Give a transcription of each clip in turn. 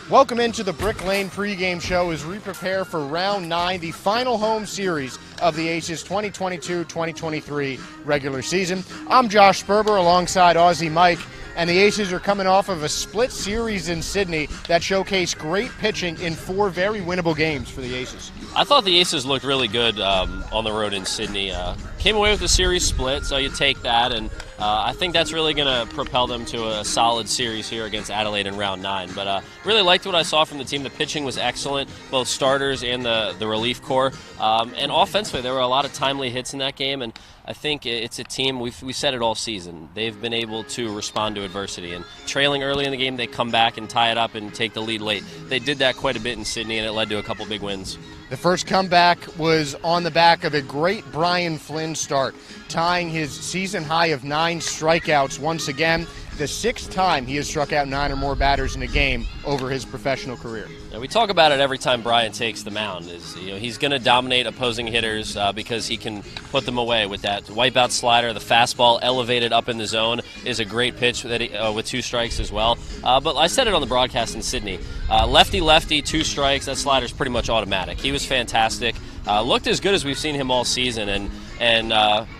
Welcome into the Brick Lane pregame show as we prepare for round 9, the final home series of the Aces 2022-2023 regular season. I'm Josh Sperber alongside Aussie Mike, and the Aces are coming off of a split series in Sydney that showcased great pitching in 4 very winnable games for the Aces. I thought the Aces looked really good on the road in Sydney. Came away with a series split, so you take that, and I think that's really going to propel them to a solid series here against Adelaide in round 9. But really liked what I saw from the team. The pitching was excellent, both starters and the relief corps. And offensively, there were a lot of timely hits in that game, and I think it's a team, we said it all season, they've been able to respond to adversity. And trailing early in the game, they come back and tie it up and take the lead late. They did that quite a bit in Sydney, and it led to a couple big wins. The first comeback was on the back of a great Brian Flynn start, tying his season high of 9 strikeouts once again, the 6th time he has struck out 9 or more batters in a game over his professional career. Now, we talk about it every time Brian takes the mound. He's going to dominate opposing hitters because he can put them away with that wipeout slider. The fastball elevated up in the zone is a great pitch with 2 strikes as well. But I said it on the broadcast in Sydney. Lefty, 2 strikes, that slider's pretty much automatic. He was fantastic. Looked as good as we've seen him all season, and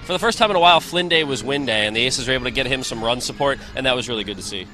for the first time in a while, Flynn Day was win day, and the Aces were able to get him some run support, and that was really good to see.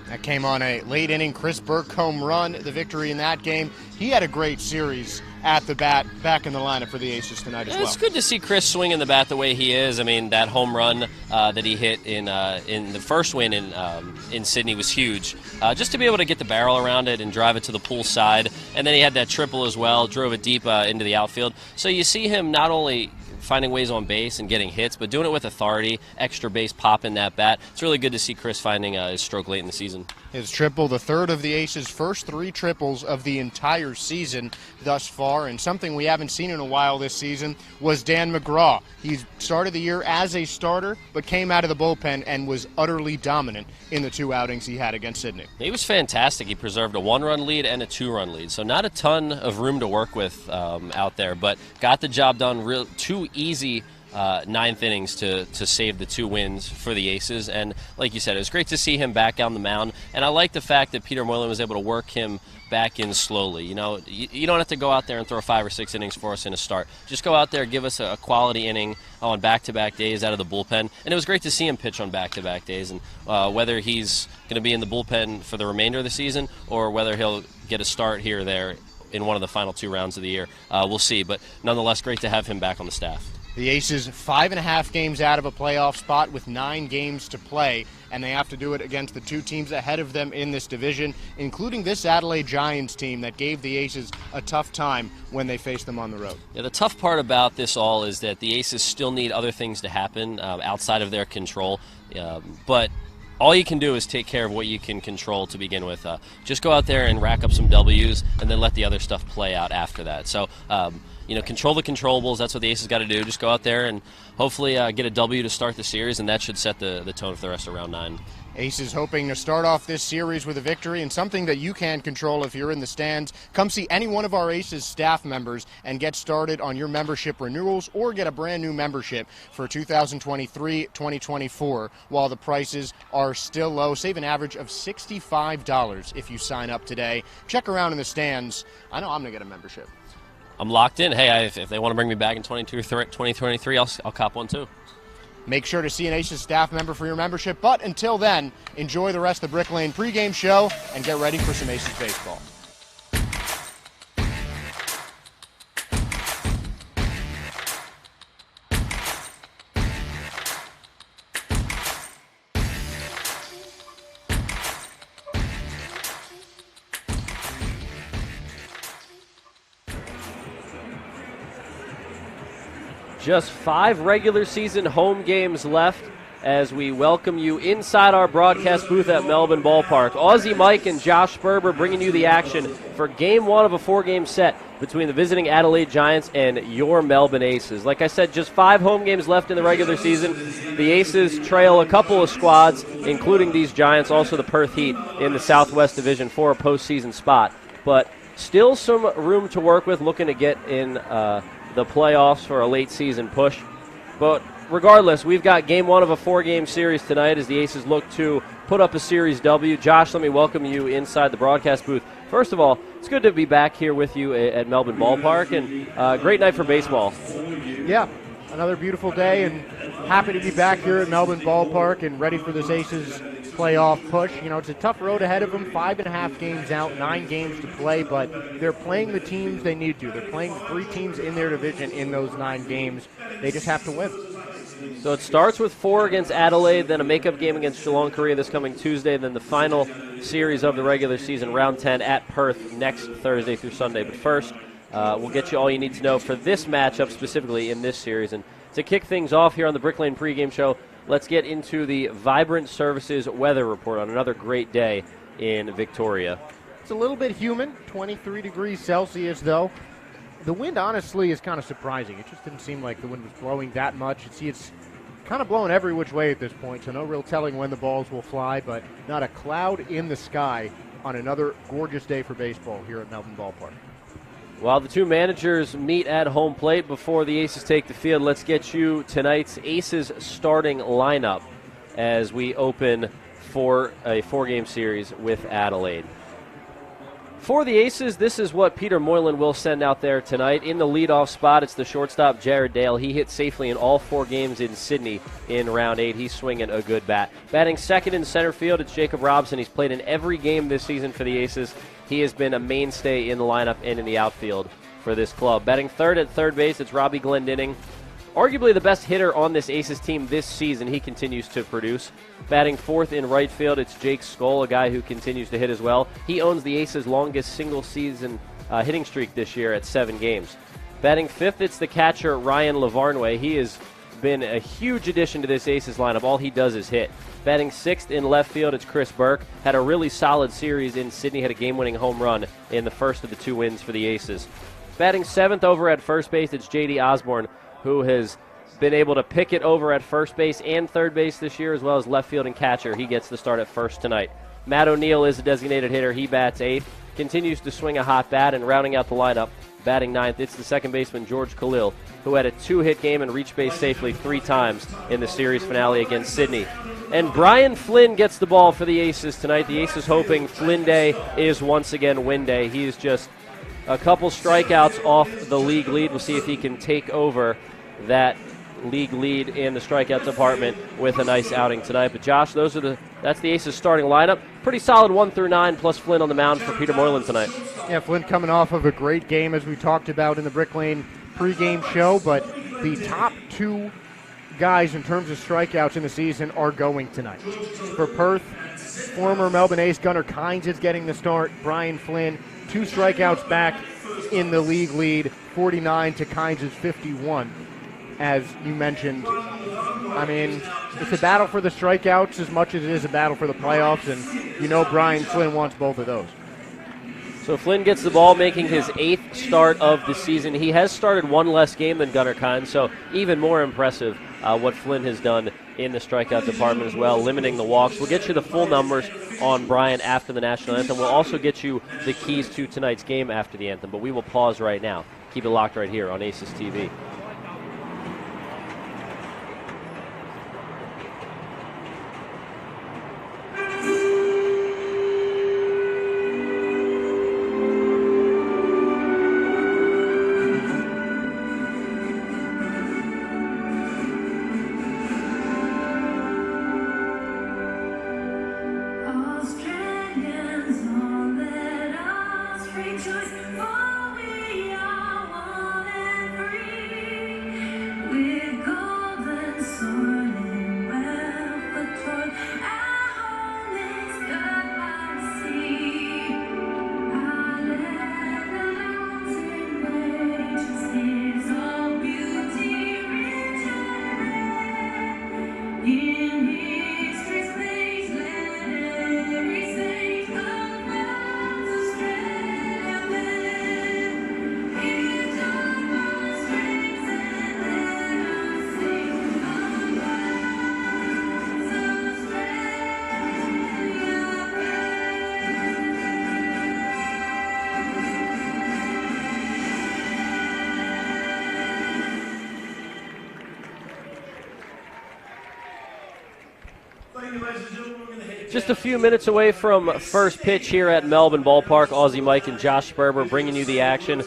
That came on a late inning Chris Burke home run, the victory in that game. He had a great series at the bat, back in the lineup for the Aces tonight as well. It's good to see Chris swinging the bat the way he is. I mean, that home run that he hit in the first win in Sydney was huge. Just to be able to get the barrel around it and drive it to the pool side, and then he had that triple as well, drove it deep into the outfield. So you see him not only finding ways on base and getting hits, but doing it with authority, extra base pop in that bat. It's really good to see Chris finding his stroke late in the season. His triple, the third of the Aces' first 3 triples of the entire season thus far, and something we haven't seen in a while this season was Dan McGraw. He started the year as a starter, but came out of the bullpen and was utterly dominant in the 2 outings he had against Sydney. He was fantastic. He preserved a 1-run lead and a 2-run lead, so not a ton of room to work with out there, but got the job done. 2 easy 9th innings to save the 2 wins for the Aces, and like you said, it was great to see him back on the mound, and I like the fact that Peter Moylan was able to work him back in slowly. You don't have to go out there and throw 5 or 6 innings for us in a start. Just go out there, give us a quality inning on back-to-back days out of the bullpen, and it was great to see him pitch on back-to-back days, and whether he's going to be in the bullpen for the remainder of the season or whether he'll get a start here or there in one of the final 2 rounds of the year, we'll see, but nonetheless, great to have him back on the staff. The Aces 5.5 games out of a playoff spot with 9 games to play, and they have to do it against the 2 teams ahead of them in this division, including this Adelaide Giants team that gave the Aces a tough time when they faced them on the road. Yeah, the tough part about this all is that the Aces still need other things to happen outside of their control, but all you can do is take care of what you can control to begin with. Just go out there and rack up some W's and then let the other stuff play out after that. So, control the controllables. That's what the Aces got to do. Just go out there and hopefully get a W to start the series, and that should set the tone for the rest of round 9. Aces hoping to start off this series with a victory, and something that you can control if you're in the stands. Come see any one of our Aces staff members and get started on your membership renewals or get a brand new membership for 2023-2024 while the prices are still low. Save an average of $65 if you sign up today. Check around in the stands. I know I'm going to get a membership. I'm locked in. Hey, if they want to bring me back in 2023, I'll cop one too. Make sure to see an Aces staff member for your membership. But until then, enjoy the rest of the Brick Lane pregame show and get ready for some Aces baseball. Just 5 regular season home games left as we welcome you inside our broadcast booth at Melbourne Ballpark. Aussie Mike and Josh Sperber bringing you the action for Game 1 of a 4-game set between the visiting Adelaide Giants and your Melbourne Aces. Like I said, just 5 home games left in the regular season. The Aces trail a couple of squads, including these Giants, also the Perth Heat in the Southwest Division for a postseason spot. But still some room to work with, looking to get in the playoffs for a late season push. But regardless, we've got Game 1 of a 4-game series tonight as the Aces look to put up a Series W. Josh, let me welcome you inside the broadcast booth. First of all, it's good to be back here with you at Melbourne Ballpark, and great night for baseball. Yeah, another beautiful day, and happy to be back here at Melbourne Ballpark and ready for this Aces playoff push. You know, it's a tough road ahead of them, 5.5 games out, 9 games to play, but they're playing the teams they need to. They're playing 3 teams in their division in those 9 games. They just have to win. So it starts with 4 against Adelaide, then a makeup game against Geelong Korea this coming Tuesday, then the final series of the regular season, round 10 at Perth next Thursday through Sunday. But first, we'll get you all you need to know for this matchup specifically in this series. And to kick things off here on the Brick Lane pregame show, let's get into the Vibrant Services weather report on another great day in Victoria. It's a little bit humid, 23 degrees Celsius though. The wind, honestly, is kind of surprising. It just didn't seem like the wind was blowing that much. It's kind of blowing every which way at this point, so no real telling when the balls will fly, but not a cloud in the sky on another gorgeous day for baseball here at Melbourne Ballpark. While the two managers meet at home plate before the Aces take the field, let's get you tonight's Aces starting lineup as we open for a 4-game series with Adelaide. For the Aces, this is what Peter Moylan will send out there tonight. In the leadoff spot, it's the shortstop, Jared Dale. He hit safely in all 4 games in Sydney in round 8. He's swinging a good bat. Batting second in center field, it's Jacob Robson. He's played in every game this season for the Aces. He has been a mainstay in the lineup and in the outfield for this club. Batting third at third base, it's Robbie Glendinning. Arguably the best hitter on this Aces team this season. He continues to produce. Batting fourth in right field, it's Jake Skoll, a guy who continues to hit as well. He owns the Aces' longest single-season hitting streak this year at 7 games. Batting fifth, it's the catcher Ryan Lavarnway. He has been a huge addition to this Aces lineup. All he does is hit. Batting sixth in left field, it's Chris Burke. Had a really solid series in Sydney, had a game-winning home run in the first of the 2 wins for the Aces. Batting seventh over at first base, it's J.D. Osborne, who has been able to pick it over at first base and third base this year, as well as left field and catcher. He gets the start at first tonight. Matt O'Neill is a designated hitter. He bats eighth, continues to swing a hot bat, and rounding out the lineup, batting ninth, it's the second baseman, George Khalil, who had a 2-hit game and reached base safely 3 times in the series finale against Sydney. And Brian Flynn gets the ball for the Aces tonight. The Aces hoping Flynn Day is once again win day. He is just a couple strikeouts off the league lead. We'll see if he can take over that league lead in the strikeout department with a nice outing tonight. But Josh, that's the Aces starting lineup. Pretty solid 1 through 9, plus Flynn on the mound for Peter Moylan tonight. Yeah, Flynn coming off of a great game, as we talked about in the Brick Lane pregame show, but the top 2 guys in terms of strikeouts in the season are going tonight. For Perth, former Melbourne ace Gunnar Kynes is getting the start. Brian Flynn, 2 strikeouts back in the league lead, 49 to Kynes' 51. As you mentioned, I mean, it's a battle for the strikeouts as much as it is a battle for the playoffs, and you know Brian Flynn wants both of those. So Flynn gets the ball, making his 8th start of the season. He has started 1 less game than Gunnar Kynes, so even more impressive what Flynn has done in the strikeout department as well, limiting the walks. We'll get you the full numbers on Brian after the national anthem. We'll also get you the keys to tonight's game after the anthem, but we will pause right now. Keep it locked right here on Aces TV. Choice, for we are one and free. Just a few minutes away from first pitch here at Melbourne Ballpark. Aussie Mike and Josh Sperber bringing you the action.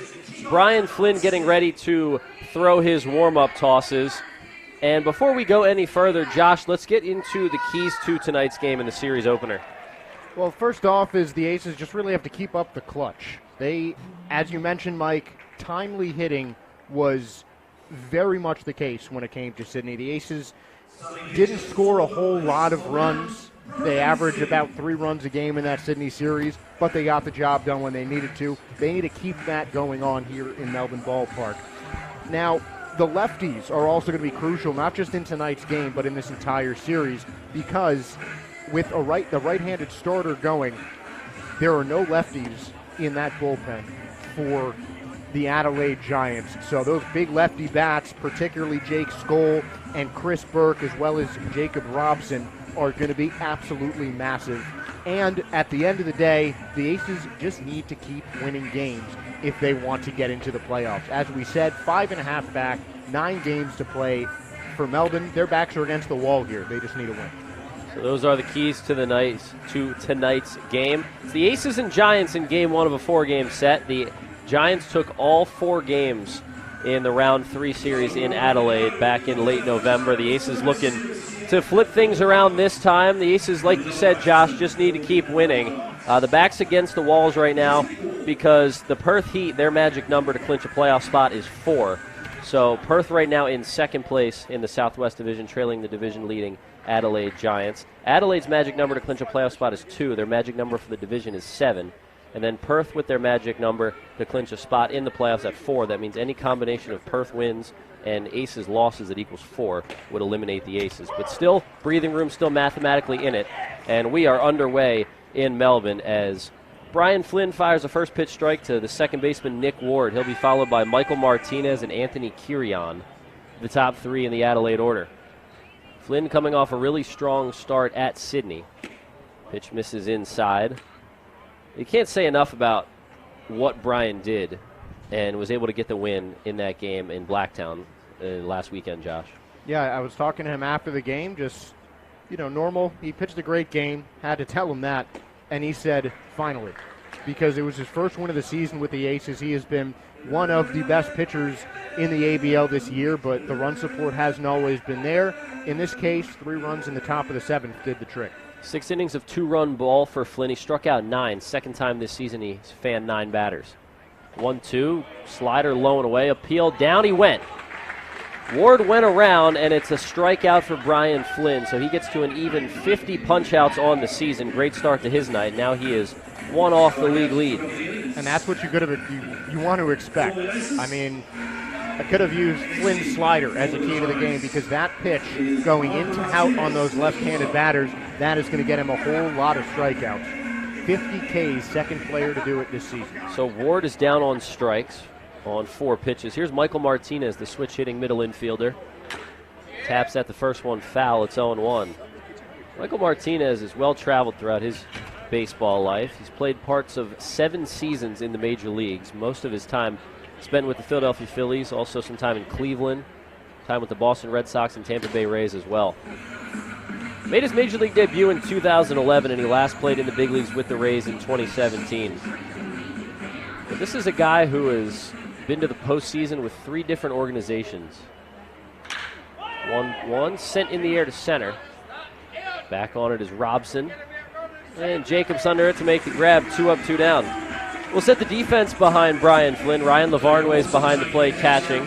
Brian Flynn getting ready to throw his warm-up tosses. And before we go any further, Josh, let's get into the keys to tonight's game in the series opener. Well, first off is the Aces just really have to keep up the clutch. They, as you mentioned, Mike, timely hitting was very much the case when it came to Sydney. The Aces didn't score a whole lot of runs. They averaged about 3 runs a game in that Sydney series, but they got the job done when they needed to. They need to keep that going on here in Melbourne Ballpark. Now, the lefties are also going to be crucial, not just in tonight's game, but in this entire series, because with the right-handed starter going, there are no lefties in that bullpen for the Adelaide Giants. So those big lefty bats, particularly Jake Skoll and Chris Burke, as well as Jacob Robson, are going to be absolutely massive. And at the end of the day, the Aces just need to keep winning games if they want to get into the playoffs. As we said, 5.5 back, 9 games to play for Melbourne. Their backs are against the wall here. They just need a win. So those are the keys to tonight's game. It's the Aces and Giants in game 1 of a 4-game set. The Giants took all 4 games in the round 3 series in Adelaide back in late November. The Aces looking to flip things around this time. The Aces, like you said, Josh, just need to keep winning. The back's against the walls right now because the Perth Heat, their magic number to clinch a playoff spot is 4. So Perth right now in second place in the Southwest Division, trailing the division-leading Adelaide Giants. Adelaide's magic number to clinch a playoff spot is 2. Their magic number for the division is 7. And then Perth with their magic number to clinch a spot in the playoffs at 4. That means any combination of Perth wins and Aces losses that equals 4 would eliminate the Aces. But still, breathing room still mathematically in it. And we are underway in Melbourne as Brian Flynn fires a first pitch strike to the second baseman Nick Ward. He'll be followed by Michael Martinez and Anthony Kirion, the top 3 in the Adelaide order. Flynn coming off a really strong start at Sydney. Pitch misses inside. You can't say enough about what Brian did and was able to get the win in that game in Blacktown last weekend, Josh. Yeah, I was talking to him after the game, just, normal. He pitched a great game, had to tell him that, and he said, finally, because it was his first win of the season with the Aces. He has been one of the best pitchers in the ABL this year, but the run support hasn't always been there. In this case, 3 runs in the top of the 7th did the trick. 6 innings of 2-run ball for Flynn. He struck out 9. Second time this season he's fanned 9 batters. 1-2, slider low and away, appeal, down he went. Ward went around, and it's a strikeout for Brian Flynn, so he gets to an even 50 punch-outs on the season. Great start to his night. Now he is 1 off the league lead. And that's what you want to expect. I mean, I could have used Flynn's slider as a key to the game because that pitch going into out on those left-handed batters, that is going to get him a whole lot of strikeouts. 50 Ks, second player to do it this season. So Ward is down on strikes on 4 pitches. Here's Michael Martinez, the switch-hitting middle infielder. Taps at the first one foul. It's 0-1. Michael Martinez is well-traveled throughout his baseball life. He's played parts of 7 seasons in the major leagues. Most of his time spent with the Philadelphia Phillies, also some time in Cleveland, time with the Boston Red Sox and Tampa Bay Rays as well. Made his major league debut in 2011, and he last played in the big leagues with the Rays in 2017. But this is a guy who has been to the postseason with 3 different organizations. One sent in the air to center. Back on it is Robson. And Jacobs under it to make the grab. 2 up, 2 down. We'll set the defense behind Brian Flynn. Ryan Lavarnway's behind the plate catching.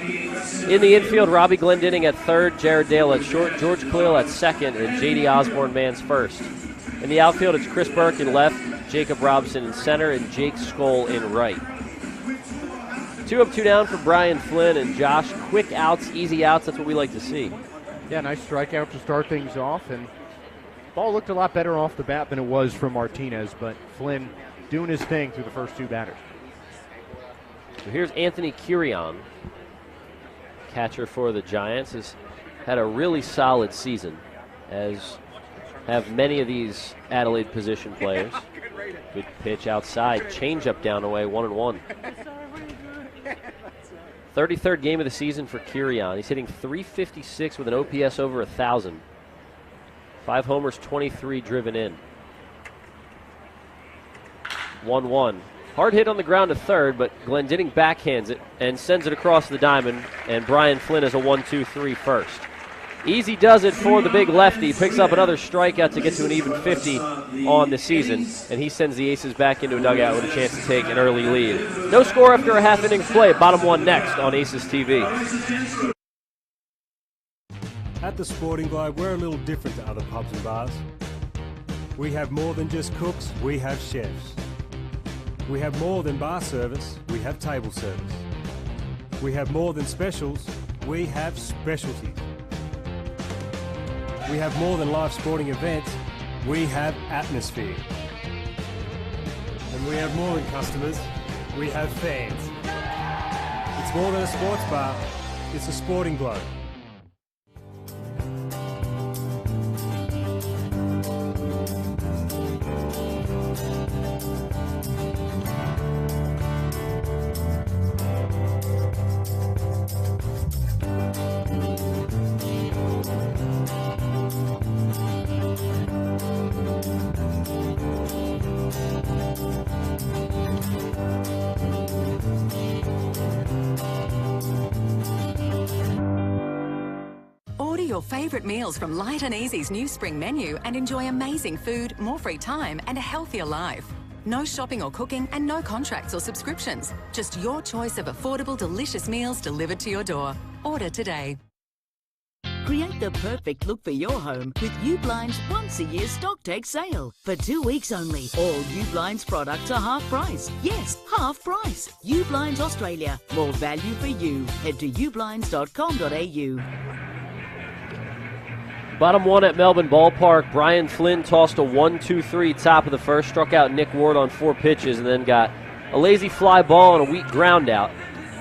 In the infield, Robbie Glendenning at third, Jared Dale at short, George Khalil at second, and J.D. Osborne man's first. In the outfield, it's Chris Burke in left, Jacob Robson in center, and Jake Skoll in right. 2 up, 2 down for Brian Flynn, and Josh, quick outs, easy outs, that's what we like to see. Yeah, nice strikeout to start things off, and ball looked a lot better off the bat than it was for Martinez, but Flynn doing his thing through the first 2 batters. So here's Anthony Kirion, catcher for the Giants, has had a really solid season, as have many of these Adelaide position players. Good pitch outside, changeup down away, 1-1. 33rd game of the season for Kirion. He's hitting .356 with an OPS over 1,000. 5 homers, 23 driven in. 1-1. Hard hit on the ground to third, but Glendinning backhands it and sends it across the diamond, and Brian Flynn is a 1-2-3 first. Easy does it for the big lefty. Picks up another strikeout to get to an even 50 on the season, and he sends the Aces back into a dugout with a chance to take an early lead. No score after a half innings play. Bottom one next on Aces TV. At the Sporting Globe, we're a little different to other pubs and bars. We have more than just cooks, we have chefs. We have more than bar service, we have table service. We have more than specials, we have specialties. We have more than live sporting events, we have atmosphere. And we have more than customers, we have fans. It's more than a sports bar, it's a Sporting Globe. Order your favourite meals from Light and Easy's new spring menu and enjoy amazing food, more free time and a healthier life. No shopping or cooking and no contracts or subscriptions. Just your choice of affordable, delicious meals delivered to your door. Order today. Create the perfect look for your home with U-Blind's once-a-year stock take sale. For 2 weeks only, all U-Blind's products are half price. Yes, half price. U-Blind's Australia. More value for you. Head to ublinds.com.au. Bottom one at Melbourne Ballpark. Brian Flynn tossed a 1-2-3 top of the first, struck out Nick Ward on 4 pitches, and then got a lazy fly ball and a weak ground out.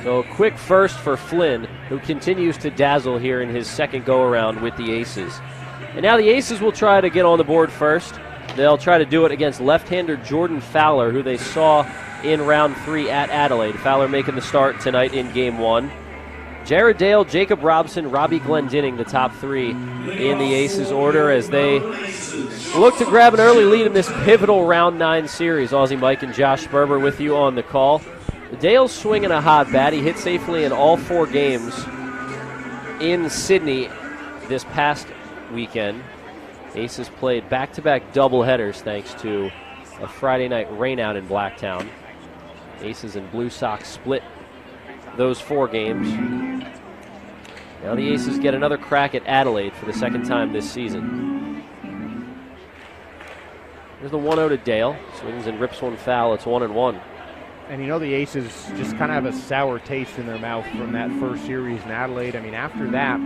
So a quick first for Flynn, who continues to dazzle here in his second go-around with the Aces. And now the Aces will try to get on the board first. They'll try to do it against left-hander Jordan Fowler, who they saw in round 3 at Adelaide. Fowler making the start tonight in game 1. Jared Dale, Jacob Robson, Robbie Glendinning, the top 3 in the Aces order as they look to grab an early lead in this pivotal round 9 series. Aussie Mike and Josh Sperber with you on the call. Dale's swinging a hot bat. He hit safely in all 4 games in Sydney this past weekend. Aces played back-to-back doubleheaders thanks to a Friday night rainout in Blacktown. Aces and Blue Sox split those 4 games. Now the Aces get another crack at Adelaide for the second time this season. There's the 1-0 to Dale. Swings and rips one foul. It's 1-1. And you know the Aces just kind of have a sour taste in their mouth from that first series in Adelaide. I mean, after that,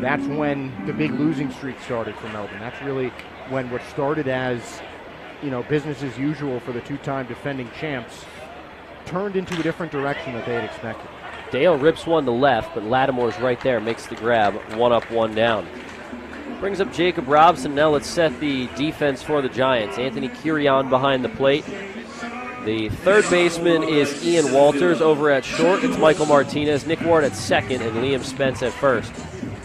that's when the big losing streak started for Melbourne. That's really when what started as, you know, business as usual for the 2-time defending champs turned into a different direction that they had expected. Dale rips one to left, but Lattimore's right there, makes the grab, 1 up, 1 down. Brings up Jacob Robson. Now let's set the defense for the Giants. Anthony Kirian behind the plate. The third baseman is Ian Walters. Over at short, it's Michael Martinez, Nick Ward at second, and Liam Spence at first.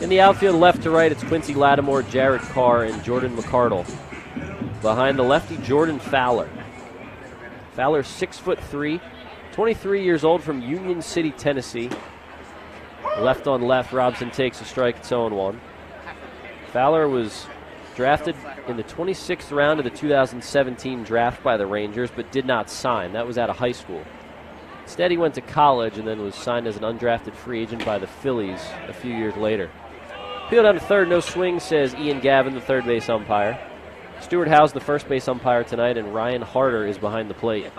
In the outfield, left to right, it's Quincy Lattimore, Jared Carr, and Jordan McCardle. Behind the lefty, Jordan Fowler. Fowler, 6'3", 23 years old, from Union City, Tennessee. Left on left, Robson takes a strike. It's 0-1. Fowler was drafted in the 26th round of the 2017 draft by the Rangers, but did not sign. That was out of high school. Instead, he went to college and then was signed as an undrafted free agent by the Phillies a few years later. Peeled down to third, no swing, says Ian Gavin, the third base umpire. Stuart Howe's the first base umpire tonight, and Ryan Harder is behind the plate.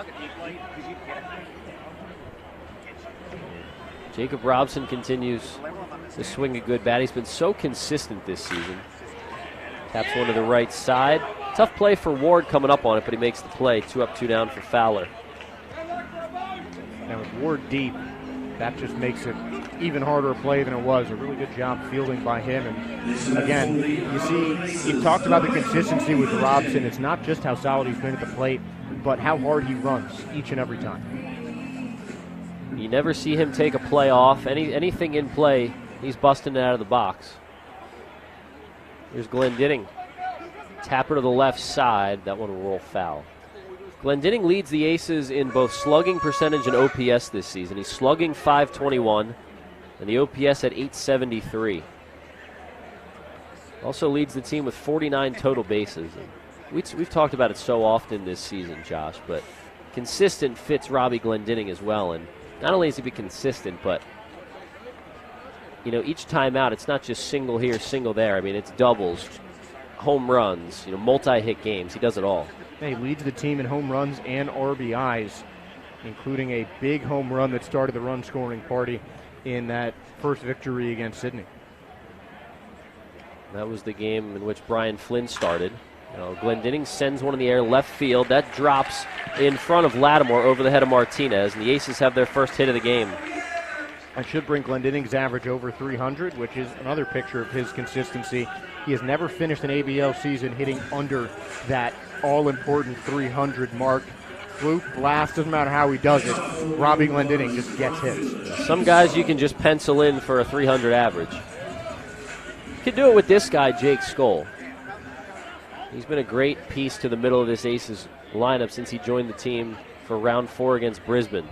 Jacob Robson continues to swing a good bat. He's been so consistent this season. Taps one to the right side. Tough play for Ward coming up on it, but he makes the play. 2 up, 2 down for Fowler. And with Ward deep, that just makes it even harder a play than it was. A really good job fielding by him. And again, you see, you talked about the consistency with Robson. It's not just how solid he's been at the plate, but how hard he runs each and every time. You never see him take a play off. Anything in play, he's busting it out of the box. Here's Glendinning. Tapper to the left side. That one will roll foul. Glendinning leads the Aces in both slugging percentage and OPS this season. He's slugging .521 and the OPS at .873. Also leads the team with 49 total bases. We've talked about it so often this season, Josh, but consistent fits Robbie Glendinning as well. And not only is he consistent, but each time out, it's not just single here, single there. I mean, it's doubles, home runs, multi-hit games. He does it all. He leads the team in home runs and RBIs, including a big home run that started the run-scoring party in that first victory against Sydney. That was the game in which Brian Flynn started. Glendinning sends one in the air left field. That drops in front of Lattimore over the head of Martinez, and the Aces have their first hit of the game. That should bring Glendinning's average over 300, which is another picture of his consistency. He has never finished an ABL season hitting under that all-important 300 mark. Fluke, blast, doesn't matter how he does it. Robbie Glendinning just gets hits. Some guys you can just pencil in for a 300 average. You can do it with this guy, Jake Skoll. He's been a great piece to the middle of this Aces lineup since he joined the team for round 4 against Brisbane.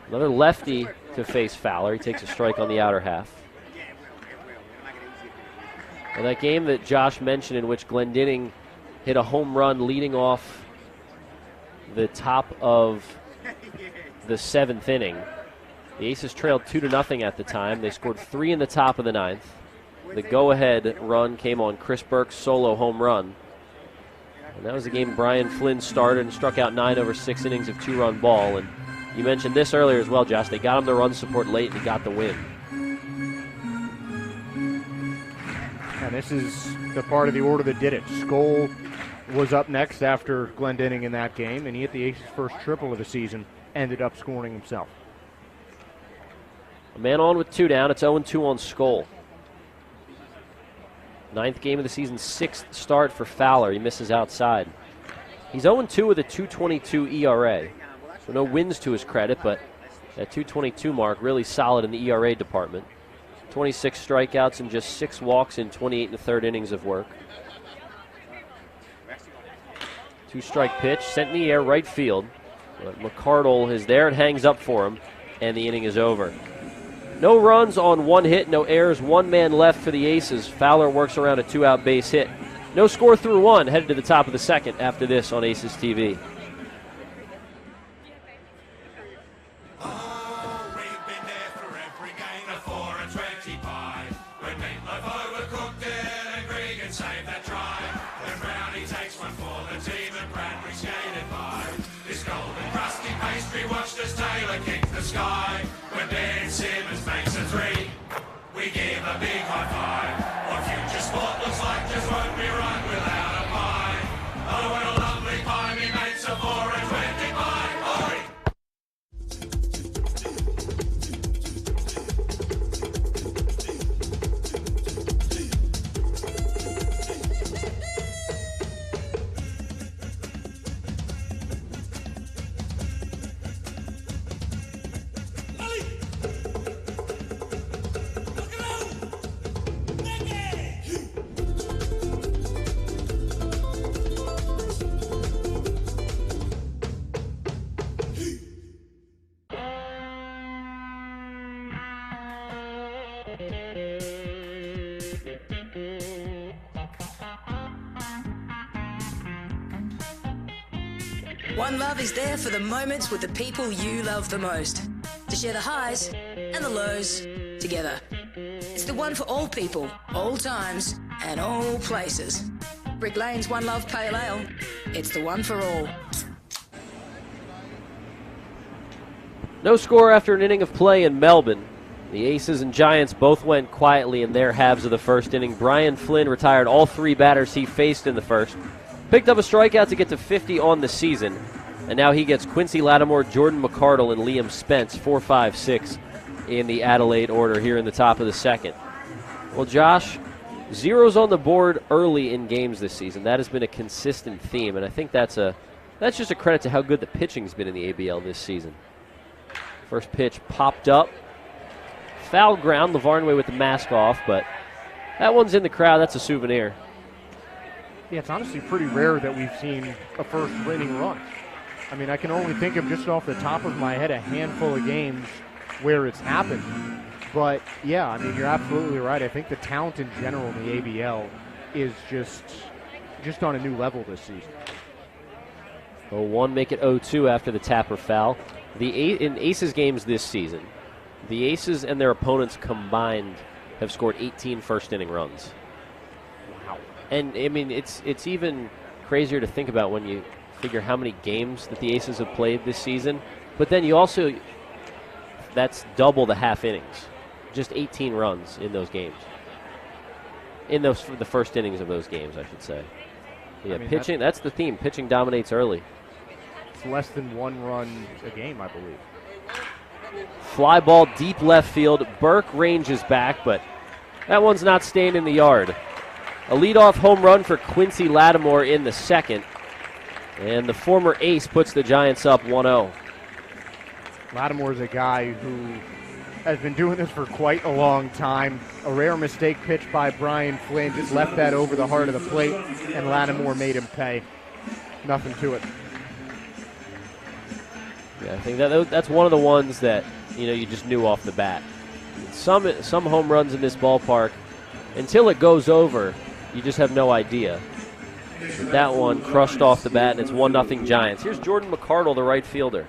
Another lefty to face Fowler. He takes a strike on the outer half. And that game that Josh mentioned in which Glendinning hit a home run leading off the top of the 7th inning. The Aces trailed 2-0 at the time. They scored 3 in the top of the 9th. The go-ahead run came on Chris Burke's solo home run. And that was the game Brian Flynn started and struck out 9 over 6 innings of 2-run ball. And you mentioned this earlier as well, Josh. They got him the run support late and he got the win. And this is the part of the order that did it. Skoll was up next after Glendinning in that game, and he hit the Aces' first triple of the season, ended up scoring himself. A man on with 2 down. It's 0-2 on Skoll. 9th game of the season, 6th start for Fowler. He misses outside. He's 0-2 with a .222 ERA. So no wins to his credit, but that .222 mark really solid in the ERA department. 26 strikeouts and just 6 walks in 28 1/3 innings of work. 2-strike pitch, sent in the air, right field. But McCardle is there, it hangs up for him, and the inning is over. No runs on 1 hit, no errors, 1 man left for the Aces. Fowler works around a 2-out base hit. No score through 1, headed to the top of the 2nd after this on Aces TV. We give a big high five. What future sport looks like just won't be run without a pie. Oh, what a lovely pie, me mates are 4 and 20 pie. Oi! One Love is there for the moments with the people you love the most. To share the highs and the lows together. It's the one for all people, all times, and all places. Brick Lane's One Love Pale Ale. It's the one for all. No score after an inning of play in Melbourne. The Aces and Giants both went quietly in their halves of the first inning. Brian Flynn retired all 3 batters he faced in the first. Picked up a strikeout to get to 50 on the season. And now he gets Quincy Lattimore, Jordan McCardle, and Liam Spence, 4, 5, 6 in the Adelaide order here in the top of the 2nd. Well, Josh, zeros on the board early in games this season. That has been a consistent theme, and I think that's just a credit to how good the pitching's been in the ABL this season. First pitch popped up. Foul ground, Lavarnway with the mask off, but That one's in the crowd. That's a souvenir. Yeah, it's honestly pretty rare that we've seen a first inning run. I mean, I can only think of just off the top of my head a handful of games where it's happened. But, yeah, I mean, you're absolutely right. I think the talent in general in the ABL is just on a new level this season. 0-1, make it 0-2 after the Tapper foul. In Aces games this season, the Aces and their opponents combined have scored 18 first-inning runs. Wow. And, I mean, it's even crazier to think about when you figure how many games that the Aces have played this season. But then you also, that's double the half innings. Just 18 runs in those games. In the first innings of those games, I should say. Yeah, I mean, pitching, that's the theme. Pitching dominates early. It's less than 1 run a game, I believe. Fly ball deep left field. Burke ranges back, but that one's not staying in the yard. A leadoff home run for Quincy Lattimore in the second. And the former ace puts the Giants up 1-0. Lattimore's a guy who has been doing this for quite a long time. A rare mistake pitch by Brian Flynn just left that over the heart of the plate, and Lattimore made him pay. Nothing to it. Yeah, I think that's one of the ones that you just knew off the bat. Some home runs in this ballpark, until it goes over, you just have no idea. But that one crushed off the bat, and it's 1-0 Giants. Here's Jordan McCardle, the right fielder.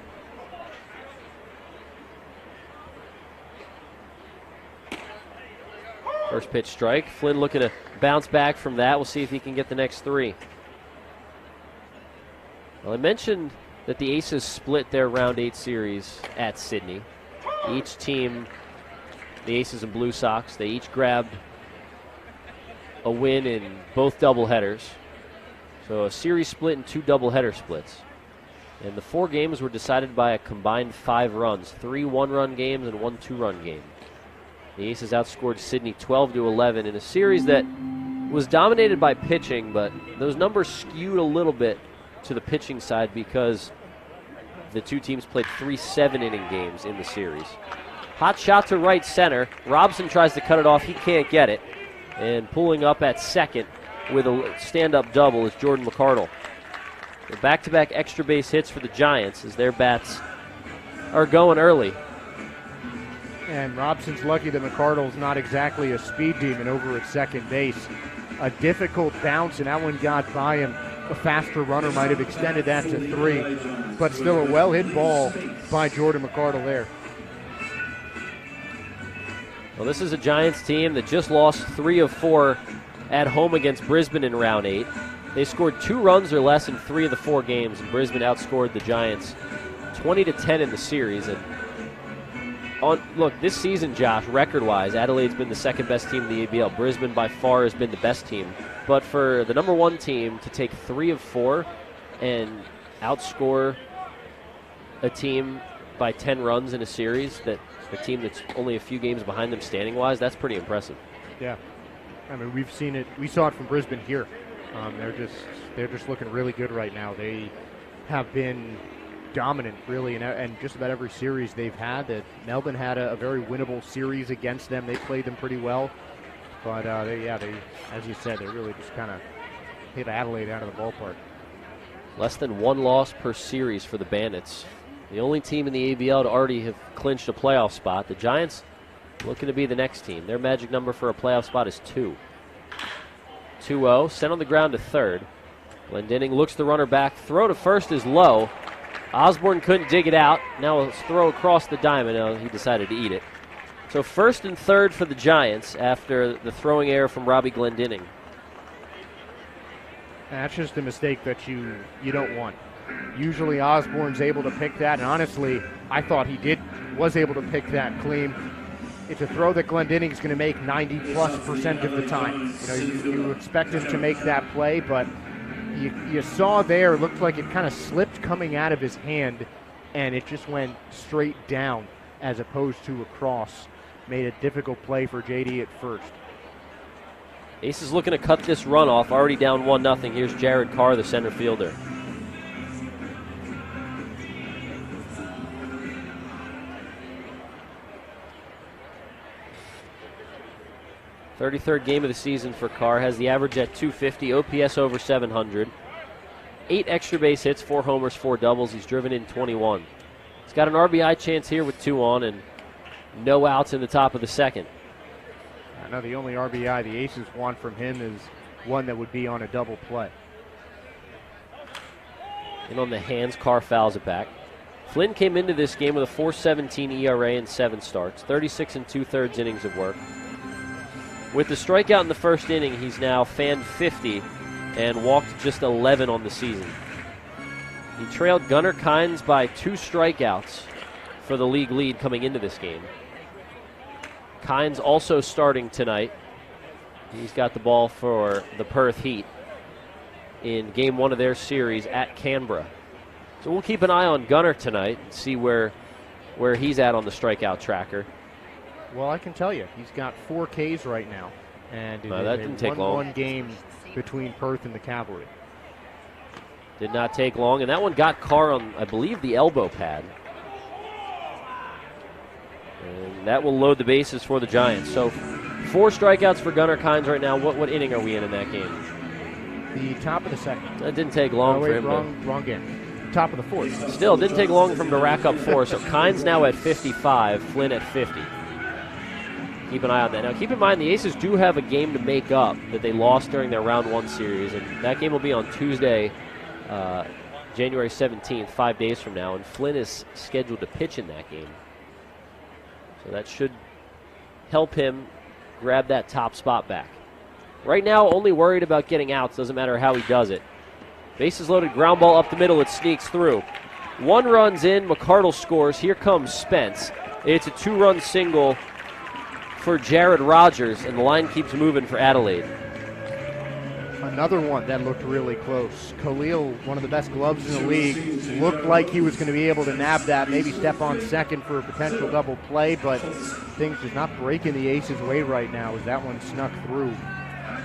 First pitch strike. Flynn looking to bounce back from that. We'll see if he can get the next 3. Well, I mentioned that the Aces split their Round 8 series at Sydney. Each team, the Aces and Blue Sox, they each grabbed a win in both doubleheaders. So a series split and 2 doubleheader splits. And the 4 games were decided by a combined 5 runs, 3 one-run games and 1 two-run game. The Aces outscored Sydney 12-11 in a series that was dominated by pitching, but those numbers skewed a little bit to the pitching side because the two teams played 3 7-inning games in the series. Hot shot to right center. Robson tries to cut it off. He can't get it. And pulling up at second with a stand-up double is Jordan McCardle. The back-to-back extra base hits for the Giants as their bats are going early. And Robson's lucky that McCardle's not exactly a speed demon over at second base. A difficult bounce, and that one got by him. A faster runner might have extended that to 3, but still a well-hit ball by Jordan McCardle there. Well, this is a Giants team that just lost 3 of 4 at home against Brisbane in Round 8. They scored 2 runs or less in 3 of the 4 games, and Brisbane outscored the Giants 20-10 in the series. And look, this season, Josh, record-wise, Adelaide's been the second best team in the ABL. Brisbane by far has been the best team. But for the number 1 team to take 3 of 4 and outscore a team by 10 runs in a series, that a team that's only a few games behind them standing-wise, that's pretty impressive. Yeah. I mean, we've seen it. We saw it from Brisbane here. They're just looking really good right now. They have been dominant, really, and just about every series they've had. That Melbourne had a very winnable series against them. They played them pretty well, but they, as you said, they really just kind of hit Adelaide out of the ballpark. Less than 1 loss per series for the Bandits. The only team in the ABL to already have clinched a playoff spot. The Giants looking to be the next team. Their magic number for a playoff spot is 2. 2-0, sent on the ground to third. Glendinning looks the runner back. Throw to first is low. Osborne couldn't dig it out. Now a throw across the diamond. No, he decided to eat it. So first and third for the Giants after the throwing error from Robbie Glendinning. That's just a mistake that you don't want. Usually Osborne's able to pick that, and honestly, I thought he was able to pick that clean. It's a throw that Glendinning's going to make 90+% of the time. You expect him to make that play, but you saw there, it looked like it kind of slipped coming out of his hand, and it just went straight down as opposed to across. Made a difficult play for JD at first. Ace is looking to cut this run off, already down 1-0. Here's Jared Carr, the center fielder. 33rd game of the season for Carr. Has the average at 250, OPS over 700. 8 extra base hits, 4 homers, 4 doubles. He's driven in 21. He's got an RBI chance here with 2 on and no outs in the top of the second. I know the only RBI the Aces want from him is one that would be on a double play. And on the hands, Carr fouls it back. Flynn came into this game with a 4.17 ERA and 7 starts, 36 2/3 innings of work. With the strikeout in the first inning, he's now fanned 50 and walked just 11 on the season. He trailed Gunnar Kynes by 2 strikeouts for the league lead coming into this game. Kynes also starting tonight. He's got the ball for the Perth Heat in game 1 of their series at Canberra. So we'll keep an eye on Gunnar tonight and see where he's at on the strikeout tracker. Well, I can tell you, he's got 4 Ks right now. And it that is didn't a take long. 1-1 game between Perth and the Cavalry. Did not take long, and that one got Carr on, I believe, the elbow pad. And that will load the bases for the Giants. So 4 strikeouts for Gunnar Kynes right now. What inning are we in that game? The top of the second. That didn't take long for him. Wrong game. Top of the 4th. Still, didn't take long for him to rack up 4. So Kynes now at 55, Flynn at 50. Keep an eye on that. Now, keep in mind, the Aces do have a game to make up that they lost during their Round 1 series, and that game will be on Tuesday, January 17th, 5 days from now, and Flynn is scheduled to pitch in that game. So that should help him grab that top spot back. Right now, only worried about getting outs. Doesn't matter how he does it. Bases loaded, ground ball up the middle. It sneaks through. 1 run's in. McCardle scores. Here comes Spence. It's a 2-run single for Jared Rogers, and the line keeps moving for Adelaide. Another one that looked really close. Khalil, one of the best gloves in the league, looked like he was going to be able to nab that, maybe step on second for a potential double play, but things just not breaking the Aces' way right now as that one snuck through,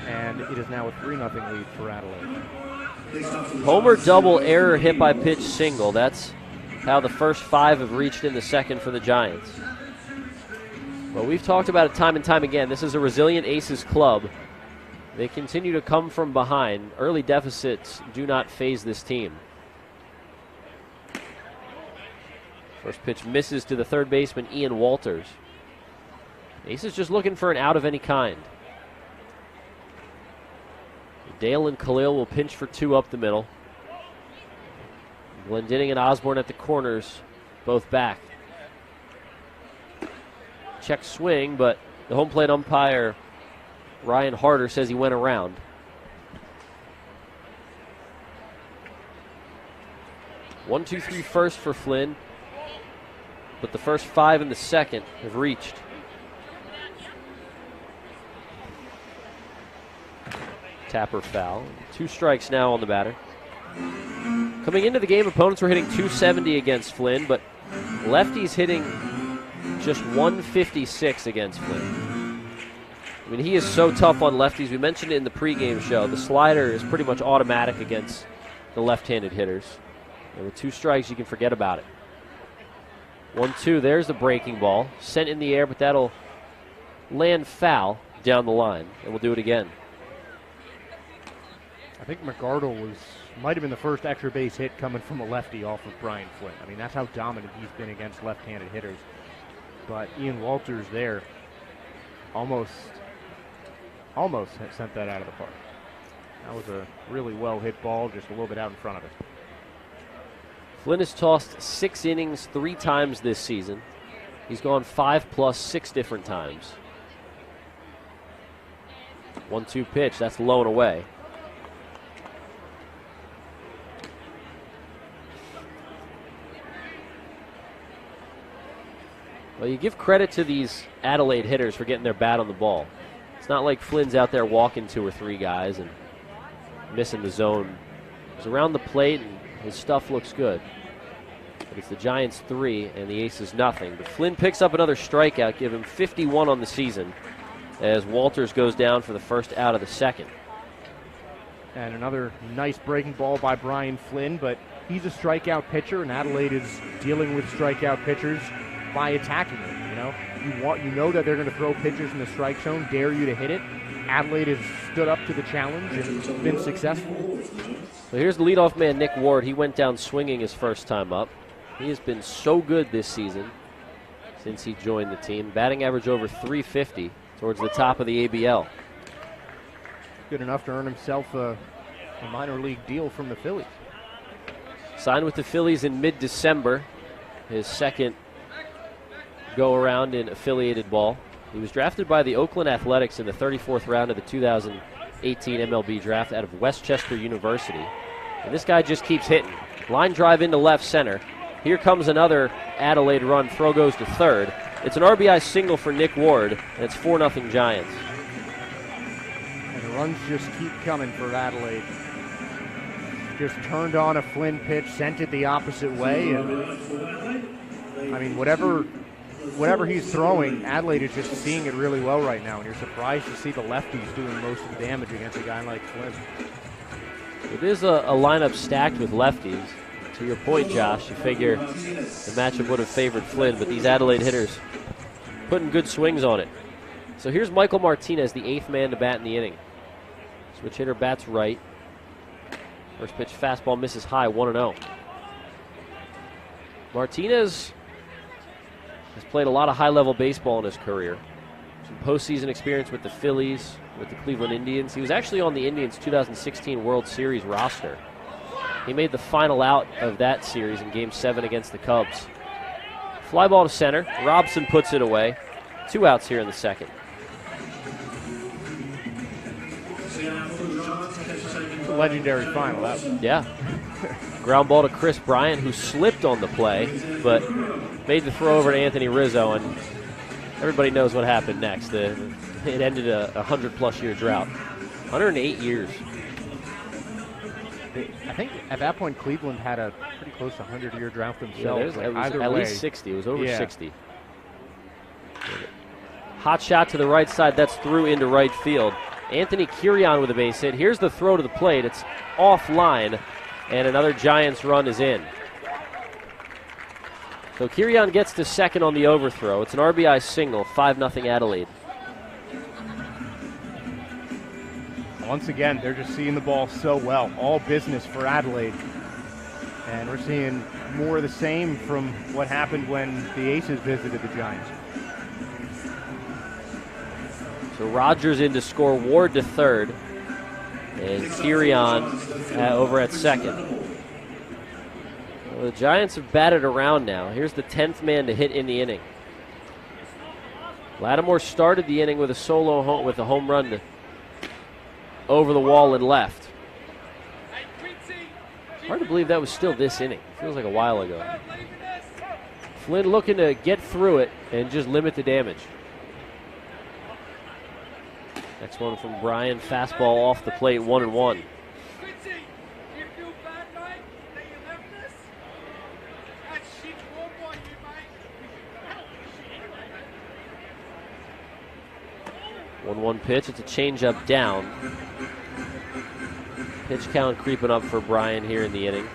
and it is now a 3-0 lead for Adelaide. Homer double, error, hit by pitch, single. That's how the first 5 have reached in the second for the Giants. But we've talked about it time and time again. This is a resilient Aces club. They continue to come from behind. Early deficits do not faze this team. First pitch misses to the third baseman, Ian Walters. Aces just looking for an out of any kind. Dale and Khalil will pinch for 2 up the middle. Glendinning and Osborne at the corners, both back. Check swing, but the home plate umpire, Ryan Harder, says he went around. One, two, three first for Flynn, but the first 5 in the second have reached. Tapper foul. 2 strikes now on the batter. Coming into the game, opponents were hitting 270 against Flynn, but lefties hitting just 156 against Flynn. I mean, he is so tough on lefties. We mentioned it in the pregame show. The slider is pretty much automatic against the left-handed hitters. And with 2 strikes, you can forget about it. 1-2, there's the breaking ball. Sent in the air, but that'll land foul down the line. And we'll do it again. I think McArdle might have been the first extra base hit coming from a lefty off of Brian Flynn. I mean, that's how dominant he's been against left-handed hitters. But Ian Walters there almost sent that out of the park. That was a really well-hit ball, just a little bit out in front of it. Flynn has tossed 6 innings 3 times this season. He's gone 5+ 6 different times. 1-2 pitch, that's low and away. Well, you give credit to these Adelaide hitters for getting their bat on the ball. It's not like Flynn's out there walking 2 or 3 guys and missing the zone. He's around the plate and his stuff looks good. But it's the Giants 3 and the Aces nothing. But Flynn picks up another strikeout, give him 51 on the season as Walters goes down for the first out of the second. And another nice breaking ball by Brian Flynn, but he's a strikeout pitcher, and Adelaide is dealing with strikeout pitchers by attacking him. You know, You know that they're going to throw pitches in the strike zone, dare you to hit it. Adelaide has stood up to the challenge and been successful. So here's the leadoff man, Nick Ward. He went down swinging his first time up. He has been so good this season since he joined the team. Batting average over 350 towards the top of the ABL. Good enough to earn himself a minor league deal from the Phillies. Signed with the Phillies in mid-December, his second go-around in affiliated ball. He was drafted by the Oakland Athletics in the 34th round of the 2018 MLB draft out of Westchester University. And this guy just keeps hitting. Line drive into left center. Here comes another Adelaide run. Throw goes to third. It's an RBI single for Nick Ward, and it's 4-0 Giants. And the runs just keep coming for Adelaide. Just turned on a Flynn pitch, sent it the opposite way. And, I mean, whatever he's throwing, Adelaide is just seeing it really well right now. And you're surprised to see the lefties doing most of the damage against a guy like Flynn. It is a lineup stacked with lefties. To your point, Josh, you figure the matchup would have favored Flynn, but these Adelaide hitters putting good swings on it. So here's Michael Martinez, the 8th man to bat in the inning. Switch hitter bats right. First pitch fastball misses high, 1-0. Martinez has played a lot of high-level baseball in his career. Some postseason experience with the Phillies, with the Cleveland Indians. He was actually on the Indians' 2016 World Series roster. He made the final out of that series in Game 7 against the Cubs. Fly ball to center. Robson puts it away. 2 outs here in the second. It's a legendary final. Yeah. Ground ball to Chris Bryant, who slipped on the play, but made the throw over to Anthony Rizzo, and everybody knows what happened next. It ended a 100-plus year drought. 108 years. I think at that point Cleveland had a pretty close to 100-year drought themselves. Yeah, it was at least 60. It was over 60. Hot shot to the right side. That's through into right field. Anthony Kirian with a base hit. Here's the throw to the plate. It's offline, and another Giants run is in. So Kirian gets to second on the overthrow. It's an RBI single, 5-0 Adelaide. Once again, they're just seeing the ball so well. All business for Adelaide. And we're seeing more of the same from what happened when the Aces visited the Giants. So Rogers in to score, Ward to third, and Kirian over at second. Well, the Giants have batted around now. Here's the 10th man to hit in the inning. Lattimore started the inning with a solo home, with a home run to over the wall and left. Hard to believe that was still this inning. Feels like a while ago. Flynn looking to get through it and just limit the damage. Next one from Brian, fastball off the plate, 1-1. One pitch. It's a changeup down. Pitch count creeping up for Brian here in the inning.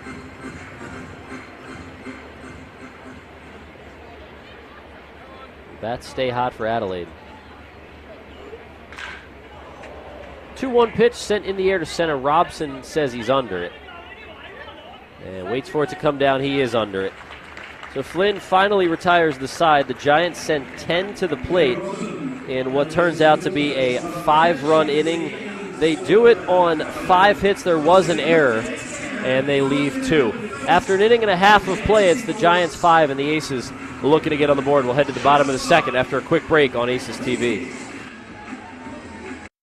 Bats stay hot for Adelaide. 2-1 pitch sent in the air to center. Robson says he's under it. And waits for it to come down. He is under it. So Flynn finally retires the side. The Giants sent 10 to the plate in what turns out to be a 5-run inning. They do it on 5 hits. There was an error, and they leave 2. After an inning and a half of play, it's the Giants 5 and the Aces looking to get on the board. We'll head to the bottom of the second after a quick break on Aces TV.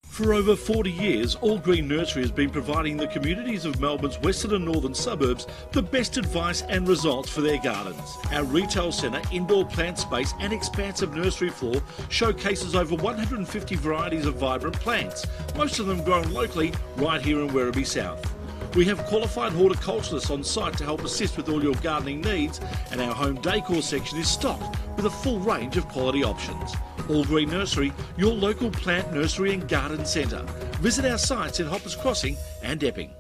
For over 40 years, All Green Nursery has been providing the communities of Melbourne's western and northern suburbs the best advice and results for their gardens. Our retail centre, indoor plant space and expansive nursery floor showcases over 150 varieties of vibrant plants, most of them grown locally right here in Werribee South. We have qualified horticulturists on site to help assist with all your gardening needs, and our home decor section is stocked with a full range of quality options. All Green Nursery, your local plant nursery and garden centre. Visit our sites in Hoppers Crossing and Epping.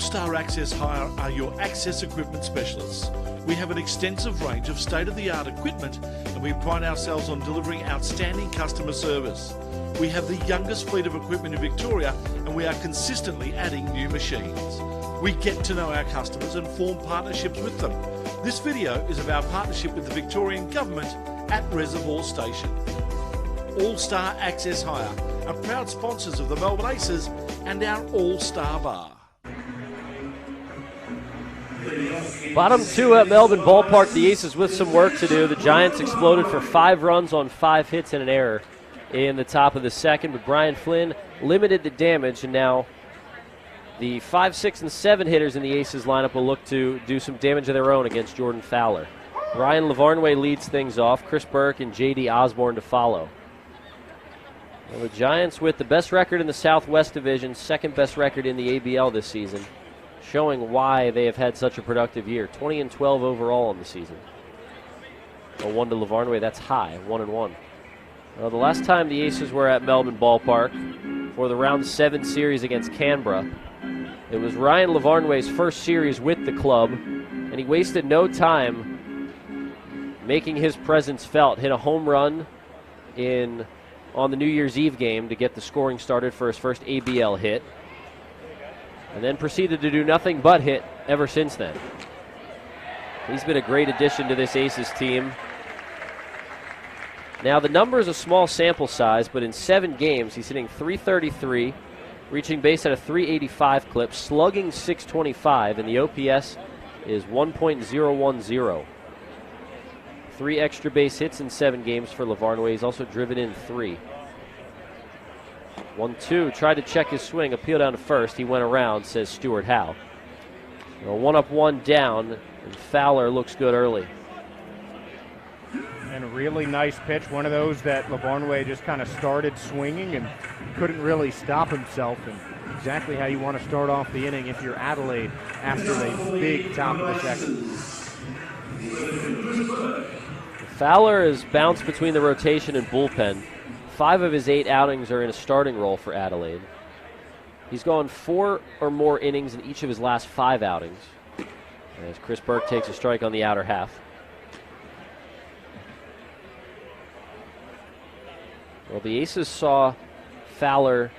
All-Star Access Hire are your access equipment specialists. We have an extensive range of state-of-the-art equipment and we pride ourselves on delivering outstanding customer service. We have the youngest fleet of equipment in Victoria and we are consistently adding new machines. We get to know our customers and form partnerships with them. This video is of our partnership with the Victorian Government at Reservoir Station. All-Star Access Hire are proud sponsors of the Melbourne Aces and our All-Star Bar. Bottom two at Melbourne Ballpark. The Aces with some work to do. The Giants exploded for 5 runs on 5 hits and an error in the top of the second, but Brian Flynn limited the damage, and now the 5, 6, and 7 hitters in the Aces lineup will look to do some damage of their own against Jordan Fowler. Ryan Lavarnway leads things off. Chris Burke and J.D. Osborne to follow. Well, the Giants with the best record in the Southwest Division, second best record in the ABL this season, showing why they have had such a productive year. 20-12 overall on the season. A 1 to Lavarnway, that's high, 1-1. Well, the last time the Aces were at Melbourne Ballpark for the Round 7 series against Canberra, it was Ryan Lavarnway's first series with the club, and he wasted no time making his presence felt. Hit a home run on the New Year's Eve game to get the scoring started for his first ABL hit, and then proceeded to do nothing but hit ever since then. He's been a great addition to this Aces team. Now, the number is a small sample size, but in 7 games, he's hitting .333, reaching base at a .385 clip, slugging .625, and the OPS is 1.010. 3 extra base hits in 7 games for Lavarnway. He's also driven in 3. 1-2, tried to check his swing, appeal down to first. He went around, says Stuart Howe. 1 up, 1 down, and Fowler looks good early. And a really nice pitch, one of those that Lavarnway just kind of started swinging and couldn't really stop himself, and exactly how you want to start off the inning if you're Adelaide after the big top of the second. Fowler has bounced between the rotation and bullpen. 5 of his 8 outings are in a starting role for Adelaide. He's gone 4 or more innings in each of his last 5 outings, as Chris Burke takes a strike on the outer half. Well, the Aces saw Fowler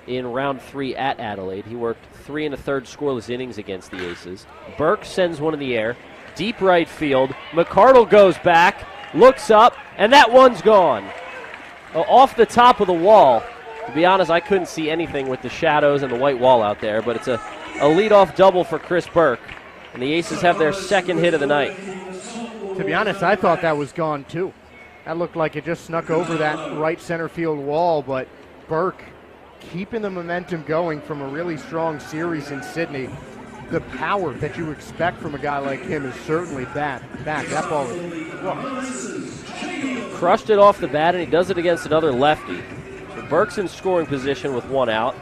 in round 3 at Adelaide. He worked 3 1/3 scoreless innings against the Aces. Burke sends one in the air, deep right field. McCardle goes back, looks up, and that one's gone. Off the top of the wall. To be honest, I couldn't see anything with the shadows and the white wall out there, but it's a leadoff double for Chris Burke, and the Aces have their second hit of the night. To be honest, I thought that was gone too. That looked like it just snuck over that right center field wall, but Burke keeping the momentum going from a really strong series in Sydney. The power that you expect from a guy like him is certainly back. That ball is Crushed it off the bat, and he does it against another lefty. So Burke's in scoring position with 1 out.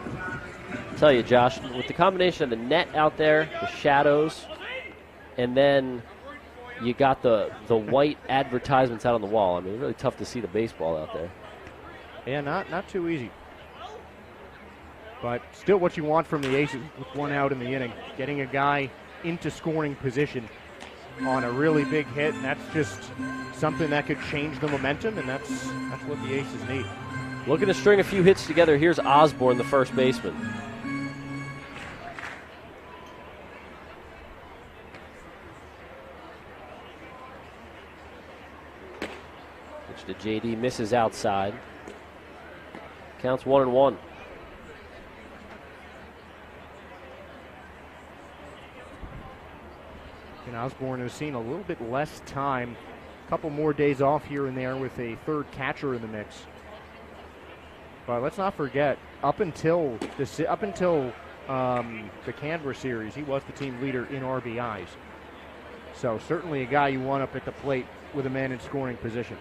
I'll tell you, Josh, with the combination of the net out there, the shadows, and then you got the white advertisements out on the wall. I mean, really tough to see the baseball out there. Yeah, not too easy. But still what you want from the Aces with 1 out in the inning. Getting a guy into scoring position on a really big hit, and that's just something that could change the momentum, and that's what the Aces need. Looking to string a few hits together, here's Osborne, the first baseman. Which to JD, misses outside. Counts 1-1. And Osborne has seen a little bit less time, a couple more days off here and there with a third catcher in the mix. But let's not forget, up until the Canberra series, he was the team leader in RBIs. So certainly a guy you want up at the plate with a man in scoring position.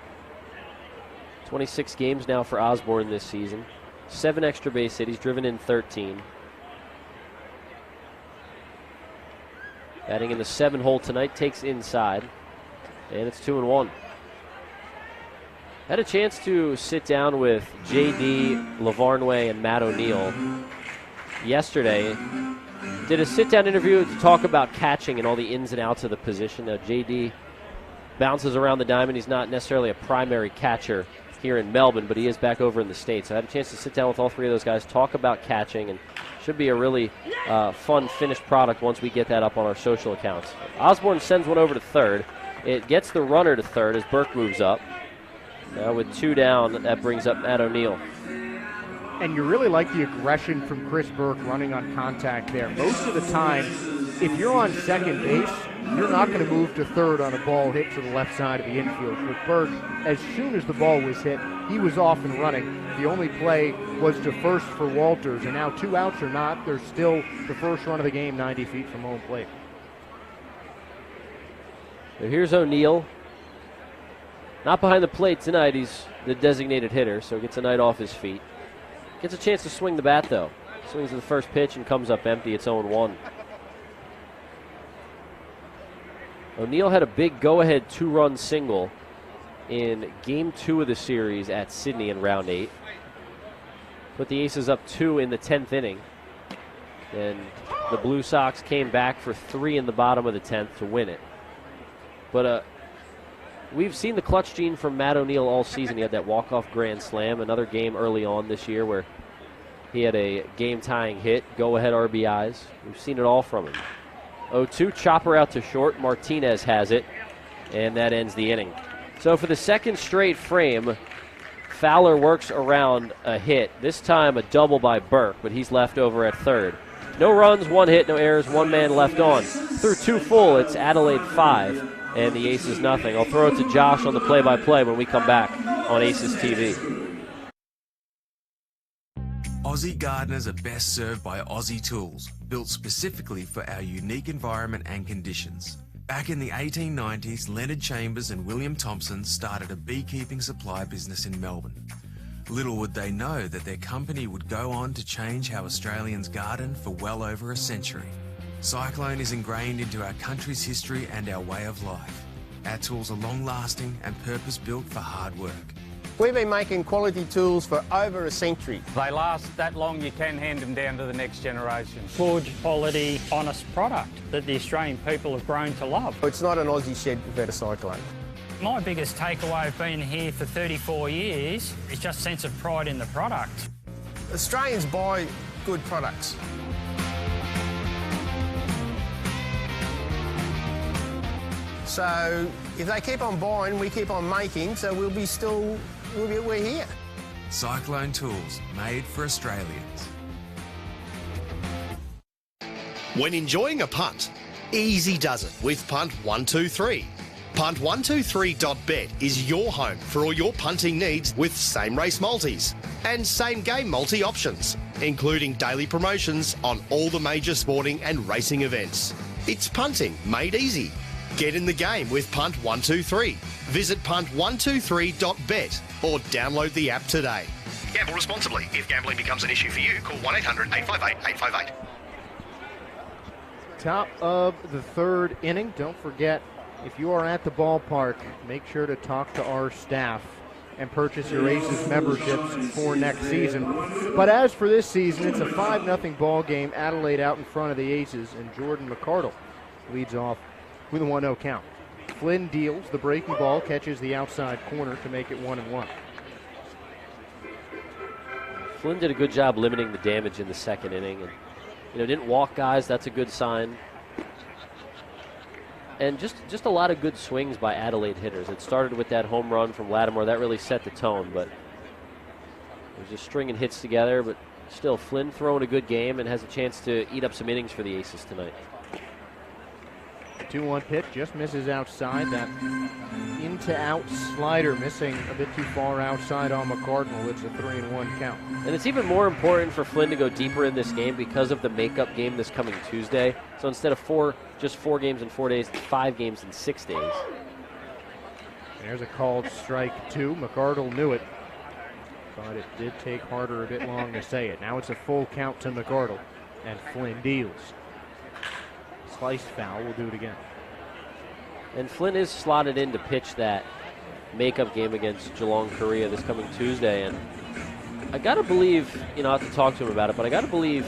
26 games now for Osborne this season. 7 extra base hits. He's driven in 13. Batting in the 7-hole tonight, takes inside, and it's 2-1. Had a chance to sit down with J.D., Lavarnway, and Matt O'Neill yesterday did a sit-down interview to talk about catching and all the ins and outs of the position. Now, JD bounces around the diamond. He's not necessarily a primary catcher here in Melbourne, but he is back over in the States. I had a chance to sit down with all three of those guys, talk about catching, and should be a really fun finished product once we get that up on our social accounts. Osborne sends one over to third. It gets the runner to third as Burke moves up. Now with 2 down, that brings up Matt O'Neill. And you really like the aggression from Chris Burke running on contact there. Most of the time, if you're on second base, you're not going to move to third on a ball hit to the left side of the infield. With Burke, as soon as the ball was hit, he was off and running. The only play was to first for Walters, and now 2 outs or not, there's still the first run of the game 90 feet from home plate. So here's O'Neill. Not behind the plate tonight. He's the designated hitter, so gets a night off his feet. Gets a chance to swing the bat, though. Swings to the first pitch and comes up empty. It's 0-1. O'Neill had a big go-ahead 2-run single in Game 2 of the series at Sydney in Round 8. Put the Aces up 2 in the 10th inning. And the Blue Sox came back for 3 in the bottom of the 10th to win it. But we've seen the clutch gene from Matt O'Neill all season. He had that walk-off grand slam, another game early on this year where he had a game-tying hit, go-ahead RBIs. We've seen it all from him. 0-2, chopper out to short. Martinez has it, and that ends the inning. So for the second straight frame, Fowler works around a hit, this time a double by Burke, but he's left over at third. No runs, 1 hit, no errors, 1 man left on. Through 2 full, it's Adelaide 5. And the Aces nothing. I'll throw it to Josh on the play-by-play when we come back on Aces TV. Aussie gardeners are best served by Aussie tools, built specifically for our unique environment and conditions. Back in the 1890s, Leonard Chambers and William Thompson started a beekeeping supply business in Melbourne. Little would they know that their company would go on to change how Australians garden for well over a century. Cyclone is ingrained into our country's history and our way of life. Our tools are long-lasting and purpose-built for hard work. We've been making quality tools for over a century. They last that long, you can hand them down to the next generation. Forged, quality, honest product that the Australian people have grown to love. It's not an Aussie shed without a cyclone. My biggest takeaway of being here for 34 years is just a sense of pride in the product. Australians buy good products. So if they keep on buying, we keep on making, so we're here. Cyclone tools, made for Australians. When enjoying a punt, easy does it with Punt 123. Punt123.bet is your home for all your punting needs with same race multis and same game multi options, including daily promotions on all the major sporting and racing events. It's punting made easy. Get in the game with Punt 123. Visit punt123.bet or download the app today. Gamble responsibly. If gambling becomes an issue for you, call 1-800-858-858. Top of the 3rd inning. Don't forget, if you are at the ballpark, make sure to talk to our staff and purchase your Aces memberships for next season. But as for this season, it's a 5-0 ball game. Adelaide out in front of the Aces, and Jordan McCardle leads off with a 1-0 count. Flynn deals the breaking ball, catches the outside corner to make it 1-1. Flynn did a good job limiting the damage in the 2nd inning, and didn't walk guys. That's a good sign. And just a lot of good swings by Adelaide hitters. It started with that home run from Lattimore. That really set the tone, but it was just stringing hits together. But still, Flynn throwing a good game and has a chance to eat up some innings for the Aces tonight. 2-1 pitch, just misses outside. That into-out slider missing a bit too far outside on McCardle. It's a 3-1 count. And it's even more important for Flynn to go deeper in this game because of the makeup game this coming Tuesday. So instead of just 4 games in 4 days, it's 5 games in 6 days. There's a called strike 2. McCardle knew it, but it did take Harder a bit long to say it. Now it's a full count to McCardle, and Flynn deals. Sliced foul, we'll do it again. And Flynn is slotted in to pitch that makeup game against Geelong Korea this coming Tuesday. And I got to believe, I'll have to talk to him about it, but I got to believe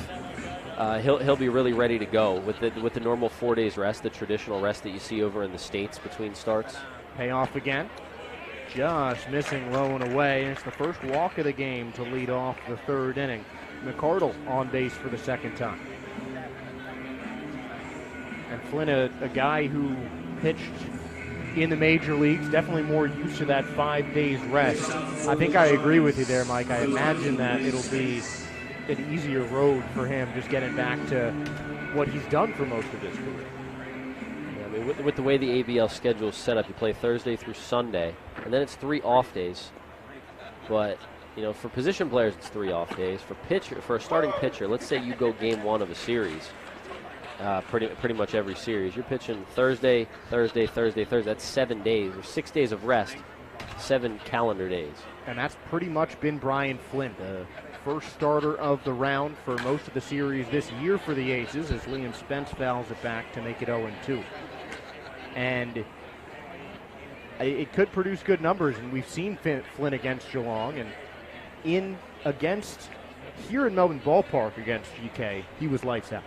he'll be really ready to go with the normal 4 days rest, the traditional rest that you see over in the States between starts. Payoff again. Just missing low and away, and it's the first walk of the game to lead off the third inning. McCardle on base for the second time. And Flynn, a guy who pitched in the major leagues, definitely more used to that 5 days rest. I think I agree with you there, Mike. I imagine that it'll be an easier road for him just getting back to what he's done for most of his career. Yeah, I mean, with the way the ABL schedule is set up, you play Thursday through Sunday, and then it's 3 off days. But for position players, it's 3 off days. For a starting pitcher, let's say you go game 1 of a series, pretty much every series. You're pitching Thursday. That's 7 days, or 6 days of rest, 7 calendar days. And that's pretty much been Brian Flynn, the first starter of the round for most of the series this year for the Aces, as Liam Spence fouls it back to make it 0-2. And it could produce good numbers, and we've seen Flynn against Geelong, and here in Melbourne Ballpark against GK, he was lights out.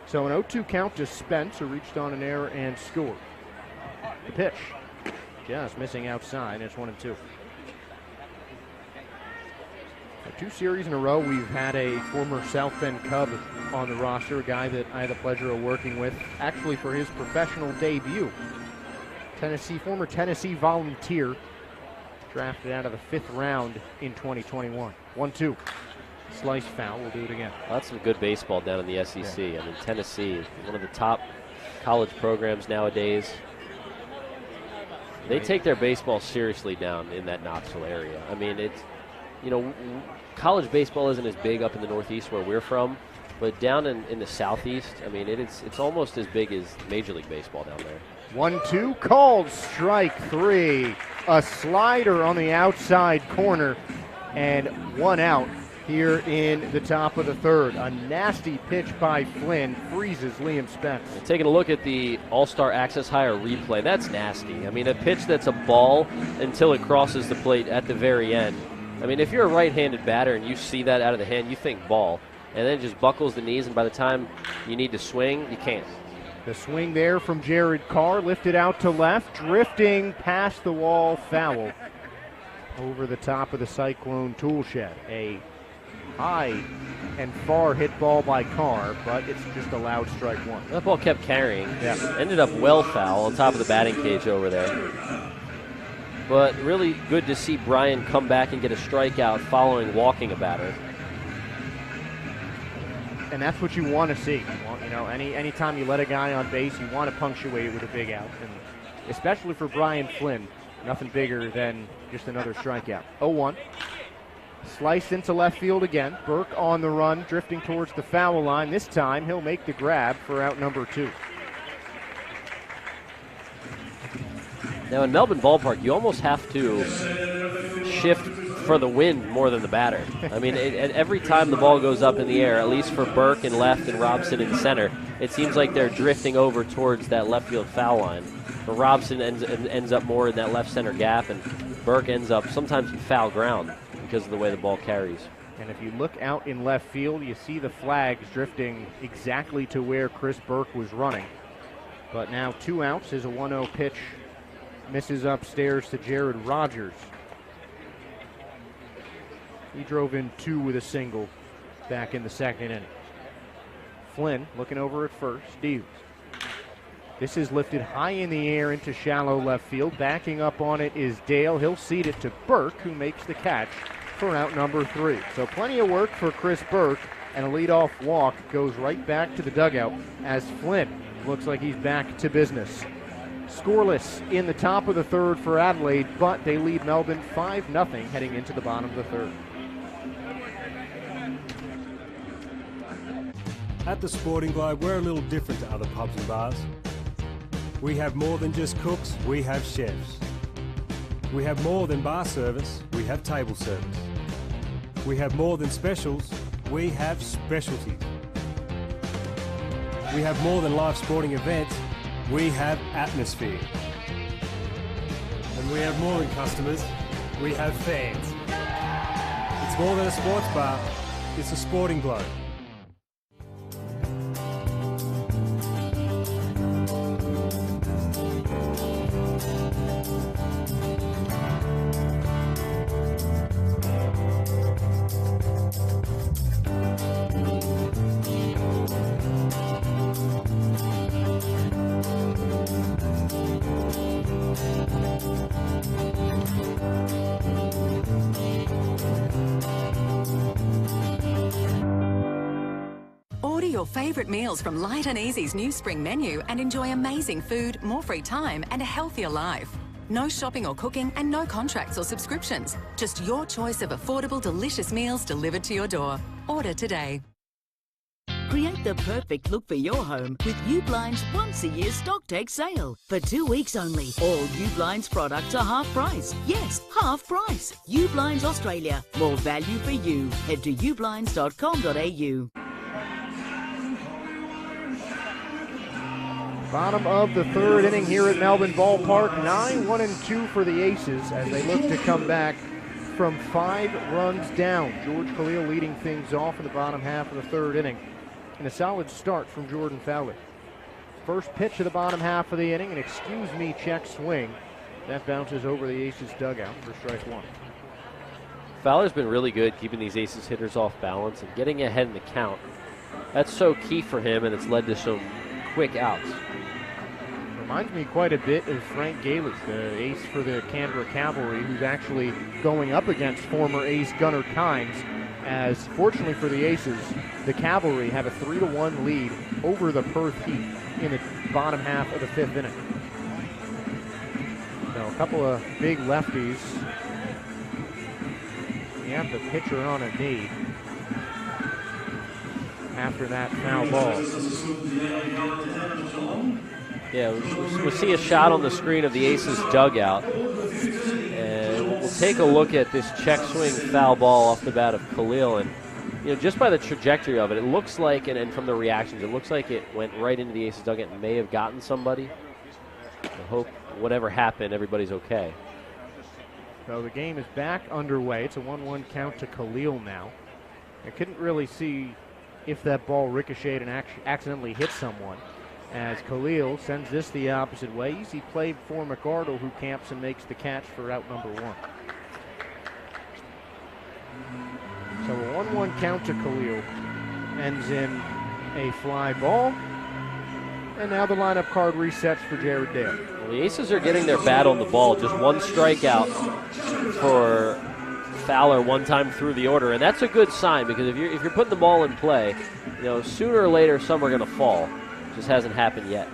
So an 0-2 count to Spence, who reached on an error and scored. The pitch, just missing outside, and it's 1-2. 2 series in a row, we've had a former South Bend Cub on the roster, a guy that I had the pleasure of working with, actually for his professional debut. Former Tennessee Volunteer, drafted out of the 5th round in 2021. 1-2. Slice foul, we'll do it again. Well, that's some good baseball down in the SEC. Yeah. I mean, Tennessee, one of the top college programs nowadays. They take their baseball seriously down in that Knoxville area. I mean, college baseball isn't as big up in the Northeast where we're from, but down in the Southeast, I mean, it's almost as big as Major League Baseball down there. 1-2, called strike 3. A slider on the outside corner, and 1 out here in the top of the third. A nasty pitch by Flynn freezes Liam Spence. Taking a look at the All-Star Access Higher replay, that's nasty. I mean, a pitch that's a ball until it crosses the plate at the very end. I mean, if you're a right-handed batter and you see that out of the hand, you think ball, and then it just buckles the knees, and by the time you need to swing, you can't. The swing there from Jared Carr, lifted out to left, drifting past the wall, foul over the top of the Cyclone tool shed. A high and far hit ball by Carr, but it's just allowed strike 1. That ball kept carrying. Yeah. Ended up well foul on top of the batting cage over there. But really good to see Brian come back and get a strikeout following walking a batter. And that's what you want to see. Anytime you let a guy on base, you want to punctuate it with a big out. And especially for Brian Flynn, nothing bigger than just another strikeout. 0-1. Slice into left field again. Burke on the run, drifting towards the foul line. This time, he'll make the grab for out number 2. Now, in Melbourne Ballpark, you almost have to shift for the wind more than the batter. I mean, every time the ball goes up in the air, at least for Burke in left and Robson in center, it seems like they're drifting over towards that left field foul line. But Robson ends up more in that left center gap, and Burke ends up sometimes in foul ground because of the way the ball carries. And if you look out in left field, you see the flags drifting exactly to where Chris Burke was running. But now 2 outs is a 1-0 pitch. Misses upstairs to Jared Rogers. He drove in 2 with a single back in the second inning. Flynn looking over at first. Steves. This is lifted high in the air into shallow left field. Backing up on it is Dale. He'll seed it to Burke, who makes the catch for out number 3. So plenty of work for Chris Burke, and a leadoff walk goes right back to the dugout as Flynn looks like he's back to business. Scoreless in the top of the third for Adelaide, but they lead Melbourne 5-0 heading into the bottom of the third. At the Sporting Globe, we're a little different to other pubs and bars. We have more than just cooks, we have chefs. We have more than bar service, we have table service. We have more than specials, we have specialties. We have more than live sporting events, we have atmosphere. And we have more than customers, we have fans. It's more than a sports bar, It's a Sporting Globe. Order your favourite meals from Light and Easy's new spring menu and enjoy amazing food, more free time and a healthier life. No shopping or cooking and no contracts or subscriptions. Just your choice of affordable, delicious meals delivered to your door. Order today. Create the perfect look for your home with U-Blind's once-a-year stock take sale. For 2 weeks only, all U-Blind's products are half price. Yes, half price. U-Blind's Australia. More value for you. Head to ublinds.com.au. Bottom of the third inning here at Melbourne Ballpark. 9-1-2 for the Aces as they look to come back from 5 runs down. George Khalil leading things off in the bottom half of the third inning. And a solid start from Jordan Fowler. First pitch of the bottom half of the inning, an excuse me check swing. That bounces over the Aces dugout for strike one. Fowler's been really good keeping these Aces hitters off balance and getting ahead in the count. That's so key for him, and it's led to some quick outs. Reminds me quite a bit of Frank Gailey, the ace for the Canberra Cavalry, who's actually going up against former ace Gunnar Kynes, as fortunately for the Aces, the Cavalry have a 3-1 lead over the Perth Heat in the bottom half of the fifth inning. So a couple of big lefties. You have the pitcher on a knee after that foul ball. Yeah, we'll see a shot on the screen of the Aces dugout. And we'll take a look at this check swing foul ball off the bat of Khalil. And, you know, just by the trajectory of it, it looks like, and from the reactions, it looks like it went right into the Aces dugout and may have gotten somebody. I hope whatever happened, everybody's okay. So the game is back underway. It's a 1-1 count to Khalil now. I couldn't really see if that ball ricocheted and accidentally hit someone, as Khalil sends this the opposite way. Easy play for McArdle, who camps and makes the catch for out number one. So a 1-1 count to Khalil ends in a fly ball. And now the lineup card resets for Jared Dale. Well, the Aces are getting their bat on the ball. Just one strikeout for Fowler one time through the order, and that's a good sign, because if you're putting the ball in play, you know, sooner or later some are going to fall. Just hasn't happened yet.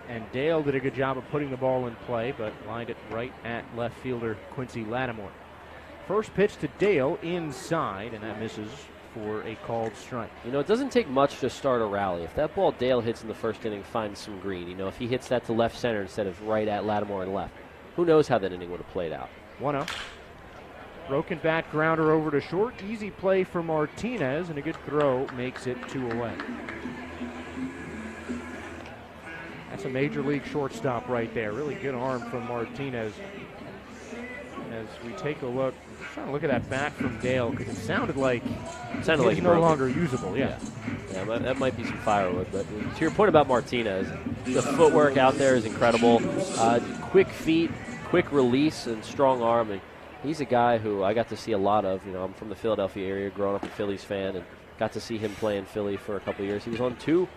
And Dale did a good job of putting the ball in play, but lined it right at left fielder Quincy Lattimore. First pitch to Dale inside, and that misses for a called strike. You know, it doesn't take much to start a rally. If that ball Dale hits in the first inning finds some green, you know, if he hits that to left center instead of right at Lattimore and left, who knows how that inning would have played out. 1-0. Broken bat grounder over to short. Easy play for Martinez, and a good throw makes it 2 away. That's a major league shortstop right there. Really good arm from Martinez. As we take a look, I'm trying to look at that bat from Dale, because it sounded like he's no longer usable. Yeah, that might be some firewood. But to your point about Martinez, the footwork out there is incredible. Quick feet, quick release, and strong arm. And he's a guy who I got to see a lot of. You know, I'm from the Philadelphia area, growing up a Phillies fan, and got to see him play in Philly for a couple of years. He was on 2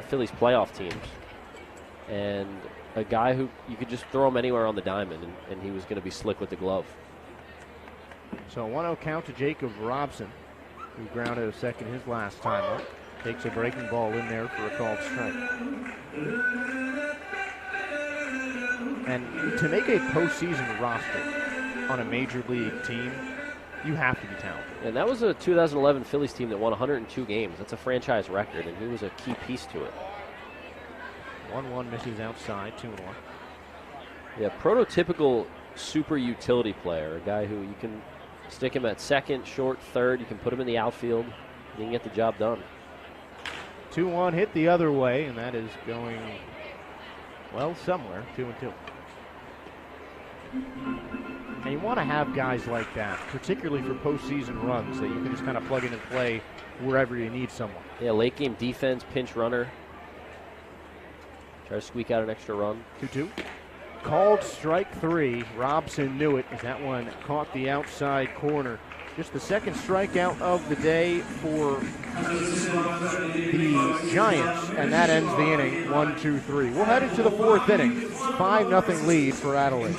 Phillies playoff teams. And a guy who you could just throw him anywhere on the diamond, and he was going to be slick with the glove. So 1-0 count to Jacob Robson, who grounded a second his last time up. Takes a breaking ball in there for a called strike. And to make a postseason roster on a major league team, you have to be talented. And that was a 2011 Phillies team that won 102 games. That's a franchise record, and he was a key piece to it. 1-1 misses outside, 2-1. Yeah, prototypical super utility player, a guy who you can stick him at second, short, third. You can put him in the outfield. You can get the job done. 2-1 hit the other way, and that is going, well, somewhere. 2-2. And you want to have guys like that, particularly for postseason runs, that you can just kind of plug in and play wherever you need someone. Yeah, late game defense, pinch runner. Try to squeak out an extra run. 2-2. Called strike 3. Robson knew it as that one caught the outside corner. Just the second strikeout of the day for the Giants, and that ends the inning, 1-2-3. We'll head into the fourth inning, 5-0 lead for Adelaide.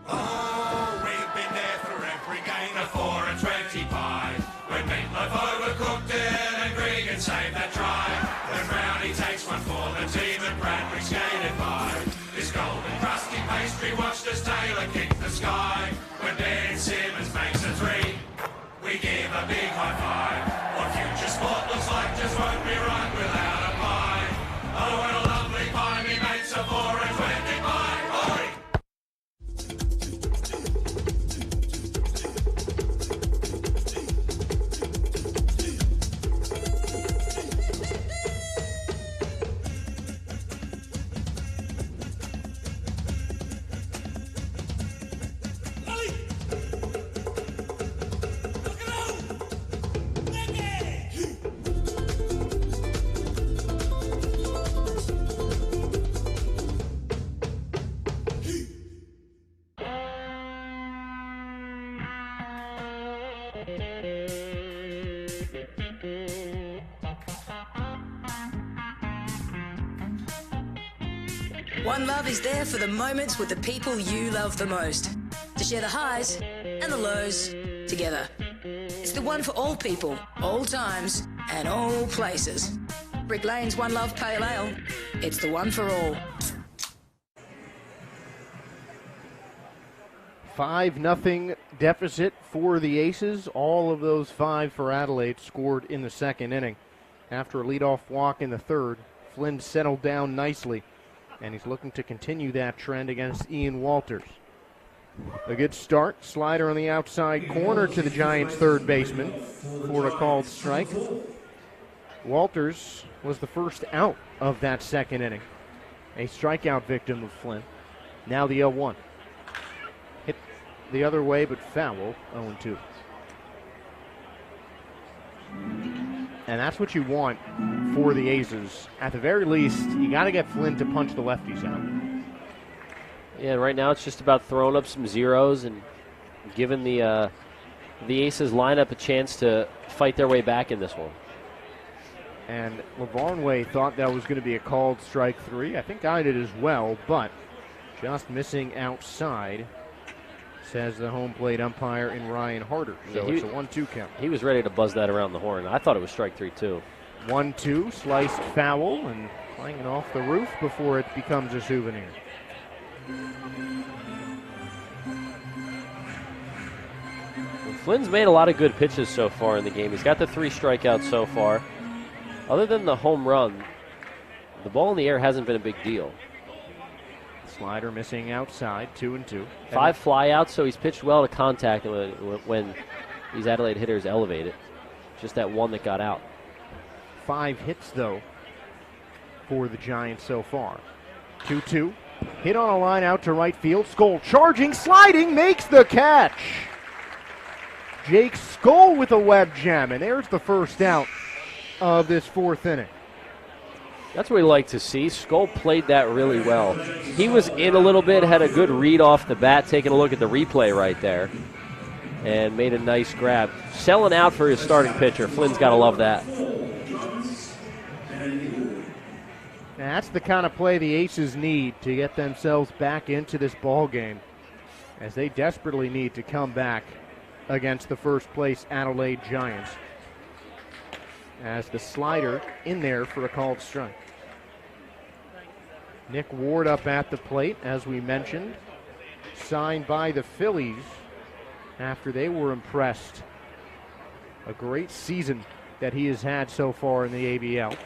Oh, we've been there for every game of 4 and 25. When Meatloaf overcooked it and Gregan saved that try. When Brownie takes one for the team and Bradbury skated by. This golden crusty pastry watched as Taylor kicked the sky. When Ben Simmons makes a 3, we give a big high five. What future sport looks like just won't be right without a pie. Oh, what a lovely pie, me mates are 4 and 25. Oi! One Love is there for the moments with the people you love the most. To share the highs and the lows together. It's the one for all people, all times, and all places. Brick Lane's One Love Pale Ale. It's the one for all. 5-0 deficit for the Aces. All of those 5 for Adelaide scored in the second inning. After a leadoff walk in the third, Flynn settled down nicely, and he's looking to continue that trend against Ian Walters. A good start. Slider on the outside corner to the Giants' third baseman for a called strike. Walters was the first out of that second inning. A strikeout victim of Flynn. Now the 0-1. Hit the other way, but foul, 0-2. And that's what you want for the Aces. At the very least, you got to get Flynn to punch the lefties out. Yeah, right now it's just about throwing up some zeros and giving the Aces lineup a chance to fight their way back in this one. And LaVarnway thought that was going to be a called strike 3. I think I did as well, but just missing outside, says the home plate umpire in Ryan Harder. So it's a 1-2 count. He was ready to buzz that around the horn. I thought it was strike 3 too. 1-2, sliced foul, and playing it off the roof before it becomes a souvenir. Well, Flynn's made a lot of good pitches so far in the game. He's got the 3 strikeouts so far. Other than the home run, the ball in the air hasn't been a big deal. Slider missing outside, 2-2. 5 flyouts, so he's pitched well to contact when these Adelaide hitters elevate it. Just that one that got out. 5 hits, though, for the Giants so far. 2-2. Hit on a line out to right field. Skoll charging, sliding, makes the catch. Jake Skoll with a web jam, and there's the first out of this fourth inning. That's what we like to see. Skoll played that really well. He was in a little bit, had a good read off the bat, taking a look at the replay right there, and made a nice grab. Selling out for his starting pitcher. Flynn's got to love that. Now that's the kind of play the Aces need to get themselves back into this ball game, as they desperately need to come back against the first place Adelaide Giants. As the slider in there for a called strike. Nick Ward up at the plate, as we mentioned, signed by the Phillies after they were impressed. A great season that he has had so far in the ABL.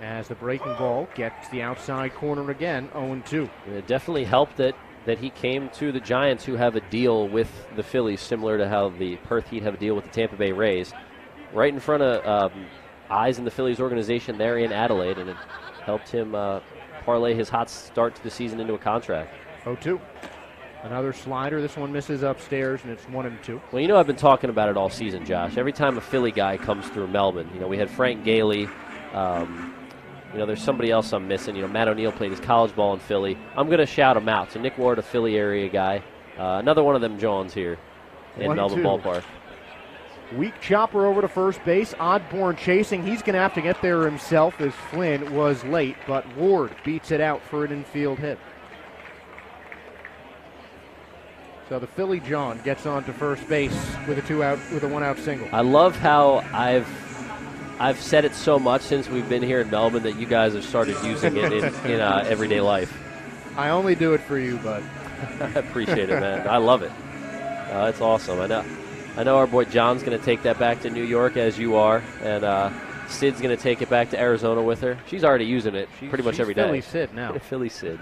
As the breaking ball gets the outside corner again, 0-2. It definitely helped that he came to the Giants, who have a deal with the Phillies, similar to how the Perth Heat have a deal with the Tampa Bay Rays. Right in front of eyes in the Phillies organization there in Adelaide, and it helped him parlay his hot start to the season into a contract. 0-2. Another slider. This one misses upstairs, and it's 1-2. Well, you know I've been talking about it all season, Josh. Every time a Philly guy comes through Melbourne, we had Frank Gailey. There's somebody else I'm missing. Matt O'Neill played his college ball in Philly. I'm going to shout him out. So Nick Ward, a Philly area guy. Another one of them Johns here in Melbourne Ballpark. Weak chopper over to first base. Osborne chasing. He's going to have to get there himself as Flynn was late, but Ward beats it out for an infield hit. So the Philly John gets on to first base with a one-out single. I love how I've said it so much since we've been here in Melbourne that you guys have started using it in everyday life. I only do it for you, bud. I appreciate it, man. I love it. It's awesome. I know our boy John's going to take that back to New York, as you are, and Sid's going to take it back to Arizona with her. She's already using it pretty much every day. Philly Sid now. Philly Sid.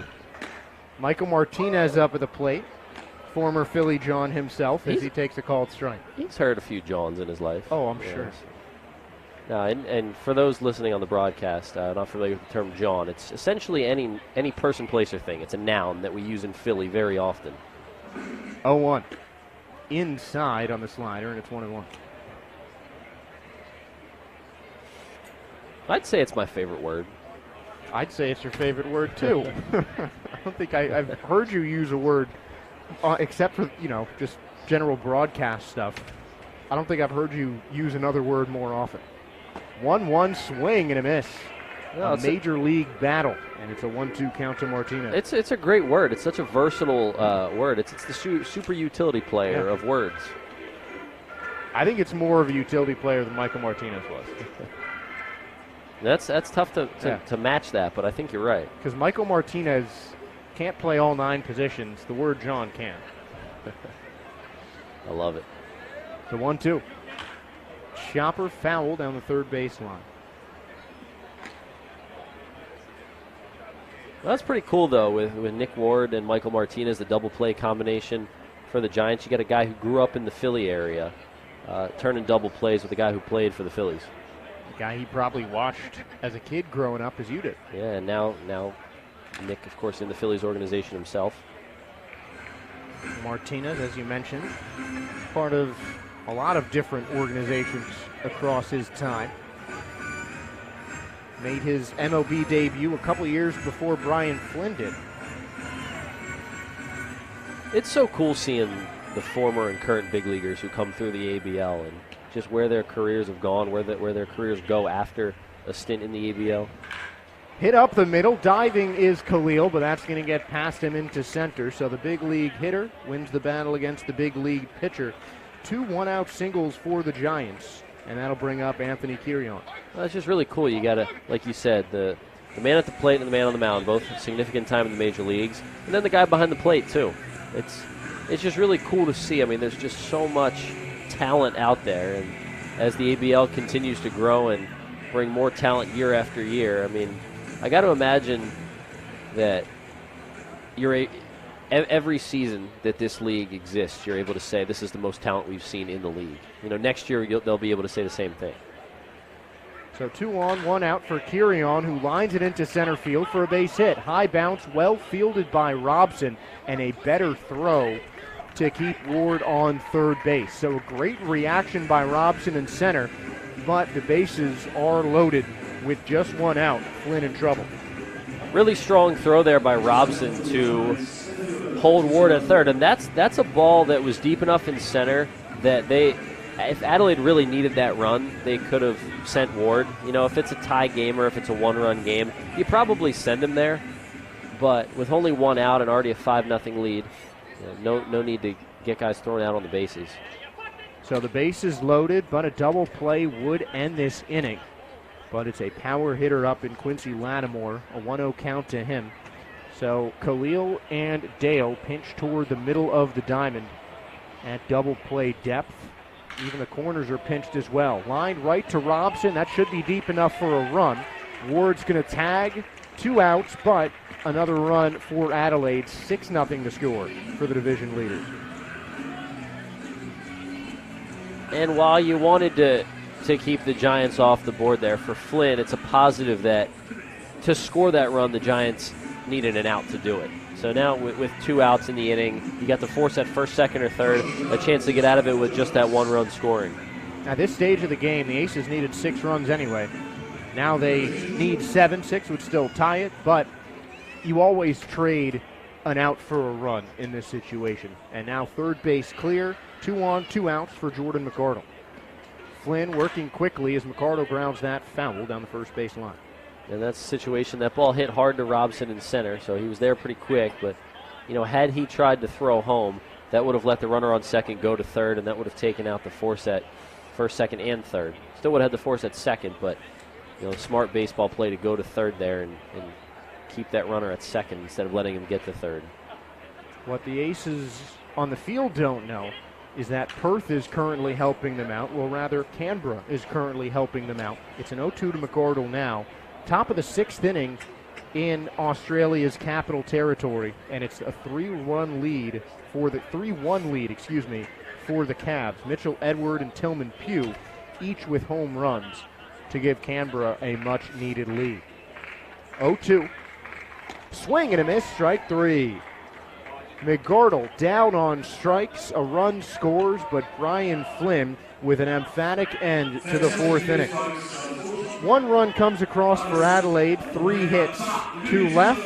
Michael Martinez up at the plate. Former Philly John himself as he takes a called strike. He's heard a few Johns in his life. Oh, I'm sure. And for those listening on the broadcast, not familiar with the term John, it's essentially any person, place, or thing. It's a noun that we use in Philly very often. 0-1. Inside on the slider, and it's 1-1. I'd say it's my favorite word. I'd say it's your favorite word, too. I don't think I've heard you use a word, except for, just general broadcast stuff. I don't think I've heard you use another word more often. 1-1 swing and a miss. A major league battle, and it's a 1-2 count to Martinez. It's a great word. It's such a versatile word. It's the super utility player of words. I think it's more of a utility player than Michael Martinez was. That's tough to match that, but I think you're right. Because Michael Martinez can't play all 9 positions. The word John can. I love it. The 1-2. Chopper foul down the third baseline. Well, that's pretty cool, though, with Nick Ward and Michael Martinez, the double play combination for the Giants. You got a guy who grew up in the Philly area turning double plays with a guy who played for the Phillies. A guy he probably watched as a kid growing up as you did. Yeah, and now Nick, of course, in the Phillies organization himself. Martinez, as you mentioned, part of a lot of different organizations across his time. Made his MLB debut a couple years before Brian Flynn did. It's so cool seeing the former and current big leaguers who come through the ABL and just where their careers have gone, where their careers go after a stint in the ABL. Hit up the middle. Diving is Khalil, but that's going to get past him into center. So the big league hitter wins the battle against the big league pitcher. 2 one-out singles for the Giants, and that'll bring up Anthony Kirion. Well, it's just really cool. You got to, like you said, the man at the plate and the man on the mound, both significant time in the major leagues, and then the guy behind the plate, too. It's just really cool to see. I mean, there's just so much talent out there, and as the ABL continues to grow and bring more talent year after year, I mean, I got to imagine that every season that this league exists, you're able to say this is the most talent we've seen in the league. Next year they'll be able to say the same thing. So 2 on, 1 out for Kirion, who lines it into center field for a base hit. High bounce, well fielded by Robson, and a better throw to keep Ward on third base. So a great reaction by Robson in center, but the bases are loaded with just 1 out. Flynn in trouble. Really strong throw there by Robson to hold Ward at third, and that's a ball that was deep enough in center that if Adelaide really needed that run, they could have sent Ward. If it's a tie game or if it's a 1-run game, you probably send him there. But with only 1 out and already a 5-0 lead, no need to get guys thrown out on the bases. So the bases loaded, but a double play would end this inning. But it's a power hitter up in Quincy Lattimore, a 1-0 count to him. So Khalil and Dale pinch toward the middle of the diamond at double play depth. Even the corners are pinched as well. Line right to Robson. That should be deep enough for a run. Ward's going to tag. 2 outs, but another run for Adelaide. 6-0 to score for the division leaders. And while you wanted to keep the Giants off the board there, for Flynn, it's a positive that to score that run, the Giants needed an out to do it. So now with 2 outs in the inning, you got to force that first, second, or third, a chance to get out of it with just that 1-run scoring. At this stage of the game, the Aces needed 6 runs anyway. Now they need 7. 6 would still tie it, but you always trade an out for a run in this situation. And now third base clear, 2 on, 2 outs for Jordan McArdle. Flynn working quickly as McArdle grounds that foul down the first base line. And that's a situation, that ball hit hard to Robson in center, so he was there pretty quick. But, had he tried to throw home, that would have let the runner on second go to third, and that would have taken out the force at first, second, and third. Still would have had the force at second, but, smart baseball play to go to third there and keep that runner at second instead of letting him get to third. What the Aces on the field don't know is that Perth is currently helping them out. Well, rather, Canberra is currently helping them out. It's an 0-2 to McArdle now. Top of the 6th inning in Australia's capital territory, and it's a 3-1 lead for the 3-1 lead, for the Cavs. Mitchell Edward and Tillman Pugh, each with home runs to give Canberra a much-needed lead. 0-2. Swing and a miss, strike 3. McArdle down on strikes, a run scores, but Brian Flynn with an emphatic end to the 4th inning. 1 run comes across for Adelaide, 3 hits, 2 left,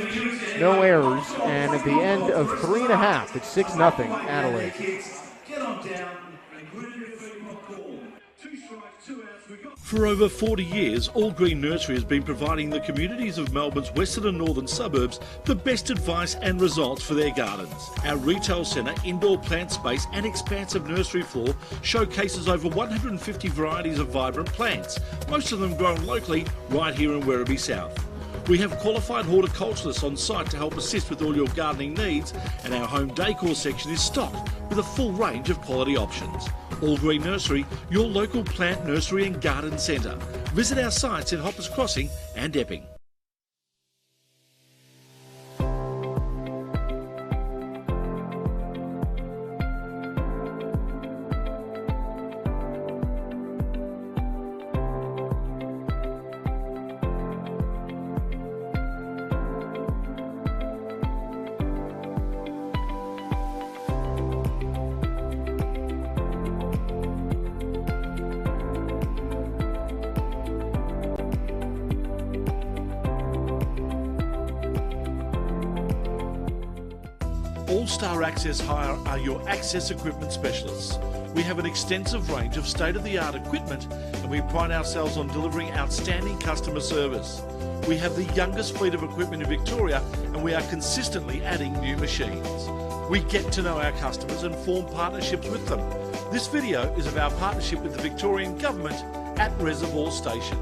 no errors, and at the end of 3.5, it's 6-0 Adelaide. For over 40 years, All Green Nursery has been providing the communities of Melbourne's western and northern suburbs the best advice and results for their gardens. Our retail centre, indoor plant space and expansive nursery floor showcases over 150 varieties of vibrant plants, most of them grown locally right here in Werribee South. We have qualified horticulturists on site to help assist with all your gardening needs, and our home decor section is stocked with a full range of quality options. All Green Nursery, your local plant nursery and garden centre. Visit our sites in Hoppers Crossing and Epping. All-Star Access Hire are your access equipment specialists. We have an extensive range of state-of-the-art equipment, and we pride ourselves on delivering outstanding customer service. We have the youngest fleet of equipment in Victoria, and we are consistently adding new machines. We get to know our customers and form partnerships with them. This video is of our partnership with the Victorian Government at Reservoir Station.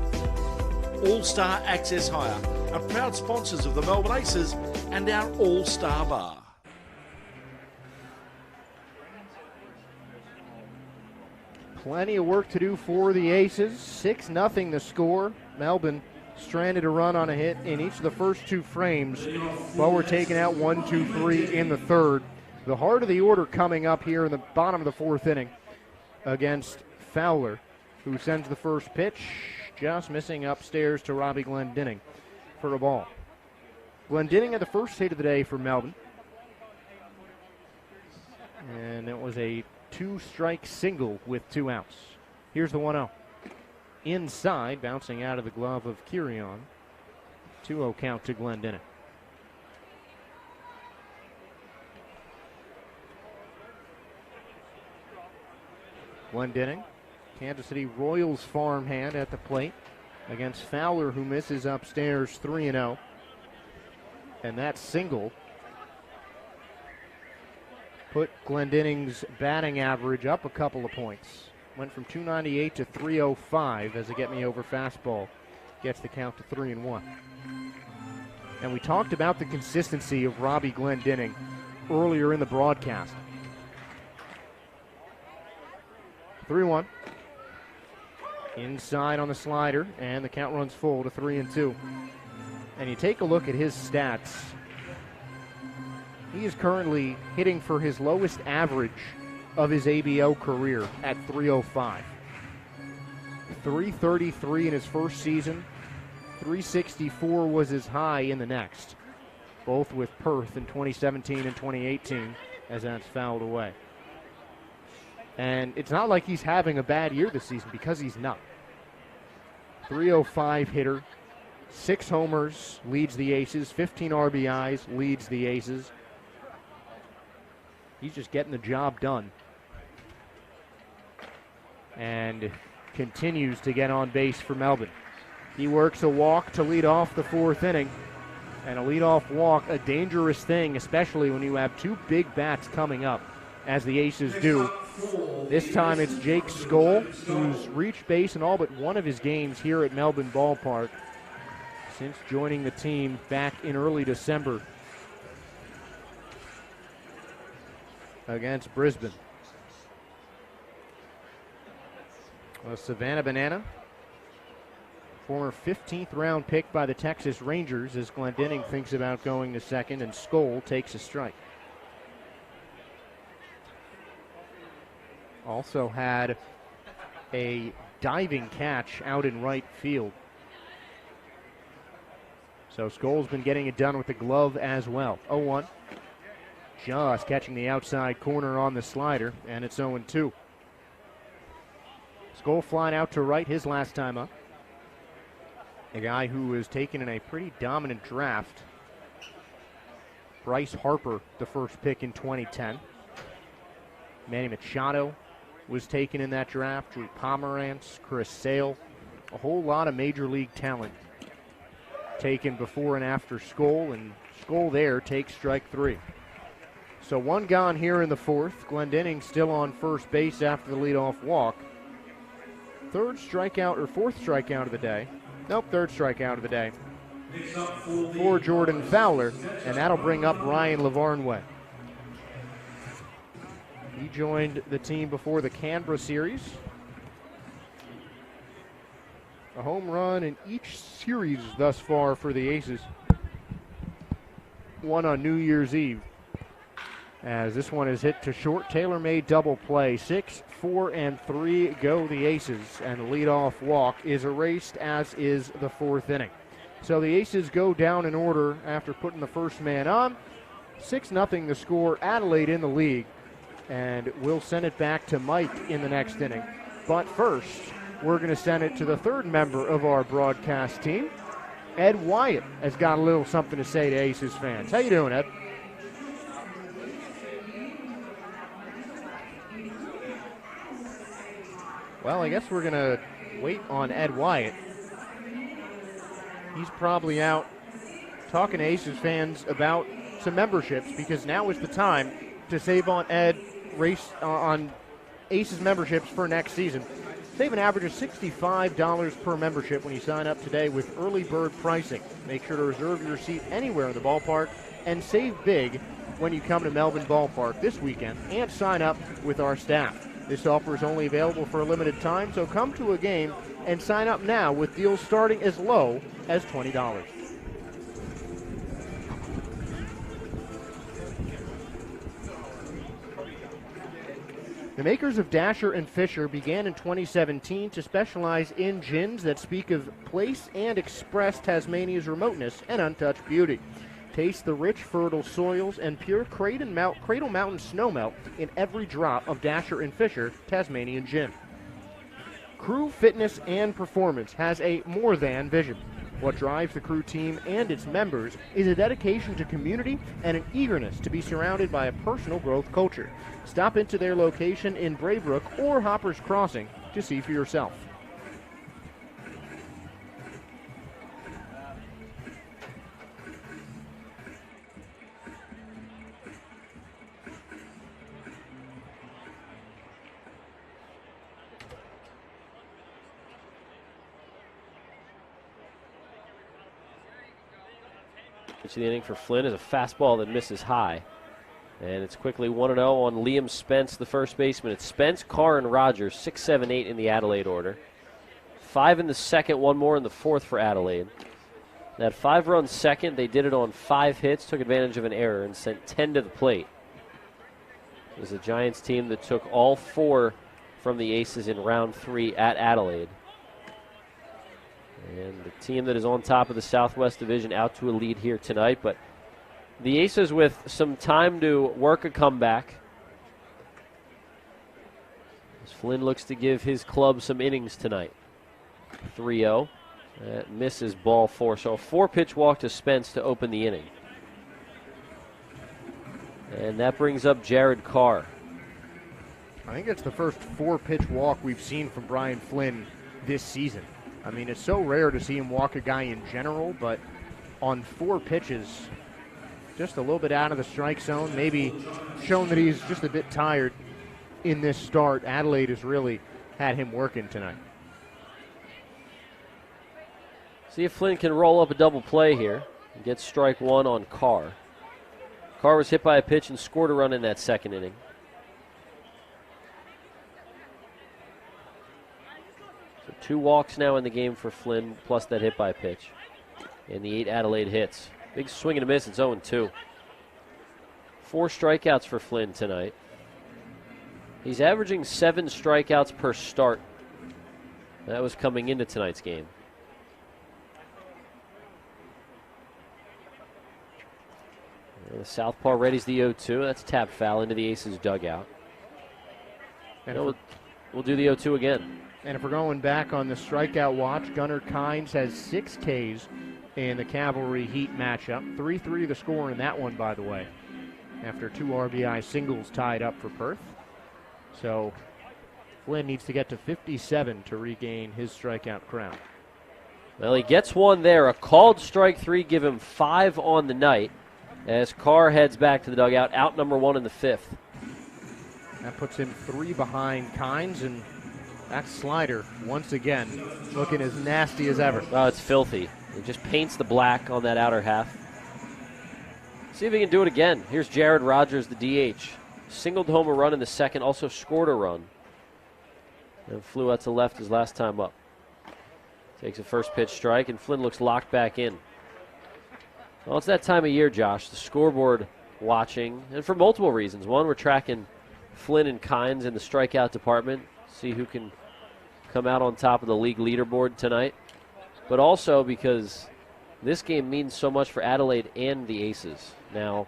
All-Star Access Hire are proud sponsors of the Melbourne Aces and our All-Star Bar. Plenty of work to do for the Aces. 6-0 the score. Melbourne stranded a run on a hit in each of the first 2 frames, but we're taking out 1, 2, 3 in the third. The heart of the order coming up here in the bottom of the 4th inning against Fowler, who sends the first pitch, just missing upstairs to Robbie Glendinning for a ball. Glendinning had the first hit of the day for Melbourne, and it was a 2-strike single with 2 outs. Here's the 1-0. Inside, bouncing out of the glove of Kirion. 2-0 count to Glendinning. Glendinning, Kansas City Royals farmhand at the plate against Fowler, who misses upstairs 3-0. And that single put Glendinning's batting average up a couple of points. Went from 298 to 305 as a get-me-over fastball gets the count to 3-1. And we talked about the consistency of Robbie Glendinning earlier in the broadcast. 3-1. Inside on the slider, and the count runs full to 3-2. And you take a look at his stats. He is currently hitting for his lowest average of his ABO career at 305. 333 in his first season, .364 was his high in the next, both with Perth in 2017 and 2018, as that's fouled away. And it's not like he's having a bad year this season, because he's not. .305 hitter, 6 homers, leads the Aces, 15 RBIs, leads the Aces. He's just getting the job done. And continues to get on base for Melbourne. He works a walk to lead off the 4th inning. And a leadoff walk, a dangerous thing, especially when you have 2 big bats coming up, as the Aces do. This time it's Jake Skoll, who's reached base in all but one of his games here at Melbourne Ballpark since joining the team back in early December against Brisbane. Well, Savannah Banana, former 15th round pick by the Texas Rangers, as Glendening thinks about going to second, and Skoll takes a strike. Also had a diving catch out in right field. So Skoll's been getting it done with the glove as well. 0-1. Just catching the outside corner on the slider, and it's 0-2. Skoll flying out to right his last time up. A guy who was taken in a pretty dominant draft. Bryce Harper, the first pick in 2010. Manny Machado was taken in that draft. Drew Pomerantz, Chris Sale. A whole lot of major league talent taken before and after Skoll, and Skoll there takes strike 3. So 1 gone here in the 4th. Glendening still on first base after the leadoff walk. 4th strikeout of the day. Nope, 3rd strikeout of the day for Jordan Fowler, and that'll bring up Ryan Lavarnway. He joined the team before the Canberra series. A home run in each series thus far for the Aces. One on New Year's Eve, as this one is hit to short. Tailor-made double play. 6, 4, and 3 go the Aces, and the leadoff walk is erased, as is the 4th inning. So the Aces go down in order after putting the first man on. 6-0 the score. Adelaide in the lead, and we'll send it back to Mike in the next inning. But first, we're going to send it to the 3rd member of our broadcast team. Ed Wyatt has got a little something to say to Aces fans. How you doing, Ed? Well, I guess we're going to wait on Ed Wyatt. He's probably out talking to Aces fans about some memberships, because now is the time to save on on Aces memberships for next season. Save an average of $65 per membership when you sign up today with early bird pricing. Make sure to reserve your seat anywhere in the ballpark and save big when you come to Melbourne Ballpark this weekend and sign up with our staff. This offer is only available for a limited time, so come to a game and sign up now with deals starting as low as $20. The makers of Dasher and Fisher began in 2017 to specialize in gins that speak of place and express Tasmania's remoteness and untouched beauty. Taste the rich, fertile soils and pure Cradle Mountain snowmelt in every drop of Dasher and Fisher Tasmanian gin. Crew Fitness and Performance has a more than vision. What drives the Crew team and its members is a dedication to community and an eagerness to be surrounded by a personal growth culture. Stop into their location in Braybrook or Hoppers Crossing to see for yourself. Pitch of the inning for Flynn is a fastball that misses high. And it's quickly 1-0 on Liam Spence, the first baseman. It's Spence, Carr, and Rogers, 6, 7, 8 in the Adelaide order. 5 in the second, 1 more in the 4th for Adelaide. That 5-run second, they did it on 5 hits, took advantage of an error, and sent 10 to the plate. It was a Giants team that took all 4 from the Aces in round 3 at Adelaide. And the team that is on top of the Southwest Division out to a lead here tonight. But the Aces with some time to work a comeback. As Flynn looks to give his club some innings tonight. 3-0. That misses ball 4. So a 4-pitch walk to Spence to open the inning. And that brings up Jared Carr. I think it's the first 4-pitch walk we've seen from Brian Flynn this season. I mean, it's so rare to see him walk a guy in general, but on 4 pitches, just a little bit out of the strike zone, maybe shown that he's just a bit tired in this start. Adelaide has really had him working tonight. See if Flynn can roll up a double play here and get strike 1 on Carr. Carr was hit by a pitch and scored a run in that second inning. So 2 walks now in the game for Flynn, plus that hit by pitch. And the 8 Adelaide hits. Big swing and a miss, it's 0-2. 4 strikeouts for Flynn tonight. He's averaging 7 strikeouts per start. That was coming into tonight's game. And the southpaw readies the 0-2. That's tapped foul into the Aces dugout. And we'll do the 0-2 again. And if we're going back on the strikeout watch, Gunnar Kynes has 6 Ks in the Cavalry Heat matchup. 3-3 the score in that one, by the way, after 2 RBI singles tied up for Perth. So Flynn needs to get to 57 to regain his strikeout crown. Well, he gets 1 there. A called strike 3, give him 5 on the night as Carr heads back to the dugout, out number 1 in the 5th. That puts him 3 behind Kynes, and that slider, once again, looking as nasty as ever. Oh, it's filthy. It just paints the black on that outer half. See if he can do it again. Here's Jared Rogers, the DH. Singled home a run in the second, also scored a run. And flew out to left his last time up. Takes a first pitch strike, and Flynn looks locked back in. Well, it's that time of year, Josh. The scoreboard watching, and for multiple reasons. One, we're tracking Flynn and Kynes in the strikeout department, see who can come out on top of the league leaderboard tonight. But also because this game means so much for Adelaide and the Aces. Now,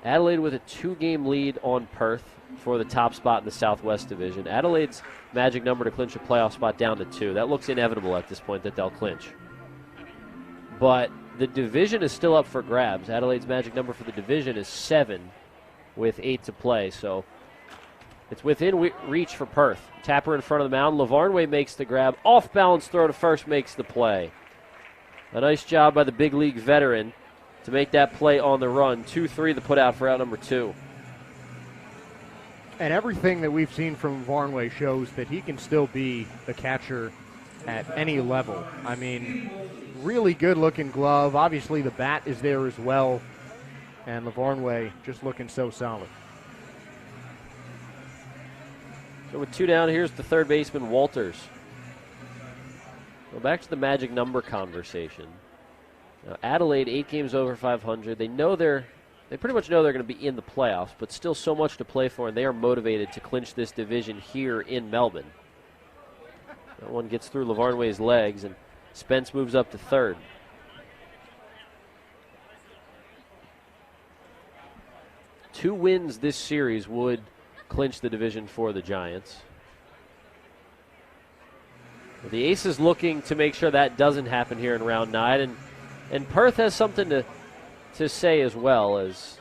Adelaide with a 2-game lead on Perth for the top spot in the Southwest Division. Adelaide's magic number to clinch a playoff spot down to 2. That looks inevitable at this point that they'll clinch. But the division is still up for grabs. Adelaide's magic number for the division is 7 with 8 to play. So it's within reach for Perth. Tapper in front of the mound. Lavarnway makes the grab. Off-balance throw to first makes the play. A nice job by the big league veteran to make that play on the run. 2-3 the put out for out number 2. And everything that we've seen from Varnway shows that he can still be the catcher at any level. I mean, really good-looking glove. Obviously, the bat is there as well. And Lavarnway just looking so solid. So with 2 down, here's the third baseman, Walters. Go back to the magic number conversation. Now, Adelaide, 8 games over 500. They pretty much know they're going to be in the playoffs, but still so much to play for, and they are motivated to clinch this division here in Melbourne. That one gets through Lavarnway's legs, and Spence moves up to third. Two wins this series would clinch the division for the Giants. The Aces looking to make sure that doesn't happen here in round 9, and Perth has something to say as well, as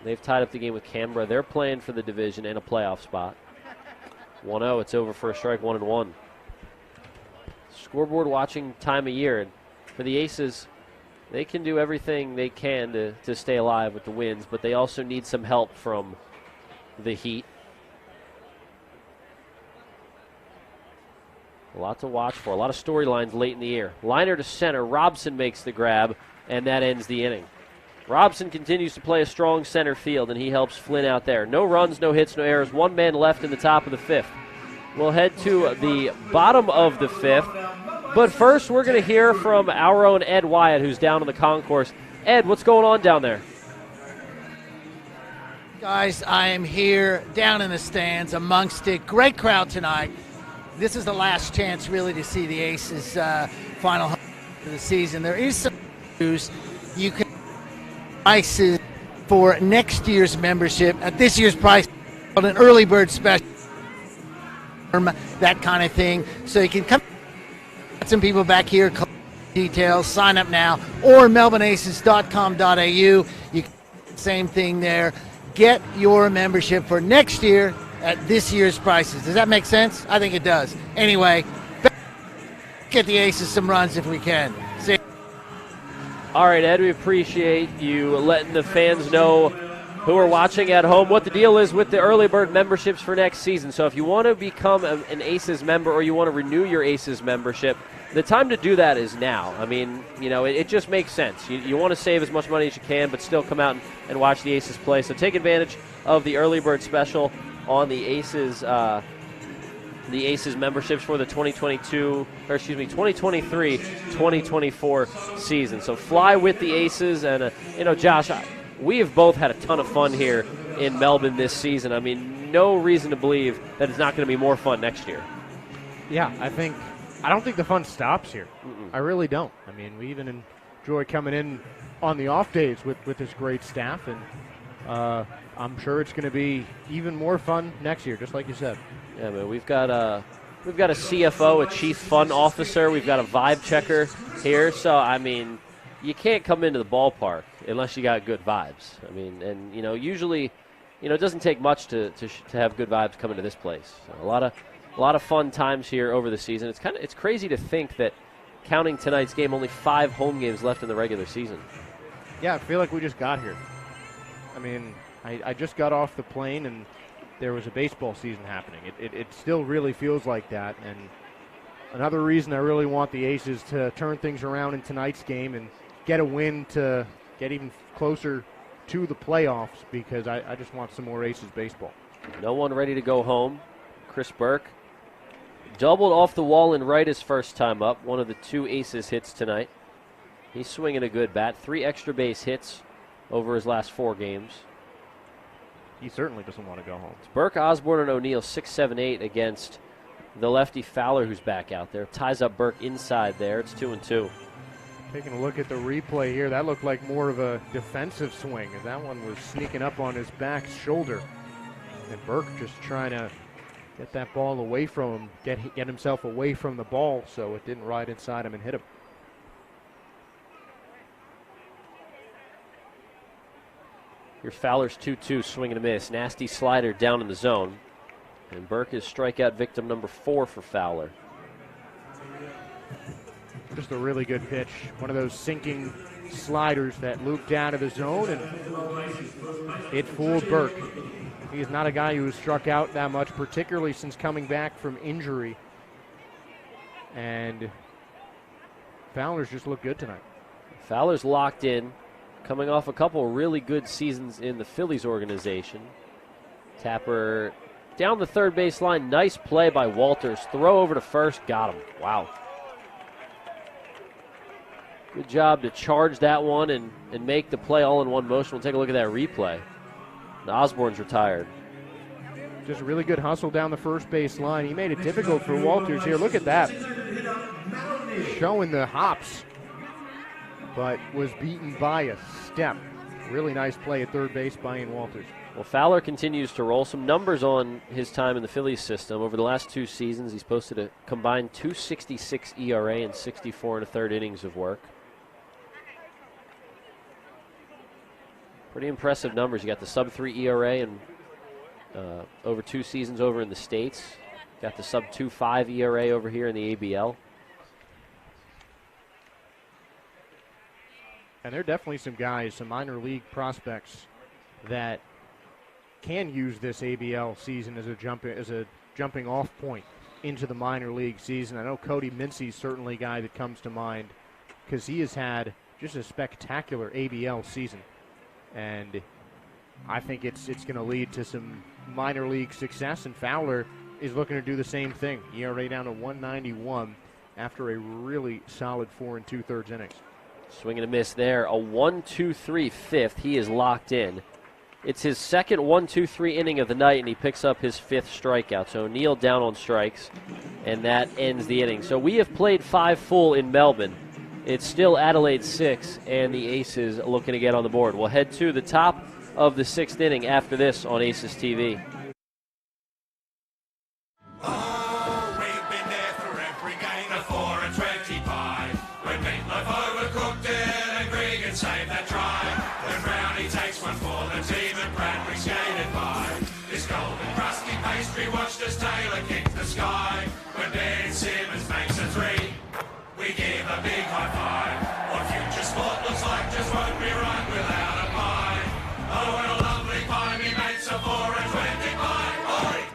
they've tied up the game with Canberra. They're playing for the division and a playoff spot. 1-0, it's over for a strike, 1-1. Scoreboard watching time of year, and for the Aces, they can do everything they can to stay alive with the wins, but they also need some help from the Heat. A lot to watch for, a lot of storylines late in the year. Liner to center, Robson makes the grab, and that ends the inning. Robson continues to play a strong center field, and he helps Flynn out there. No runs, no hits, no errors. 1 man left in the top of the 5th. We'll head to the bottom of the 5th. But first, we're going to hear from our own Ed Wyatt, who's down on the concourse. Ed, what's going on down there? Guys, I am here down in the stands amongst it. Great crowd tonight. this is the last chance really to see the Aces final of the season. There is some news. You can prices for next year's membership at this year's price, an early bird special, that kind of thing. So you can come, some people back here, details, sign up now, or melbourneaces.com.au. You can, same thing there. Get your membership for next year at this year's prices. Does that make sense? I think it does. Anyway, get the Aces some runs if we can. See. All right, Ed, we appreciate you letting the fans know who are watching at home what the deal is with the early bird memberships for next season. So if you want to become an Aces member or you want to renew your Aces membership, the time to do that is now. I mean, you know, it just makes sense. You want to save as much money as you can, but still come out and watch the Aces play. So take advantage of the early bird special on the Aces memberships for the 2023-2024 season. So fly with the Aces, and you know, Josh, we have both had a ton of fun here in Melbourne this season. I mean, no reason to believe that it's not going to be more fun next year. Yeah, I don't think the fun stops here. I really don't. I mean, we even enjoy coming in on the off days with this great staff, and I'm sure it's going to be even more fun next year, just like you said. Yeah, man, we've got a CFO, a chief fun officer. We've got a vibe checker here. So, I mean, you can't come into the ballpark unless you got good vibes. I mean, and, you know, usually, you know, it doesn't take much to have good vibes coming to this place. So a lot of fun times here over the season. It's crazy to think that, counting tonight's game, only 5 home games left in the regular season. Yeah, I feel like we just got here. I mean, I just got off the plane and there was a baseball season happening. It still really feels like that. And another reason I really want the Aces to turn things around in tonight's game and get a win to get even closer to the playoffs, because I just want some more Aces baseball. No one ready to go home. Chris Burke doubled off the wall in right his first time up, one of the 2 Aces hits tonight. He's swinging a good bat. 3 extra base hits over his last 4 games. He certainly doesn't want to go home. It's Burke, Osborne, and O'Neill 6-7-8 against the lefty Fowler, who's back out there. Ties up Burke inside there. It's 2-2. Taking a look at the replay here, that looked like more of a defensive swing, as that one was sneaking up on his back shoulder. And Burke just trying to get that ball away from him, get himself away from the ball so it didn't ride inside him and hit him. Here's Fowler's 2-2, swing and a miss. Nasty slider down in the zone. And Burke is strikeout victim number 4 for Fowler. Just a really good pitch. One of those sinking sliders that looped out of the zone, and it fooled Burke. He is not a guy who has struck out that much, particularly since coming back from injury. And Fowler's just looked good tonight. Fowler's locked in, coming off a couple really good seasons in the Phillies organization. Tapper down the third base line. Nice play by Walters. Throw over to first. Got him. Wow. Good job to charge that one and make the play all in one motion. We'll take a look at that replay. And Osborne's retired. Just a really good hustle down the first base line. He made it difficult for Walters here. Look at that. Showing the hops, but was beaten by a step. Really nice play at third base by Ian Walters. Well, Fowler continues to roll. Some numbers on his time in the Phillies system. Over the last 2 seasons, he's posted a combined .266 ERA and 64 1/3 innings of work. Pretty impressive numbers. You got the sub-3 ERA and over 2 seasons over in the States. Got the sub-2.5 ERA over here in the ABL. And there are definitely some guys, some minor league prospects that can use this ABL season as a jumping off point into the minor league season. I know Cody Mincy's certainly a guy that comes to mind because he has had just a spectacular ABL season. And I think it's going to lead to some minor league success, and Fowler is looking to do the same thing. ERA down to 191 after a really solid 4 2/3 innings. Swing and a miss there. A 1-2-3 fifth. He is locked in. It's his second 1-2-3 inning of the night, and he picks up his 5th strikeout. So O'Neill down on strikes, and that ends the inning. So we have played 5 full in Melbourne. It's still Adelaide 6, and the Aces looking to get on the board. We'll head to the top of the 6th inning after this on Aces TV. Oh, we've been there for every game of 4 and 25. When Meatloaf overcooked it and Gregan saved that try. When Brownie takes one for the team and Bradbury skated by. This golden crusty pastry watched as Taylor kicked the sky. When Ben Simmons makes a 3, we give a big high five. What future sport looks like just won't be right without a pie. Oh, what a lovely pie, me mates are 4 and 25. Oi!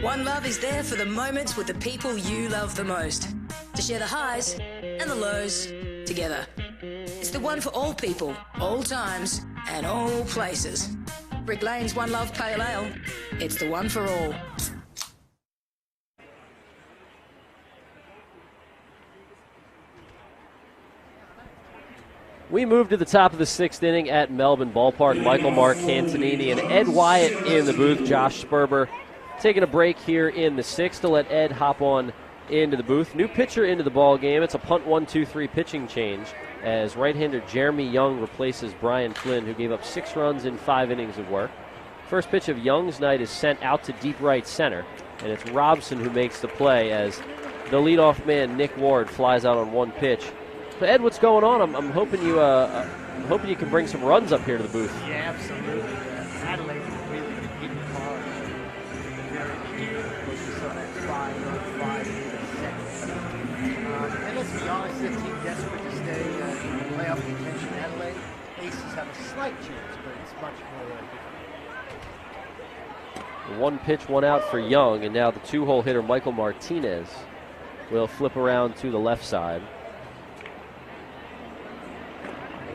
One Love is there for the moments with the people you love the most. To share the highs and the lows together. It's the one for all people, all times, and all places. Brick Lane's One Love Pale Ale. It's the one for all. We move to the top of the 6th inning at Melbourne Ballpark. Michael Mark Cantonini and Ed Wyatt in the booth. Josh Sperber taking a break here in the 6th to let Ed hop on into the booth. New pitcher into the ball game. It's a punt 1-2-3 pitching change as right-hander Jeremy Young replaces Brian Flynn, who gave up 6 runs in 5 innings of work. First pitch of Young's night is sent out to deep right center, and it's Robson who makes the play as the leadoff man Nick Ward flies out on 1 pitch. So Ed, what's going on? I'm hoping you can bring some runs up here to the booth. Yeah, absolutely. Adelaide really been hitting hard. And let's be honest, this team desperate to stay in playoff contention. Adelaide Aces have a slight chance, but it's much more difficult. 1 pitch, 1 out for Young, and now the 2-hole hitter Michael Martinez will flip around to the left side.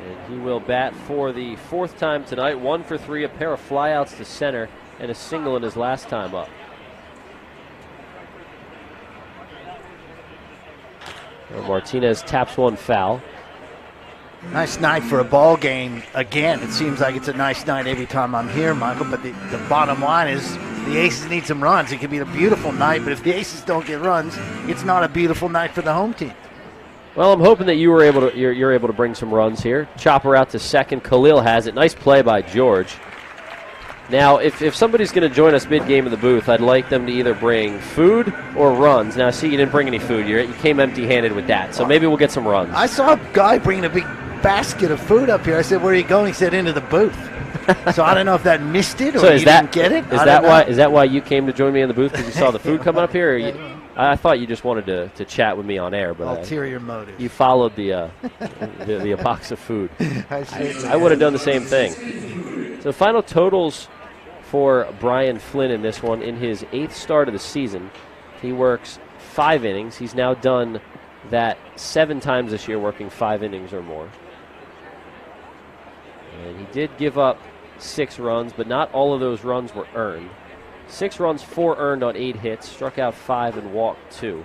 And he will bat for the 4th time tonight. 1 for 3, a pair of flyouts to center, and a single in his last time up. Martinez taps 1 foul. Nice night for a ball game. Again, it seems like it's a nice night every time I'm here, Michael, but the bottom line is the Aces need some runs. It could be a beautiful night, but if the Aces don't get runs, it's not a beautiful night for the home team. Well, I'm hoping that you're able to bring some runs here. Chopper out to second. Khalil has it. Nice play by George. Now, if somebody's going to join us mid-game in the booth, I'd like them to either bring food or runs. Now, see, you didn't bring any food. You came empty-handed with that, so maybe we'll get some runs. I saw a guy bringing a big basket of food up here. I said, "Where are you going?" He said, "Into the booth." So I don't know if that missed it or so you didn't get it. Is that why you came to join me in the booth, because you saw the food coming up here? Or I thought you just wanted to chat with me on air, but ulterior motive. You followed the box of food. I would have done the same thing. So final totals for Brian Flynn in this one. In his 8th start of the season, he works 5 innings. He's now done that 7 times this year, working 5 innings or more. And he did give up 6 runs, but not all of those runs were earned. 6 runs, 4 earned on 8 hits, struck out 5 and walked 2.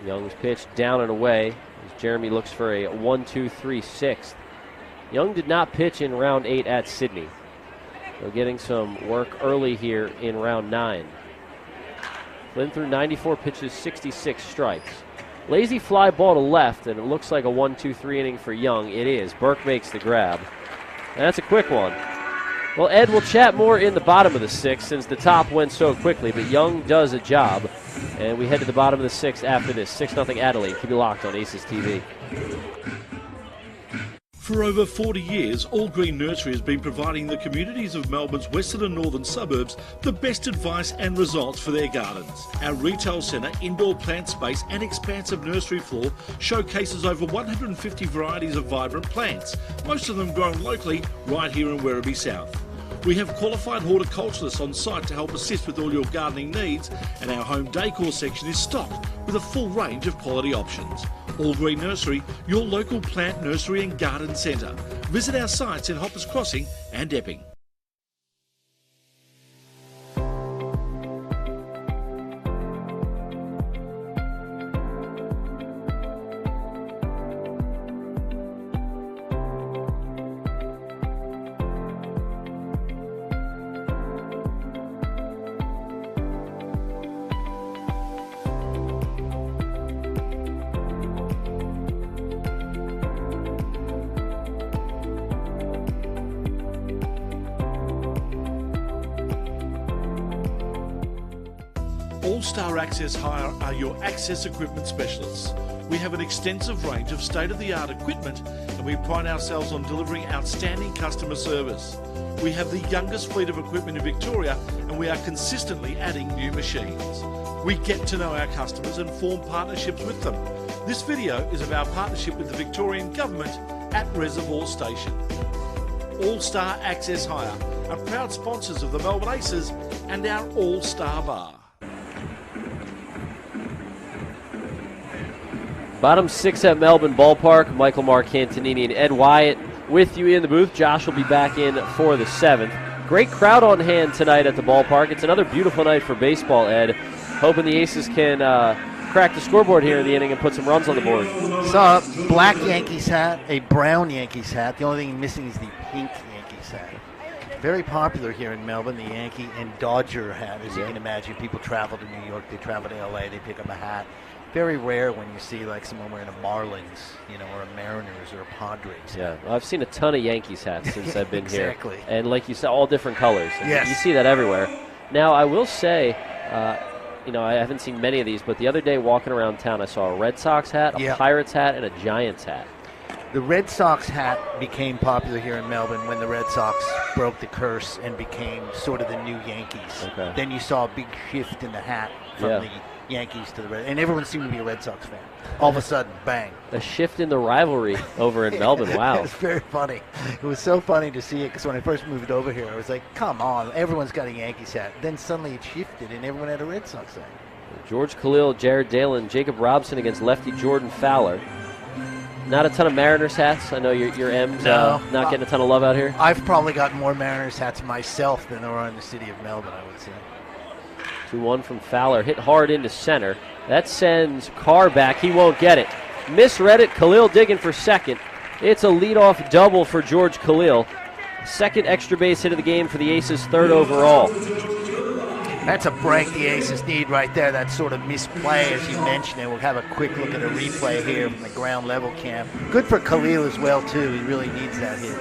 Young's pitch down and away as Jeremy looks for a 1-2-3 6th. Young did not pitch in round 8 at Sydney. So getting some work early here in round 9. Flynn threw 94 pitches, 66 strikes. Lazy fly ball to left, and it looks like a 1-2-3 inning for Young. It is. Burke makes the grab. And that's a quick one. Well, Ed, we'll chat more in the bottom of the 6th since the top went so quickly, but Young does a job. And we head to the bottom of the 6th after this. 6-0 Adelaide. Keep you locked on Aces TV. For over 40 years, All Green Nursery has been providing the communities of Melbourne's western and northern suburbs the best advice and results for their gardens. Our retail centre, indoor plant space and expansive nursery floor showcases over 150 varieties of vibrant plants, most of them grown locally right here in Werribee South. We have qualified horticulturists on site to help assist with all your gardening needs, and our home decor section is stocked with a full range of quality options. All Green Nursery, your local plant nursery and garden centre. Visit our sites in Hoppers Crossing and Epping. All-Star Access Hire are your access equipment specialists. We have an extensive range of state-of-the-art equipment and we pride ourselves on delivering outstanding customer service. We have the youngest fleet of equipment in Victoria and we are consistently adding new machines. We get to know our customers and form partnerships with them. This video is of our partnership with the Victorian Government at Reservoir Station. All-Star Access Hire are proud sponsors of the Melbourne Aces and our All-Star Bar. Bottom six at Melbourne Ballpark. Michael Marcantonini and Ed Wyatt with you in the booth. Josh will be back in for the 7th. Great crowd on hand tonight at the ballpark. It's another beautiful night for baseball, Ed. Hoping the Aces can crack the scoreboard here in the inning and put some runs on the board. Saw a black Yankees hat, a brown Yankees hat. The only thing missing is the pink Yankees hat. Very popular here in Melbourne, the Yankee and Dodger hat. As you can imagine, people travel to New York, they travel to LA, they pick up a hat. Very rare when you see like someone wearing a Marlins, or a Mariners or a Padres. Yeah, well, I've seen a ton of Yankees hats since I've been exactly. here. And like you said, all different colors. And yes. You see that everywhere. Now, I will say, I haven't seen many of these, but the other day walking around town, I saw a Red Sox hat, a Pirates hat, and a Giants hat. The Red Sox hat became popular here in Melbourne when the Red Sox broke the curse and became sort of the new Yankees. Okay. Then you saw a big shift in the hat from the Yankees to the Red, and everyone seemed to be a Red Sox fan. All of a sudden, bang. A shift in the rivalry over in Melbourne. Wow. It was very funny. It was so funny to see it because when I first moved over here, I was like, come on, everyone's got a Yankees hat. Then suddenly it shifted and everyone had a Red Sox hat. George Khalil, Jared Dalen, Jacob Robson against lefty Jordan Fowler. Not a ton of Mariners hats. I know your M's not getting a ton of love out here. I've probably got more Mariners hats myself than there are in the city of Melbourne, I would say. 2-1 from Fowler. Hit hard into center. That sends Carr back. He won't get it. Misread it. Khalil digging for second. It's a leadoff double for George Khalil. Second extra base hit of the game for the Aces, third overall. That's a break the Aces need right there. That sort of misplay, as you mentioned it. We'll have a quick look at a replay here from the ground level cam. Good for Khalil as well, too. He really needs that hit.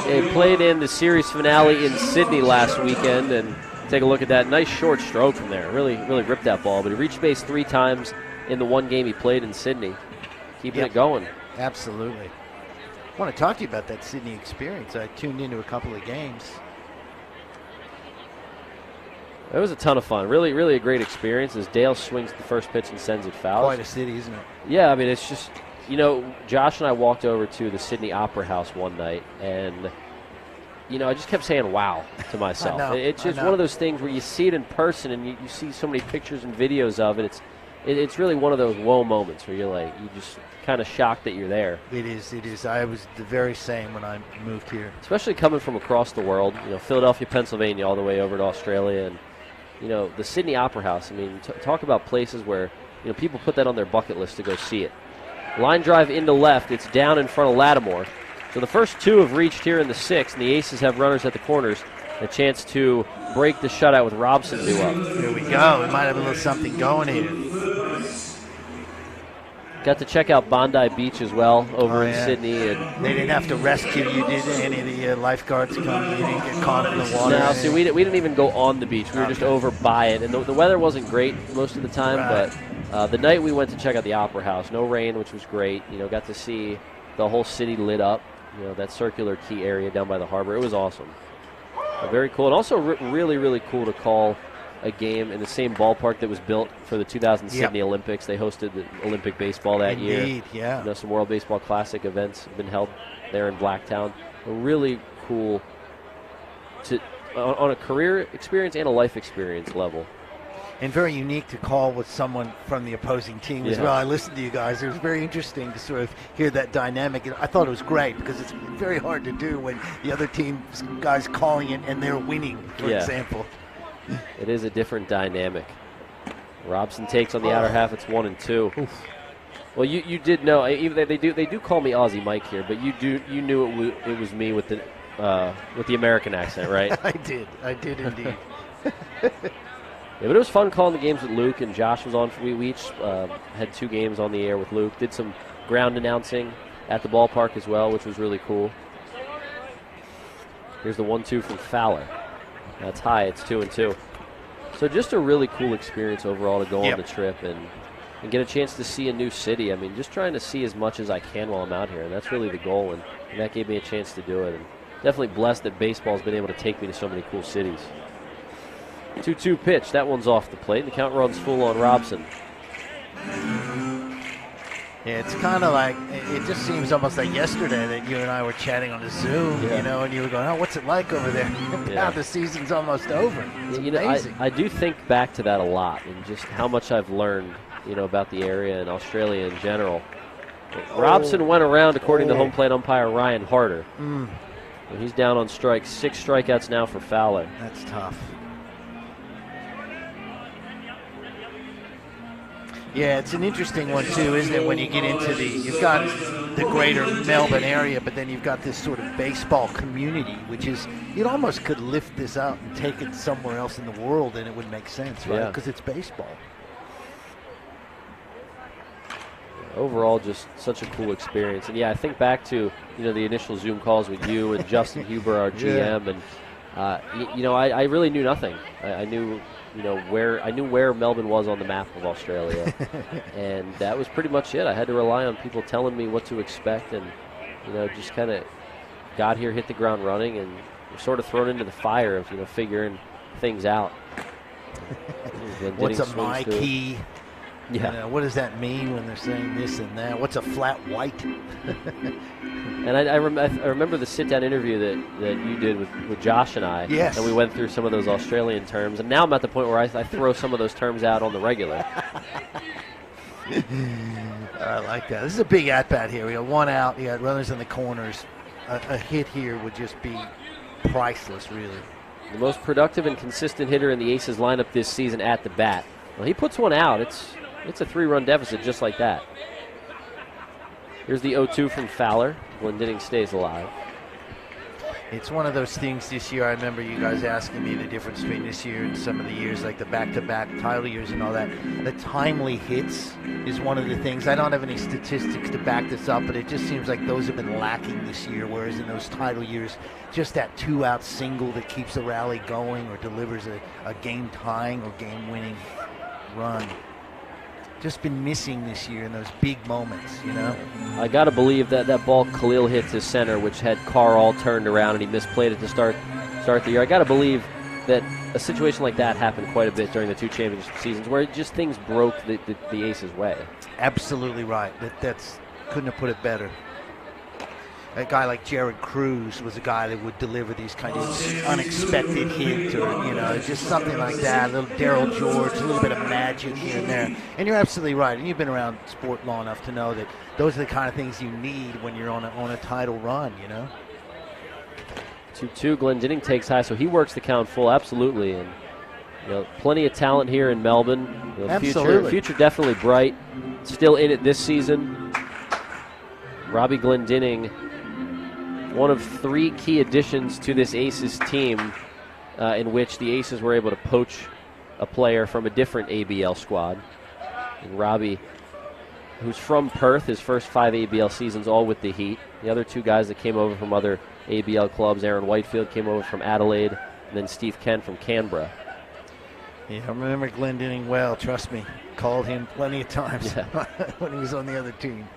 They played in the series finale in Sydney last weekend, and take a look at that. Nice short stroke from there. Really ripped that ball, but he reached base 3 times in the one game he played in Sydney. Keeping it going. Absolutely. I want to talk to you about that Sydney experience. I tuned into a couple of games. It was a ton of fun. Really a great experience as Dale swings the first pitch and sends it foul. Quite a city, isn't it? Yeah, I mean, it's just, Josh and I walked over to the Sydney Opera House one night, and, I just kept saying wow to myself. It's just one of those things where you see it in person and you see so many pictures and videos of it. It's really one of those whoa moments where you're just kind of shocked that you're there. It is. I was the very same when I moved here. Especially coming from across the world, Philadelphia, Pennsylvania, all the way over to Australia, and the Sydney Opera House. I mean, talk about places where people put that on their bucket list to go see it. Line drive into left. It's down in front of Lattimore. So the first 2 have reached here in the 6th, and the Aces have runners at the corners. A chance to break the shutout with Robson due up. Here we go. We might have a little something going here. Got to check out Bondi Beach as well over in Sydney. And they didn't have to rescue you, did they? Any of the lifeguards come? You didn't get caught in the water? No, see, we didn't even go on the beach. We were just over by it. And the weather wasn't great most of the time, but the night we went to check out the Opera House, no rain, which was great. Got to see the whole city lit up. You know, that circular key area down by the harbor. It was awesome. Very cool. And also really, really cool to call a game in the same ballpark that was built for the 2000 Sydney Olympics. They hosted the Olympic baseball that year. Indeed, yeah. You know, some World Baseball Classic events have been held there in Blacktown. Really cool on a career experience and a life experience level. And very unique to call with someone from the opposing team as well. I listened to you guys. It was very interesting to sort of hear that dynamic. And I thought it was great because it's very hard to do when the other team guys calling it and they're winning, for example. It is a different dynamic. Robson takes on the outer half. It's 1-2. Oof. Well, you did know. Even they do call me Aussie Mike here, but you knew it was me with the American accent, right? I did indeed. Yeah, but it was fun calling the games with Luke, and Josh was on. We each had 2 games on the air with Luke. Did some ground announcing at the ballpark as well, which was really cool. Here's the 1-2 from Fowler. That's high. It's 2-2. So just a really cool experience overall to go on the trip and get a chance to see a new city. I mean, just trying to see as much as I can while I'm out here, and that's really the goal, and that gave me a chance to do it. And definitely blessed that baseball's been able to take me to so many cool cities. 2-2 pitch. That one's off the plate. The count runs full on Robson. Yeah, it's kind of like, it just seems almost like yesterday that you and I were chatting on the Zoom, you know, and you were going, oh, what's it like over there? Now the season's almost over. It's amazing. I do think back to that a lot and just how much I've learned, you know, about the area and Australia in general. Robson went around, according to home plate umpire Ryan Harder. And he's down on strikes. 6 strikeouts now for Fowler. That's tough. Yeah, it's an interesting one, too, isn't it, when you get into you've got the greater Melbourne area, but then you've got this sort of baseball community, which is, you almost could lift this out and take it somewhere else in the world, and it would make sense, right? Because it's baseball. Overall, just such a cool experience. And, I think back to, you know, the initial Zoom calls with you and Justin Huber, our GM, and, I really knew nothing. I knew... You know, I knew where Melbourne was on the map of Australia, and that was pretty much it. I had to rely on people telling me what to expect, and, you know, just kind of got here, hit the ground running, and sort of thrown into the fire of, you know, figuring things out. What's a my key? Yeah. You know, what does that mean when they're saying this and that? What's a flat white? And I remember the sit-down interview that you did with Josh and I. Yes. And we went through some of those Australian terms. And now I'm at the point where I throw some of those terms out on the regular. I like that. This is a big at-bat here. We got 1 out. You got runners in the corners. A hit here would just be priceless, really. The most productive and consistent hitter in the Aces lineup this season at the bat. Well, he puts one out. It's a 3-run deficit just like that. Here's the 0-2 from Fowler. Glendinning stays alive. It's one of those things this year. I remember you guys asking me the difference between this year and some of the years, like the back-to-back title years and all that. The timely hits is one of the things. I don't have any statistics to back this up, but it just seems like those have been lacking this year, whereas in those title years, just that 2-out single that keeps a rally going or delivers a game-tying or game-winning run. Just been missing this year in those big moments, you know? I got to believe that ball Khalil hit to center, which had Carr all turned around, and he misplayed it to start the year. I got to believe that a situation like that happened quite a bit during the 2 championship seasons where just things broke the Aces' way. Absolutely right. That's couldn't have put it better. A guy like Jared Cruz was a guy that would deliver these kind of unexpected hits or, you know, just something like that. A little Darryl George, a little bit of magic here and there. And you're absolutely right. And you've been around sport long enough to know that those are the kind of things you need when you're on a title run, you know? 2-2, Glendinning takes high, so he works the count full, absolutely. And, you know, plenty of talent here in Melbourne. The future definitely bright. Still in it this season. Robbie Glendinning, one of 3 key additions to this Aces team in which the Aces were able to poach a player from a different ABL squad. And Robbie, who's from Perth, his first 5 ABL seasons all with the Heat. The other 2 guys that came over from other ABL clubs, Aaron Whitefield came over from Adelaide, and then Steve Kent from Canberra. Yeah, I remember Glendinning well, trust me. Called him plenty of times when he was on the other team.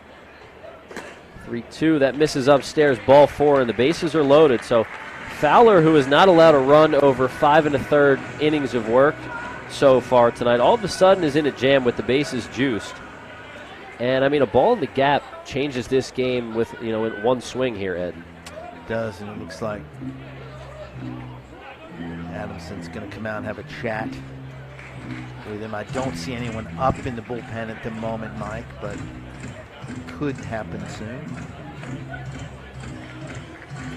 3-2. That misses upstairs, ball 4, and the bases are loaded. So Fowler, who is not allowed to run over 5 1/3 innings of work so far tonight, all of a sudden is in a jam with the bases juiced. And, I mean, a ball in the gap changes this game with, in one swing here, Ed. It does, and it looks like Adamson's going to come out and have a chat with him. I don't see anyone up in the bullpen at the moment, Mike, but could happen soon.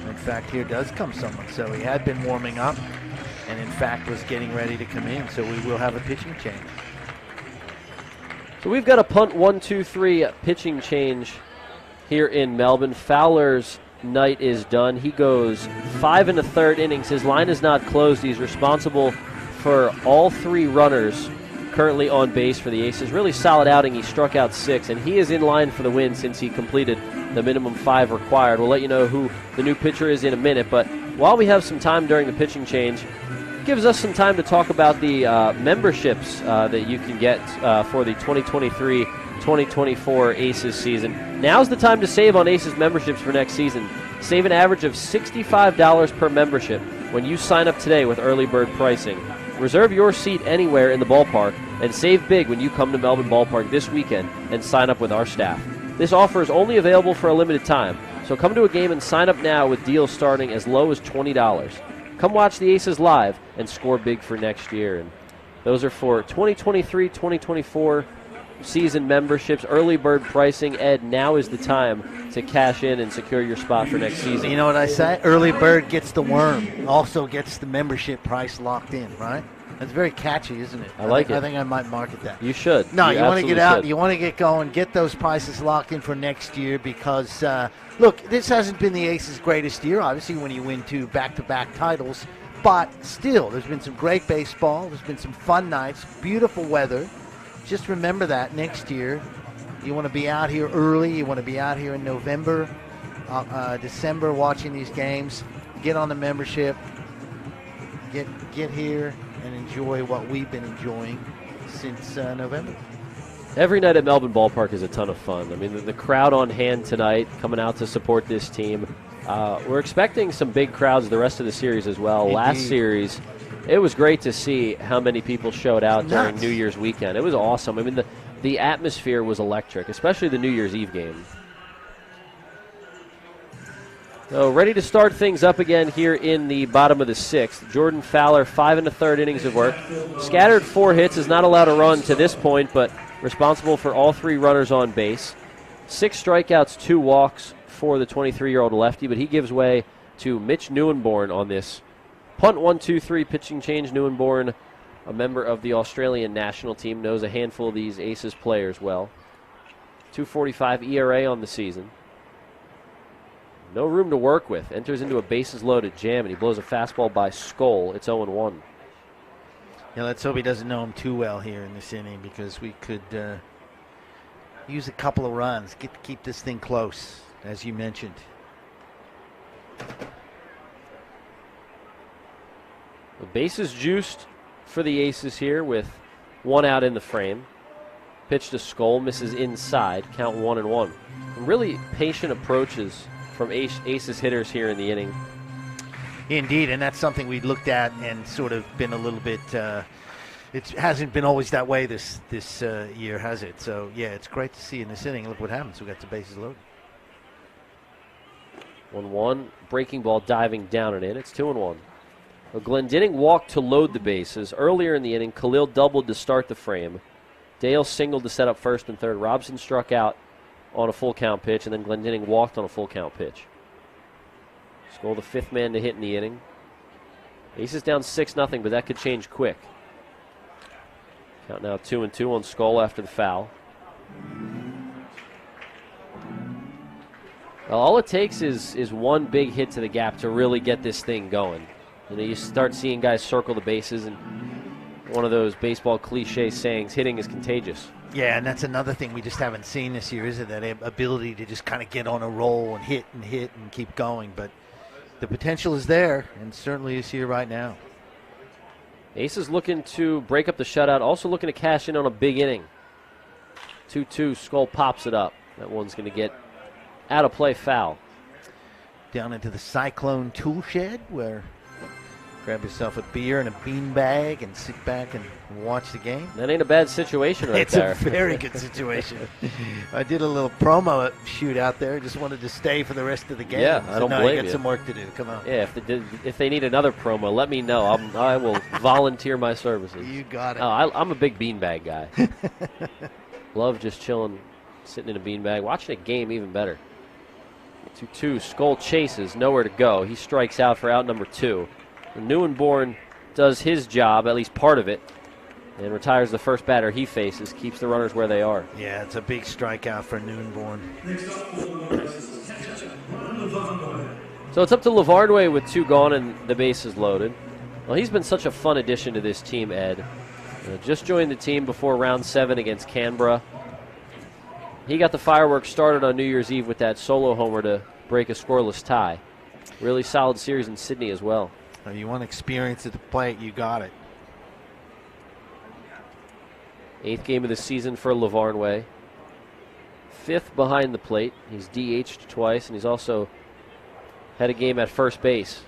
In fact, here does come someone. So he had been warming up and, in fact, was getting ready to come in. So we will have a pitching change. So we've got a punt 1-2-3 pitching change here in Melbourne. Fowler's night is done. He goes 5 1/3 innings. His line is not closed. He's responsible for all 3 runners currently on base for the Aces. Really solid outing. He struck out 6, and he is in line for the win since he completed the minimum 5 required. We'll let you know who the new pitcher is in a minute, but while we have some time during the pitching change, gives us some time to talk about the memberships that you can get for the 2023-2024 Aces season. Now's the time to save on Aces memberships for next season. Save an average of $65 per membership when you sign up today with early bird pricing. Reserve your seat anywhere in the ballpark and save big when you come to Melbourne Ballpark this weekend and sign up with our staff. This offer is only available for a limited time, so come to a game and sign up now with deals starting as low as $20. Come watch the Aces live and score big for next year. And those are for 2023-2024 season memberships, early bird pricing. Ed, now is the time to cash in and secure your spot for next season. You know what I say? Early bird gets the worm, also gets the membership price locked in, right? That's very catchy, isn't it? I like it. I think I might market that. You should. No, you want to get out. Should. You want to get going. Get those prices locked in for next year because, look, this hasn't been the Aces' greatest year, obviously, when you win 2 back-to-back titles. But still, there's been some great baseball. There's been some fun nights, beautiful weather. Just remember that next year. You want to be out here early. You want to be out here in November, December watching these games. Get on the membership. Get here and enjoy what we've been enjoying since November. Every night at Melbourne Ballpark is a ton of fun. I mean, the crowd on hand tonight coming out to support this team. We're expecting some big crowds the rest of the series as well. Indeed. Last series, it was great to see how many people showed out during New Year's weekend. It was awesome. I mean, the atmosphere was electric, especially the New Year's Eve game. So ready to start things up again here in the bottom of the 6th. Jordan Fowler, 5 1/3 innings of work. Scattered 4 hits, is not allowed to run to this point, but responsible for all 3 runners on base. 6 strikeouts, 2 walks for the 23-year-old lefty, but he gives way to Mitch Neuenborn on this punt 1-2-3 pitching change. Neuenborn, a member of the Australian national team, knows a handful of these Aces players well. 2.45 ERA on the season. No room to work with. Enters into a bases-loaded jam, and he blows a fastball by Skoll. It's 0-1. Yeah, let's hope he doesn't know him too well here in this inning because we could use a couple of runs. Keep this thing close, as you mentioned. The bases juiced for the Aces here with 1 out in the frame. Pitch to Skoll, misses inside. Count 1-1. Really patient approaches from Aces hitters here in the inning. Indeed, and that's something we looked at and sort of been a little bit. It hasn't been always that way this year, has it? So yeah, it's great to see in this inning. Look what happens. We got the bases loaded. 1-1. Breaking ball diving down and in. It's 2-1. Well, Glendinning walked to load the bases. Earlier in the inning, Khalil doubled to start the frame. Dale singled to set up first and third. Robson struck out on a full count pitch, and then Glendinning walked on a full count pitch. Skoll, the 5th man to hit in the inning. Aces down 6-0, but that could change quick. Count now 2-2 on Skoll after the foul. Well, all it takes is one big hit to the gap to really get this thing going. You know, you start seeing guys circle the bases, and one of those baseball cliche sayings, hitting is contagious. Yeah, and that's another thing we just haven't seen this year, is it? That ability to just kind of get on a roll and hit and keep going. But the potential is there, and certainly is here right now. Aces looking to break up the shutout, also looking to cash in on a big inning. 2-2, Skoll pops it up. That one's going to get Out of play foul. Down into the Cyclone tool shed where grab yourself a beer and a bean bag and sit back and watch the game. That ain't a bad situation right there. It's a very good situation. I did a little promo shoot out there. Just wanted to stay for the rest of the game. Yeah, I don't blame you. Got some work to do. Come on. Yeah, if they need another promo, let me know. I will volunteer my services. You got it. Oh, I'm a big beanbag guy. Love just chilling, sitting in a beanbag. Watching a game, even better. 2-2. Skull chases, nowhere to go. He strikes out for out number 2. Neuenborn does his job, at least part of it, and retires the first batter he faces, keeps the runners where they are. Yeah, it's a big strikeout for Neuenborn. So it's up to Lavarnway with 2 gone and the bases loaded. Well, he's been such a fun addition to this team, Ed. Just joined the team before round 7 against Canberra. He got the fireworks started on New Year's Eve with that solo homer to break a scoreless tie. Really solid series in Sydney as well. You want experience at the plate, you got it. 8th game of the season for Lavarnway. 5th behind the plate. He's DH'd twice, and he's also had a game at first base.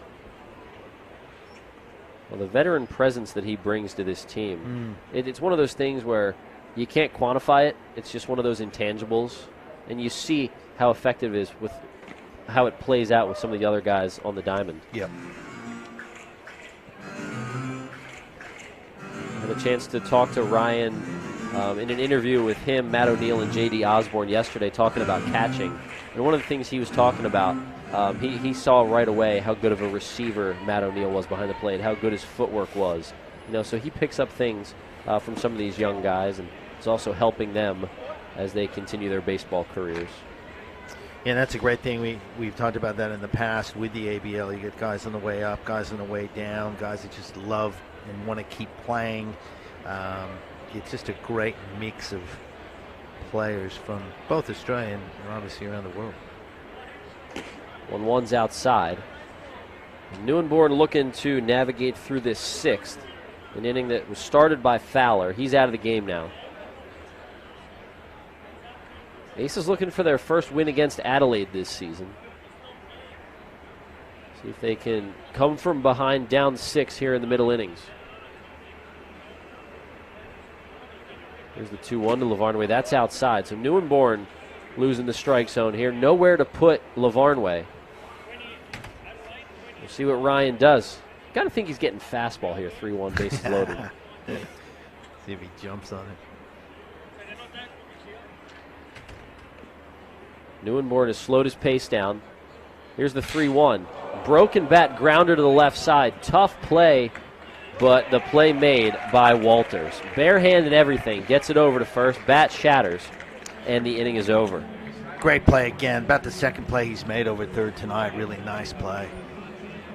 Well, the veteran presence that he brings to this team, it's one of those things where you can't quantify it. It's just one of those intangibles, and you see how effective it is with how it plays out with some of the other guys on the diamond. Yep. Had a chance to talk to Ryan in an interview with him, Matt O'Neill, and J.D. Osborne yesterday, talking about catching. And one of the things he was talking about, he saw right away how good of a receiver Matt O'Neill was behind the plate, how good his footwork was. So he picks up things from some of these young guys, and is also helping them as they continue their baseball careers. Yeah, that's a great thing. We've talked about that in the past with the ABL. You get guys on the way up, guys on the way down, guys that just love and want to keep playing. It's just a great mix of players from both Australia and obviously around the world. 1-1's outside. Neuenborn looking to navigate through this 6th, an inning that was started by Fowler. He's out of the game now. Aces looking for their first win against Adelaide this season. See if they can come from behind down 6 here in the middle innings. Here's the 2-1 to Lavarnway. That's outside. So Neuenborn losing the strike zone here. Nowhere to put Lavarnway. We'll see what Ryan does. Got to think he's getting fastball here. 3-1, bases loaded. See if he jumps on it. Neuenborn has slowed his pace down. Here's the 3-1. Broken bat, grounder to the left side. Tough play, but the play made by Walters. Bare hand and everything. Gets it over to first. Bat shatters, and the inning is over. Great play again. About the second play he's made over third tonight. Really nice play.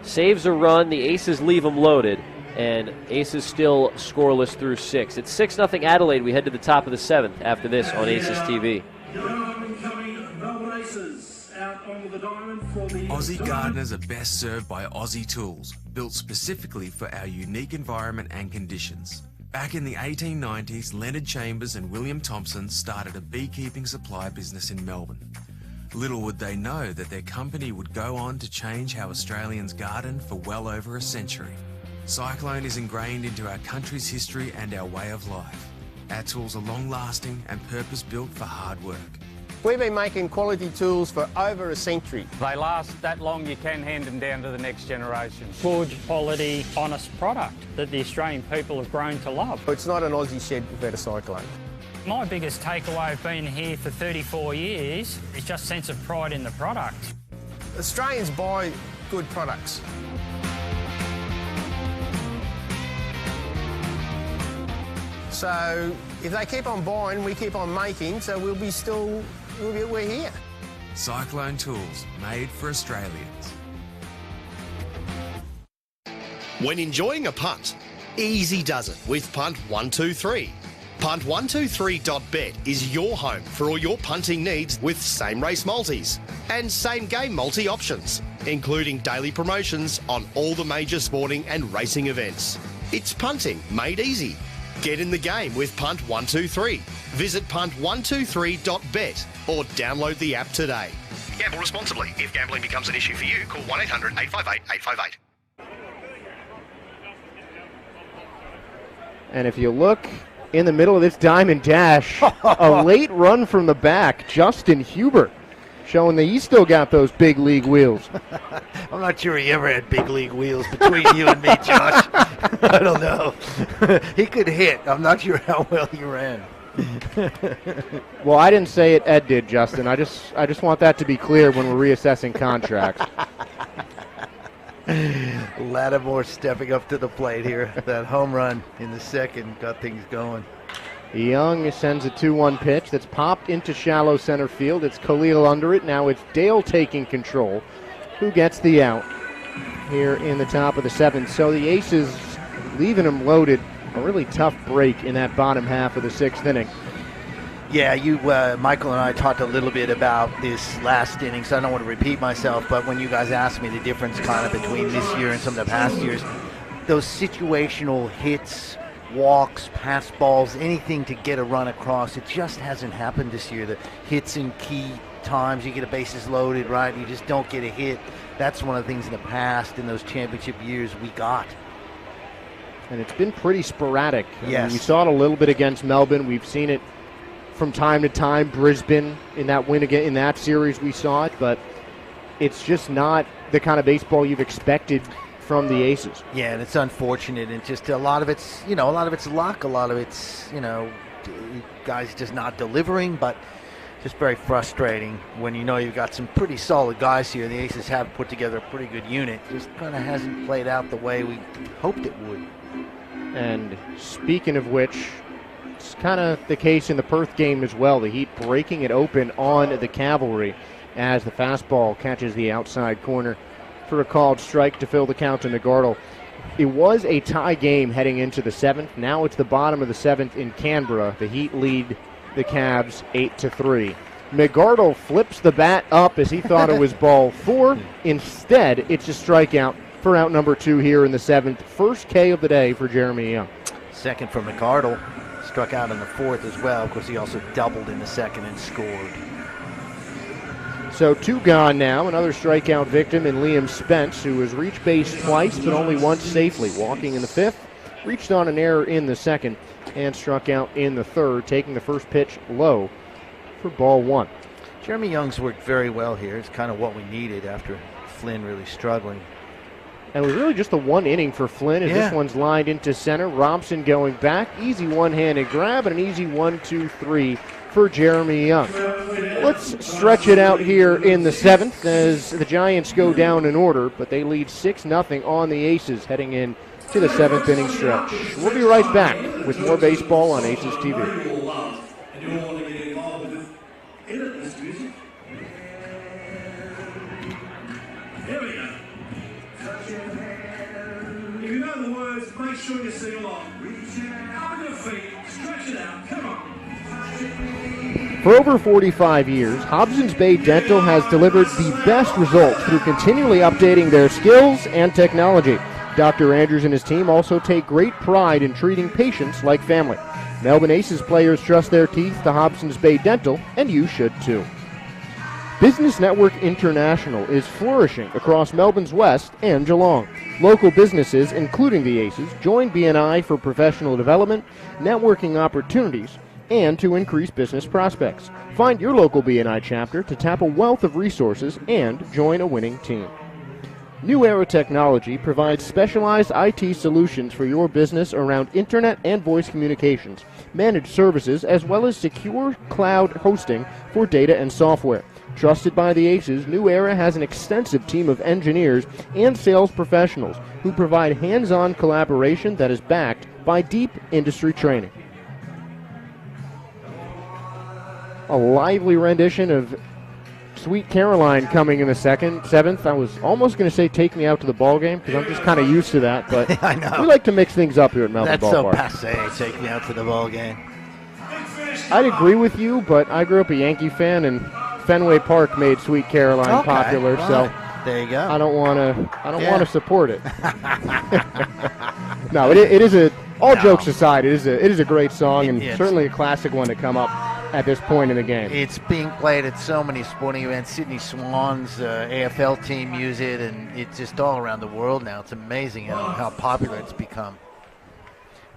Saves a run. The Aces leave him loaded, and Aces still scoreless through 6. It's 6-0 Adelaide. We head to the top of the 7th after this on Aces TV. Aussie gardeners are best served by Aussie tools, built specifically for our unique environment and conditions. Back in the 1890s, Leonard Chambers and William Thompson started a beekeeping supply business in Melbourne. Little would they know that their company would go on to change how Australians garden for well over a century. Cyclone is ingrained into our country's history and our way of life. Our tools are long-lasting and purpose-built for hard work. We've been making quality tools for over a century. They last that long, you can hand them down to the next generation. Good, quality, honest product that the Australian people have grown to love. It's not an Aussie shed without a Cyclone. My biggest takeaway of being here for 34 years is just sense of pride in the product. Australians buy good products. So if they keep on buying, we keep on making, so we're here. Cyclone tools, made for Australians. When enjoying a punt, easy does it with Punt 123. Punt123.bet is your home for all your punting needs with same race multis and same game multi options, including daily promotions on all the major sporting and racing events. It's punting made easy. Get in the game with Punt 123. Visit punt123.bet or download the app today. Gamble responsibly. If gambling becomes an issue for you, call 1-800-858-858. And if you look in the middle of this diamond dash, a late run from the back, Justin Hubert, showing that he's still got those big league wheels. I'm not sure he ever had big league wheels between you and me, Josh. I don't know. He could hit. I'm not sure how well he ran. Well, I didn't say it. Ed did, Justin. I just want that to be clear when we're reassessing contracts. Lattimore stepping up to the plate here. That home run in the second got things going. Young sends a 2-1 pitch that's popped into shallow center field. It's Khalil under it. Now it's Dale taking control. Who gets the out here in the top of the seventh? So the Aces leaving them loaded. A really tough break in that bottom half of the sixth inning. Yeah, Michael and I talked a little bit about this last inning, so I don't want to repeat myself, but when you guys asked me the difference kind of between this year and some of the past years, those situational hits, walks, pass balls, anything to get a run across, it just hasn't happened this year. The hits in key times, you get a bases loaded, right? You just don't get a hit. That's one of the things in the past, in those championship years, we got. And it's been pretty sporadic. Yes. I mean, we saw it a little bit against Melbourne. We've seen it from time to time. Brisbane, in that win again, in that series, we saw it. But it's just not the kind of baseball you've expected from the Aces. Yeah, and it's unfortunate. And just a lot of it's luck. A lot of it's, guys just not delivering. But just very frustrating when you know you've got some pretty solid guys here. The Aces have put together a pretty good unit. Just kind of hasn't played out the way we hoped it would. And speaking of which, it's kind of the case in the Perth game as well. The Heat breaking it open on the Cavalry as the fastball catches the outside corner for a called strike to fill the count in McArdle. It was a tie game heading into the seventh. Now it's the bottom of the seventh in Canberra. The Heat lead the Cavs 8-3. McArdle flips the bat up as he thought it was ball 4. Instead, it's a strikeout for out number 2 here in the seventh. First K of the day for Jeremy Young. Second for McArdle. Struck out in the fourth as well. Of course, he also doubled in the second and scored. So 2 gone now. Another strikeout victim in Liam Spence, who has reached base twice but only once safely. Walking in the fifth, reached on an error in the second, and struck out in the third, taking the first pitch low for ball 1. Jeremy Young's worked very well here. It's kind of what we needed after Flynn really struggling. And it was really just the one inning for Flynn as this one's lined into center. Robson going back. Easy one-handed grab and an easy 1-2-3 for Jeremy Young. Let's stretch it out here in the seventh as the Giants go down in order, but they lead 6-0 on the Aces heading in to the seventh inning stretch. We'll be right back with more baseball on Aces TV. Make sure you sing along. Up on your feet, stretch it out, come on. For over 45 years, Hobson's Bay Dental has delivered the best results through continually updating their skills and technology. Dr. Andrews and his team also take great pride in treating patients like family. Melbourne Aces players trust their teeth to Hobson's Bay Dental, and you should too. Business Network International is flourishing across Melbourne's West and Geelong. Local businesses, including the Aces, join BNI for professional development, networking opportunities, and to increase business prospects. Find your local BNI chapter to tap a wealth of resources and join a winning team. New Era Technology provides specialized IT solutions for your business around internet and voice communications, managed services, as well as secure cloud hosting for data and software. Trusted by the Aces, New Era has an extensive team of engineers and sales professionals who provide hands-on collaboration that is backed by deep industry training. A lively rendition of Sweet Caroline coming in the seventh. I was almost going to say Take Me Out to the Ball Game because I'm just kind of used to that, but I know. We like to mix things up here at Melbourne Ballpark. That's so passé, Take Me Out to the Ball Game. I'd agree with you, but I grew up a Yankee fan, and Fenway Park made Sweet Caroline popular, right. so there you go. I don't want to support it. No, it is a. All jokes aside, it is a great song and certainly a classic one to come up at this point in the game. It's being played at so many sporting events. Sydney Swans, AFL team use it, and it's just all around the world now. It's amazing how popular it's become.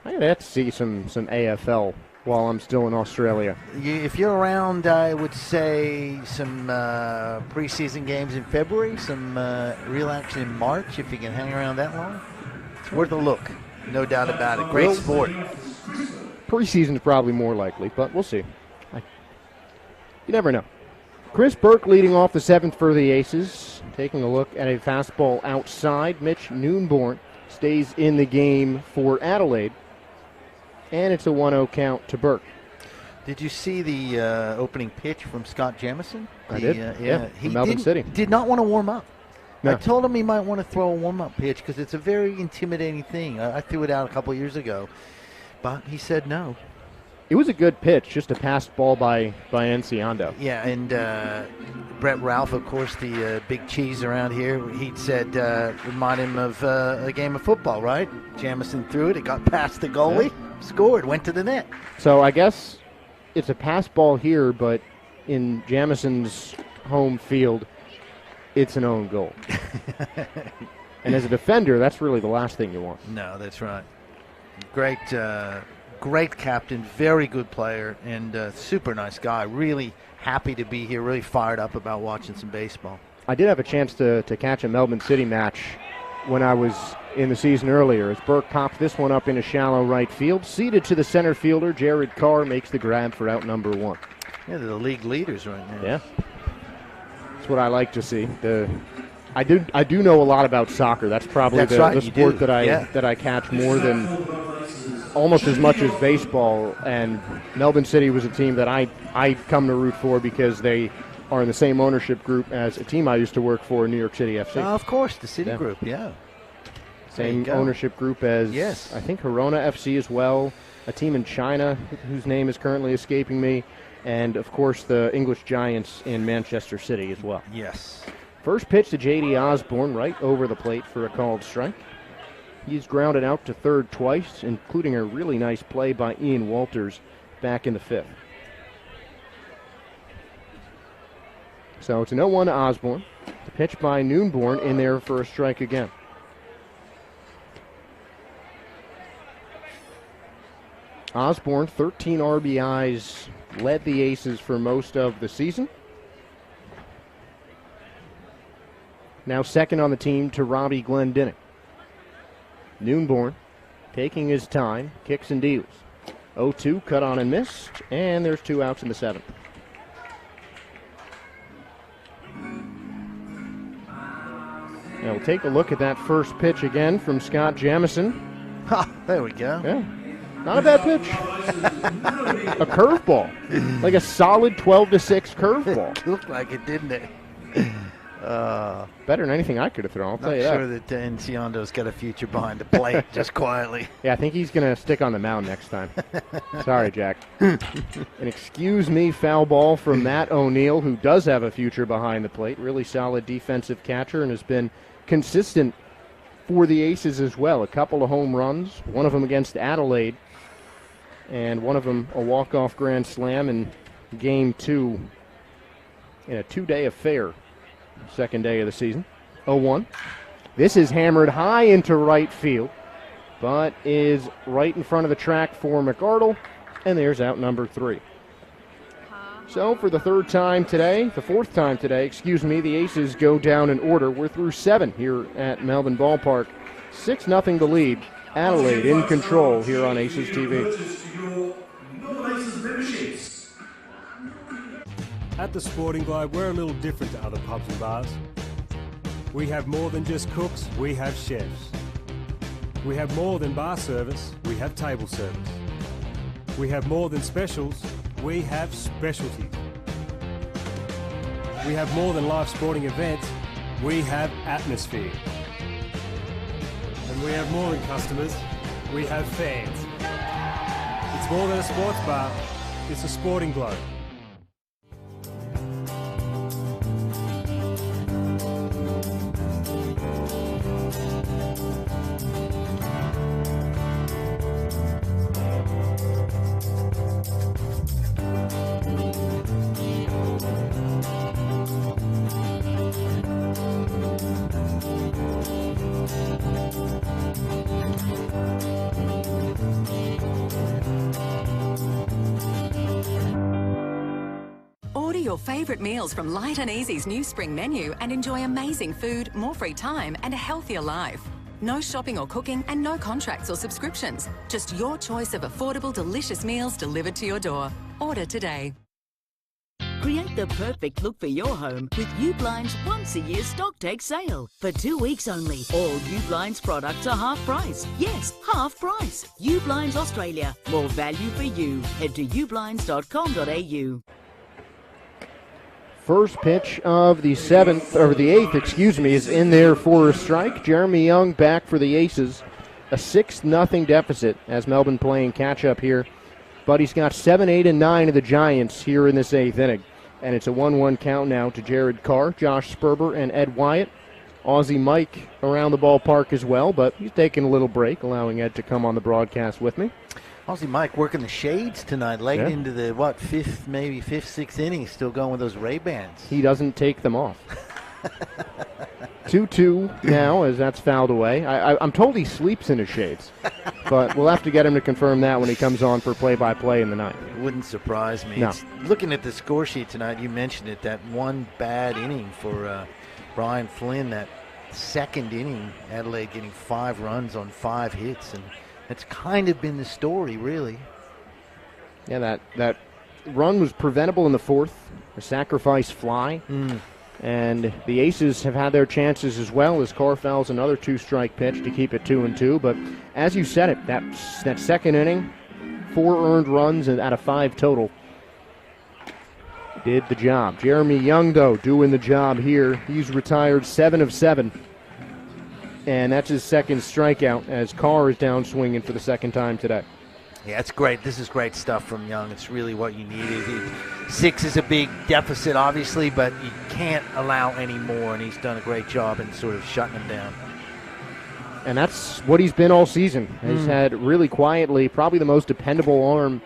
I'd have to see some AFL while I'm still in Australia. If you're around, I would say some preseason games in February, some real action in March, if you can hang around that long. It's worth a look, no doubt about it. Great sport. Preseason is probably more likely, but we'll see. You never know. Chris Burke leading off the 7th for the Aces. Taking a look at a fastball outside. Mitch Noonborn stays in the game for Adelaide. And it's a 1-0 count to Burke. Did you see the opening pitch from Scott Jamieson? I did. Yeah, he Melbourne City. Did not want to warm up. No. I told him he might want to throw a warm-up pitch because it's a very intimidating thing. I threw it out a couple years ago, but he said no. It was a good pitch, just a passed ball by Enciando. Yeah, and Brett Ralph, of course, the big cheese around here, he said remind him of a game of football, right? Jamieson threw it, it got past the goalie, scored, went to the net. So I guess it's a pass ball here, but in Jamison's home field, it's an own goal. And as a defender, that's really the last thing you want. No, that's right. Great captain, very good player, and super nice guy. Really happy to be here, really fired up about watching some baseball. I did have a chance to catch a Melbourne City match when I was in the season earlier as Burke popped this one up in a shallow right field. Seated to the center fielder, Jared Carr makes the grab for out number 1. Yeah, they're the league leaders right now. Yeah. That's what I like to see. I do know a lot about soccer. That's probably the sport that I catch more than almost as much as baseball, and Melbourne City was a team that I come to root for because they are in the same ownership group as a team I used to work for in New York City FC. Of course, the City Group, yeah. Same ownership group as, I think, Corona FC as well, a team in China whose name is currently escaping me, and, of course, the English Giants in Manchester City as well. Yes. First pitch to J.D. Osborne, right over the plate for a called strike. He's grounded out to third twice, including a really nice play by Ian Walters back in the 5th. So it's an 0-1 to Osborne. The pitch by Noonborn in there for a strike again. Osborne, 13 RBIs, led the Aces for most of the season. Now second on the team to Robbie Glendinning. Noonborn taking his time, kicks and deals. 0-2, cut on and missed, and there's 2 outs in the 7th. Now we'll take a look at that first pitch again from Scott Jamieson. Ha, there we go. Yeah, not a bad pitch. A curveball, like a solid 12-6 curveball. It looked like it, didn't it? Better than anything I could have thrown, I'll tell you that. Not sure that Enciando's got a future behind the plate, just quietly. Yeah, I think he's going to stick on the mound next time. Sorry, Jack. An excuse me foul ball from Matt O'Neill, who does have a future behind the plate. Really solid defensive catcher and has been consistent for the Aces as well. A couple of home runs, one of them against Adelaide, and one of them a walk-off grand slam in Game 2 in a 2-day affair. Second day of the season. 0-1. This is hammered high into right field, but is right in front of the track for McArdle, and there's out number 3. So for the fourth time today, the Aces go down in order. We're through 7 here at Melbourne Ballpark. 6-0 the lead. Adelaide in control here on Aces TV. At the Sporting Globe, we're a little different to other pubs and bars. We have more than just cooks, we have chefs. We have more than bar service, we have table service. We have more than specials, we have specialties. We have more than live sporting events, we have atmosphere. And we have more than customers, we have fans. It's more than a sports bar, it's a Sporting Globe. your favourite meals from Light and Easy's new spring menu and enjoy amazing food, more free time and a healthier life. No shopping or cooking and no contracts or subscriptions. Just your choice of affordable, delicious meals delivered to your door. Order today. Create the perfect look for your home with U-Blind's once-a-year stock-take sale. For 2 weeks only, all U-Blind's products are half price. Yes, half price. U-Blind's Australia. More value for you. Head to ublinds.com.au. First pitch of the eighth, is in there for a strike. Jeremy Young back for the Aces. A 6-0 deficit as Melbourne playing catch-up here. But he's got 7, 8, and 9 of the Giants here in this eighth inning. And it's a 1-1 count now to Jared Carr, Josh Sperber, and Ed Wyatt. Aussie Mike around the ballpark as well, but he's taking a little break, allowing Ed to come on the broadcast with me. Aussie Mike working the shades tonight, late into the, fifth, sixth inning, still going with those Ray-Bans. He doesn't take them off. 2-2 now as that's fouled away. I'm told he sleeps in his shades, but we'll have to get him to confirm that when he comes on for play-by-play in the ninth. It wouldn't surprise me. No. Looking at the score sheet tonight, you mentioned it, that one bad inning for Brian Flynn, that second inning, Adelaide getting 5 runs on 5 hits, and that's kind of been the story, really. Yeah, that run was preventable in the fourth, a sacrifice fly. And the Aces have had their chances as well as Carr fouls another 2-strike pitch to keep it 2-2. But as you said it, that second inning, 4 earned runs out of 5 total did the job. Jeremy Young, though, doing the job here. He's retired 7 of 7. And that's his second strikeout as Carr is down swinging for the second time today. Yeah, it's great. This is great stuff from Young. It's really what you needed. 6 is a big deficit, obviously, but you can't allow any more, and he's done a great job in sort of shutting him down. And that's what he's been all season. He's had really quietly probably the most dependable arm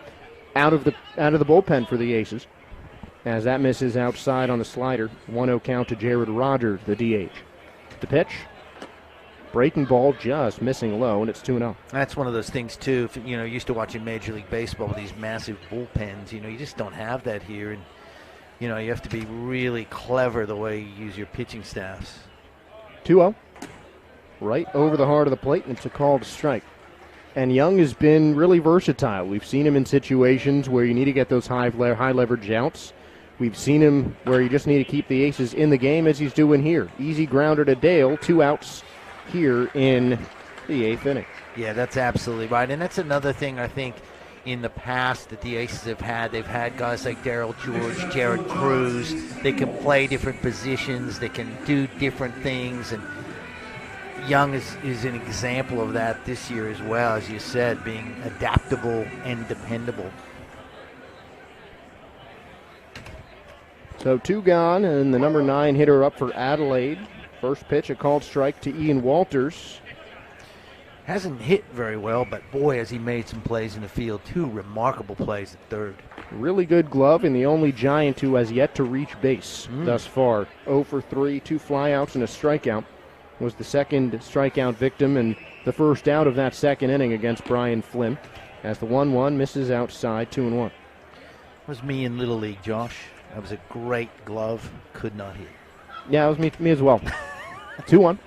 out of the bullpen for the Aces. As that misses outside on the slider. 1-0 count to Jared Rogers, the DH. The pitch. Breaking ball just missing low, and it's 2-0. That's one of those things, too. If, used to watching Major League Baseball with these massive bullpens. You just don't have that here. And, you have to be really clever the way you use your pitching staffs. 2-0. Right over the heart of the plate, and it's a called strike. And Young has been really versatile. We've seen him in situations where you need to get those high leverage outs. We've seen him where you just need to keep the Aces in the game, as he's doing here. Easy grounder to Dale, 2 outs here in the eighth inning. Yeah, that's absolutely right. And that's another thing I think in the past that the Aces have had. They've had guys like Darryl George, Jared Cruz. They can play different positions. They can do different things. And Young is an example of that this year as well, as you said, being adaptable and dependable. So 2 gone, and the number 9 hitter up for Adelaide. First pitch, a called strike to Ian Walters. Hasn't hit very well, but boy, has he made some plays in the field. 2 remarkable plays at third. Really good glove, and the only Giant who has yet to reach base thus far. 0 for 3, 2 flyouts and a strikeout. Was the second strikeout victim and the first out of that second inning against Brian Flynn. As the 1-1 misses outside, 2-1. It was me in Little League, Josh. That was a great glove. Could not hit. Yeah, it was me as well. 2-1.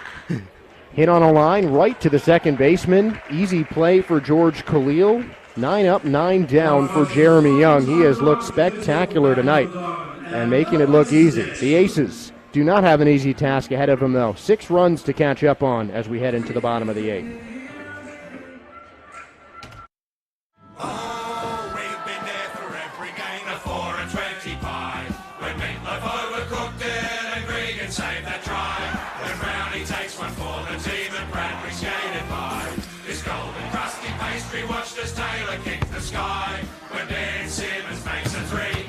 Hit on a line right to the second baseman. Easy play for George Khalil. 9 up, 9 down for Jeremy Young. He has looked spectacular tonight and making it look easy. The Aces do not have an easy task ahead of them, though. 6 runs to catch up on as we head into the bottom of the 8th. Watched as Taylor kicked the sky. When Dan Simmons makes a 3,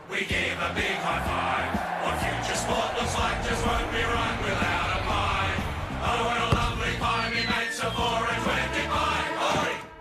we give a big high five. What future sport looks like just won't be right without a pie. Oh, what a lovely pie, me mates are 4 and 25. Oi!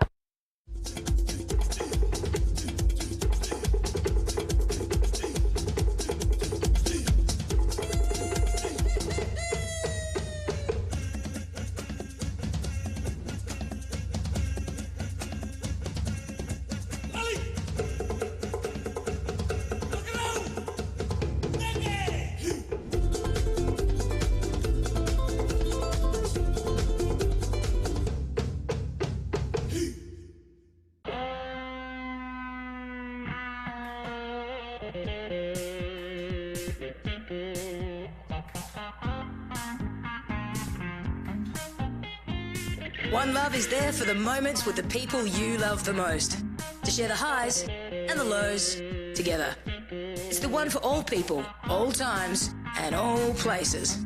One Love is there for the moments with the people you love the most. To share the highs and the lows together. It's the one for all people, all times, and all places.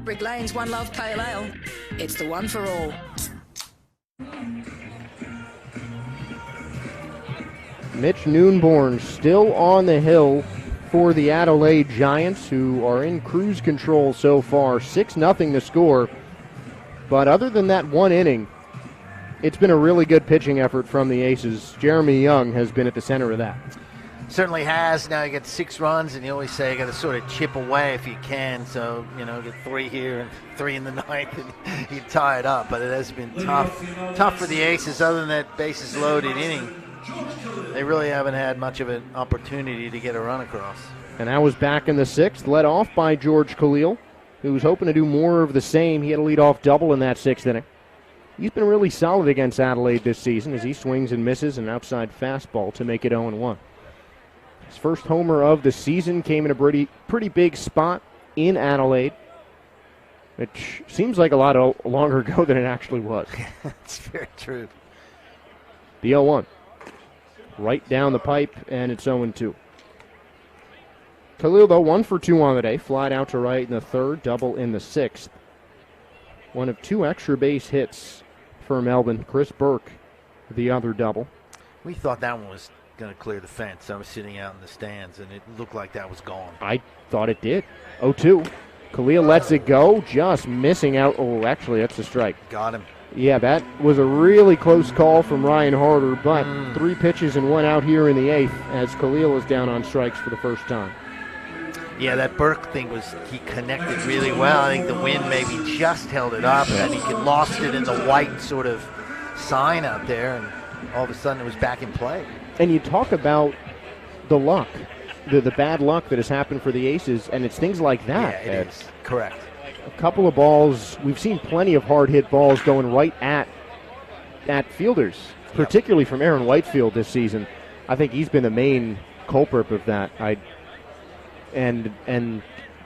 Brick Lane's One Love Pale Ale. It's the one for all. Mitch Noonborn still on the hill for the Adelaide Giants, who are in cruise control so far. 6-0 the score. But other than that one inning, it's been a really good pitching effort from the Aces. Jeremy Young has been at the center of that. Certainly has. Now you get 6 runs, and you always say you got to sort of chip away if you can. So, get 3 here and 3 in the ninth, and you tie it up. But it has been tough for the Aces. Other than that bases loaded inning, they really haven't had much of an opportunity to get a run across. And that was back in the 6th, led off by George Khalil, who was hoping to do more of the same. He had a leadoff double in that 6th inning. He's been really solid against Adelaide this season as he swings and misses an outside fastball to make it 0-1. His first homer of the season came in a pretty big spot in Adelaide, which seems like a lot longer ago than it actually was. That's very true. The 0-1. Right down the pipe, and it's 0-2. Khalil, though, 1 for 2 on the day. Flied out to right in the 3rd, double in the 6th. One of 2 extra base hits for Melbourne. Chris Burke, the other double. We thought that one was going to clear the fence. I was sitting out in the stands, and it looked like that was gone. I thought it did. 0-2. Khalil lets it go, just missing out. Oh, actually, that's a strike. Got him. Yeah, that was a really close call from Ryan Harder, but 3 pitches and 1 out here in the 8th as Khalil is down on strikes for the first time. Yeah, that Burke thing he connected really well. I think the wind maybe just held it up, and he lost it in the white sort of sign out there, and all of a sudden it was back in play. And you talk about the luck, the bad luck that has happened for the Aces, and it's things like that. Yeah, it is. Correct. A couple of balls, we've seen plenty of hard-hit balls going right at fielders, particularly from Aaron Whitefield this season. I think he's been the main culprit of that. And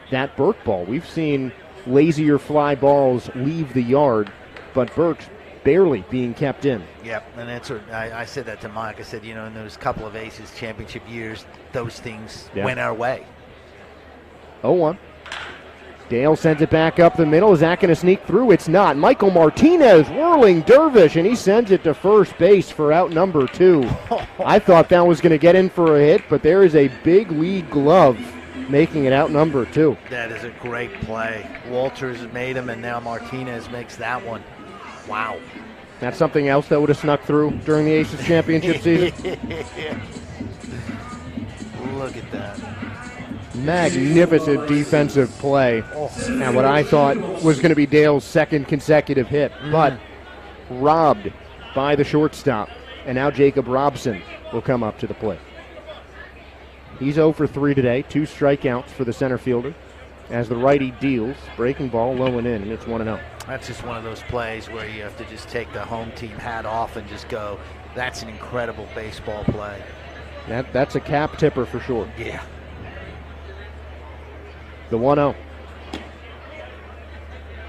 that Burke ball, we've seen lazier fly balls leave the yard, but Burke's barely being kept in. Yep, and that's what I said that to Mike. I said, in those couple of Aces championship years, those things went our way. 0-1. Dale sends it back up the middle. Is that going to sneak through? It's not. Michael Martinez whirling dervish, and he sends it to first base for out number 2. I thought that was going to get in for a hit, but there is a big league glove making it out number 2. That is a great play. Walters made him, and now Martinez makes that one. Wow. That's something else that would have snuck through during the Aces championship season. Look at that. Magnificent defensive play. And what I thought was going to be Dale's second consecutive hit, but robbed by the shortstop. And now Jacob Robson will come up to the plate. He's 0 for 3 today, 2 strikeouts for the center fielder as the righty deals. Breaking ball low and in, and it's 1-0. That's just one of those plays where you have to just take the home team hat off and just go, that's an incredible baseball play. That's a cap tipper for sure. Yeah. The 1-0.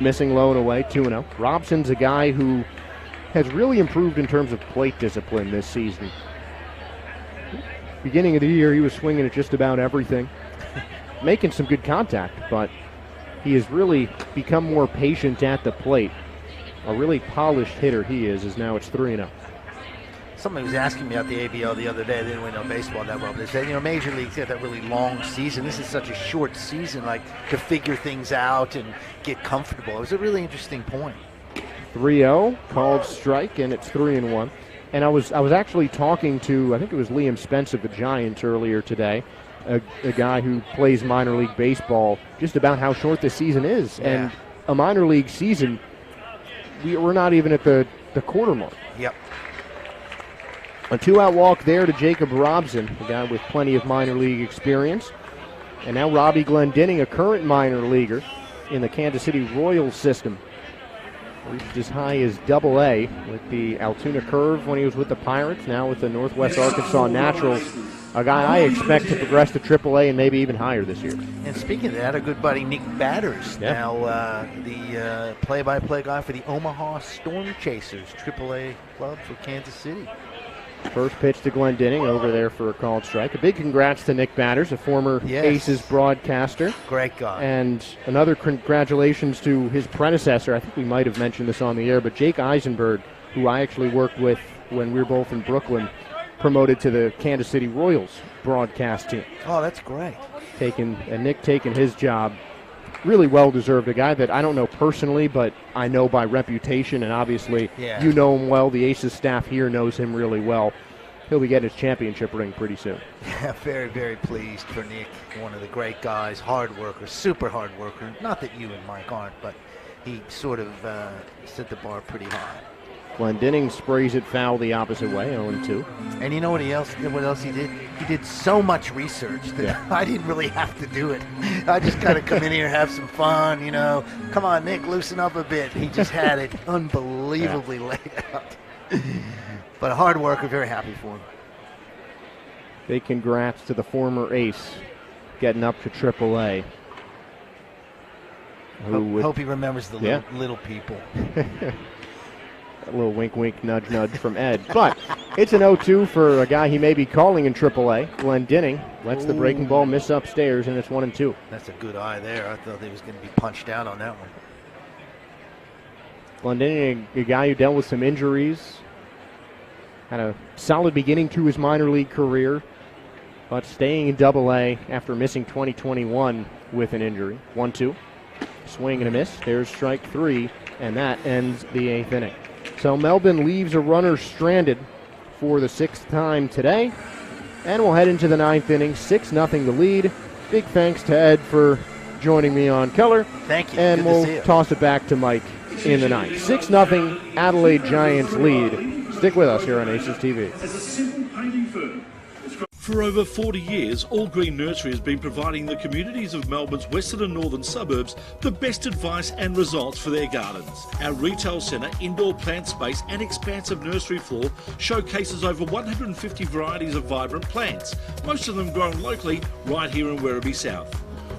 Missing low and away, 2-0. Robson's a guy who has really improved in terms of plate discipline this season. Beginning of the year, he was swinging at just about everything, making some good contact, but he has really become more patient at the plate. A really polished hitter he is now it's 3-0. Somebody was asking me about the ABL the other day. They didn't really know baseball that well. But they said, Major League's got that really long season. This is such a short season, to figure things out and get comfortable. It was a really interesting point. 3-0, called strike, and it's 3-1. And I was actually talking to, I think it was Liam Spence of the Giants earlier today, a guy who plays minor league baseball, just about how short this season is. Yeah. And a minor league season, we're not even at the quarter mark. Yep. A 2-out walk there to Jacob Robson, a guy with plenty of minor league experience. And now Robbie Glendinning, a current minor leaguer in the Kansas City Royals system. Reached as high as AA with the Altoona Curve when he was with the Pirates, now with the Northwest Arkansas Naturals. a guy I expect to progress to AAA and maybe even higher this year. And speaking of that, our good buddy Nick Batters, now the play-by-play guy for the Omaha Storm Chasers, AAA club for Kansas City. First pitch to Glendenning over there for a called strike. A big congrats to Nick Batters, a former Aces broadcaster. Great guy. And another congratulations to his predecessor. I think we might have mentioned this on the air, but Jake Eisenberg, who I actually worked with when we were both in Brooklyn, promoted to the Kansas City Royals broadcast team. Oh, that's great. Nick taking his job. Really well-deserved, a guy that I don't know personally, but I know by reputation, and obviously you know him well. The Aces staff here knows him really well. He'll be getting his championship ring pretty soon. Yeah, very, very pleased for Nick, one of the great guys, hard worker, super hard worker. Not that you and Mike aren't, but he sort of set the bar pretty high. Glendenning sprays it foul the opposite way, 0-2. And you know what else he did? He did so much research that I didn't really have to do it. I just kind of come in here, have some fun, you know. Come on, Nick, loosen up a bit. He just had it unbelievably laid out. But a hard worker, very happy for him. Big congrats to the former ace getting up to AAA. Hope he remembers the little people. A little wink, wink, nudge, nudge from Ed. But it's an 0-2 for a guy he may be calling in AAA. Glendenning lets the breaking ball miss upstairs, and it's 1-2. That's a good eye there. I thought he was going to be punched out on that one. Glendenning, a guy who dealt with some injuries, had a solid beginning to his minor league career, but staying in AA after missing 2021 with an injury. 1-2. Swing and a miss. There's strike 3, and that ends the 8th inning. So Melbourne leaves a runner stranded for the 6th time today. And we'll head into the 9th inning, 6-0 the lead. Big thanks to Ed for joining me on color. Thank you. And Good to see we'll you. toss it back to Mike in the 9th. 6-0 Adelaide Giants lead. Stick with us here on Aces TV. As a simple painting firm. For over 40 years, All Green Nursery has been providing the communities of Melbourne's western and northern suburbs the best advice and results for their gardens. Our retail centre, indoor plant space and expansive nursery floor showcases over 150 varieties of vibrant plants, most of them grown locally right here in Werribee South.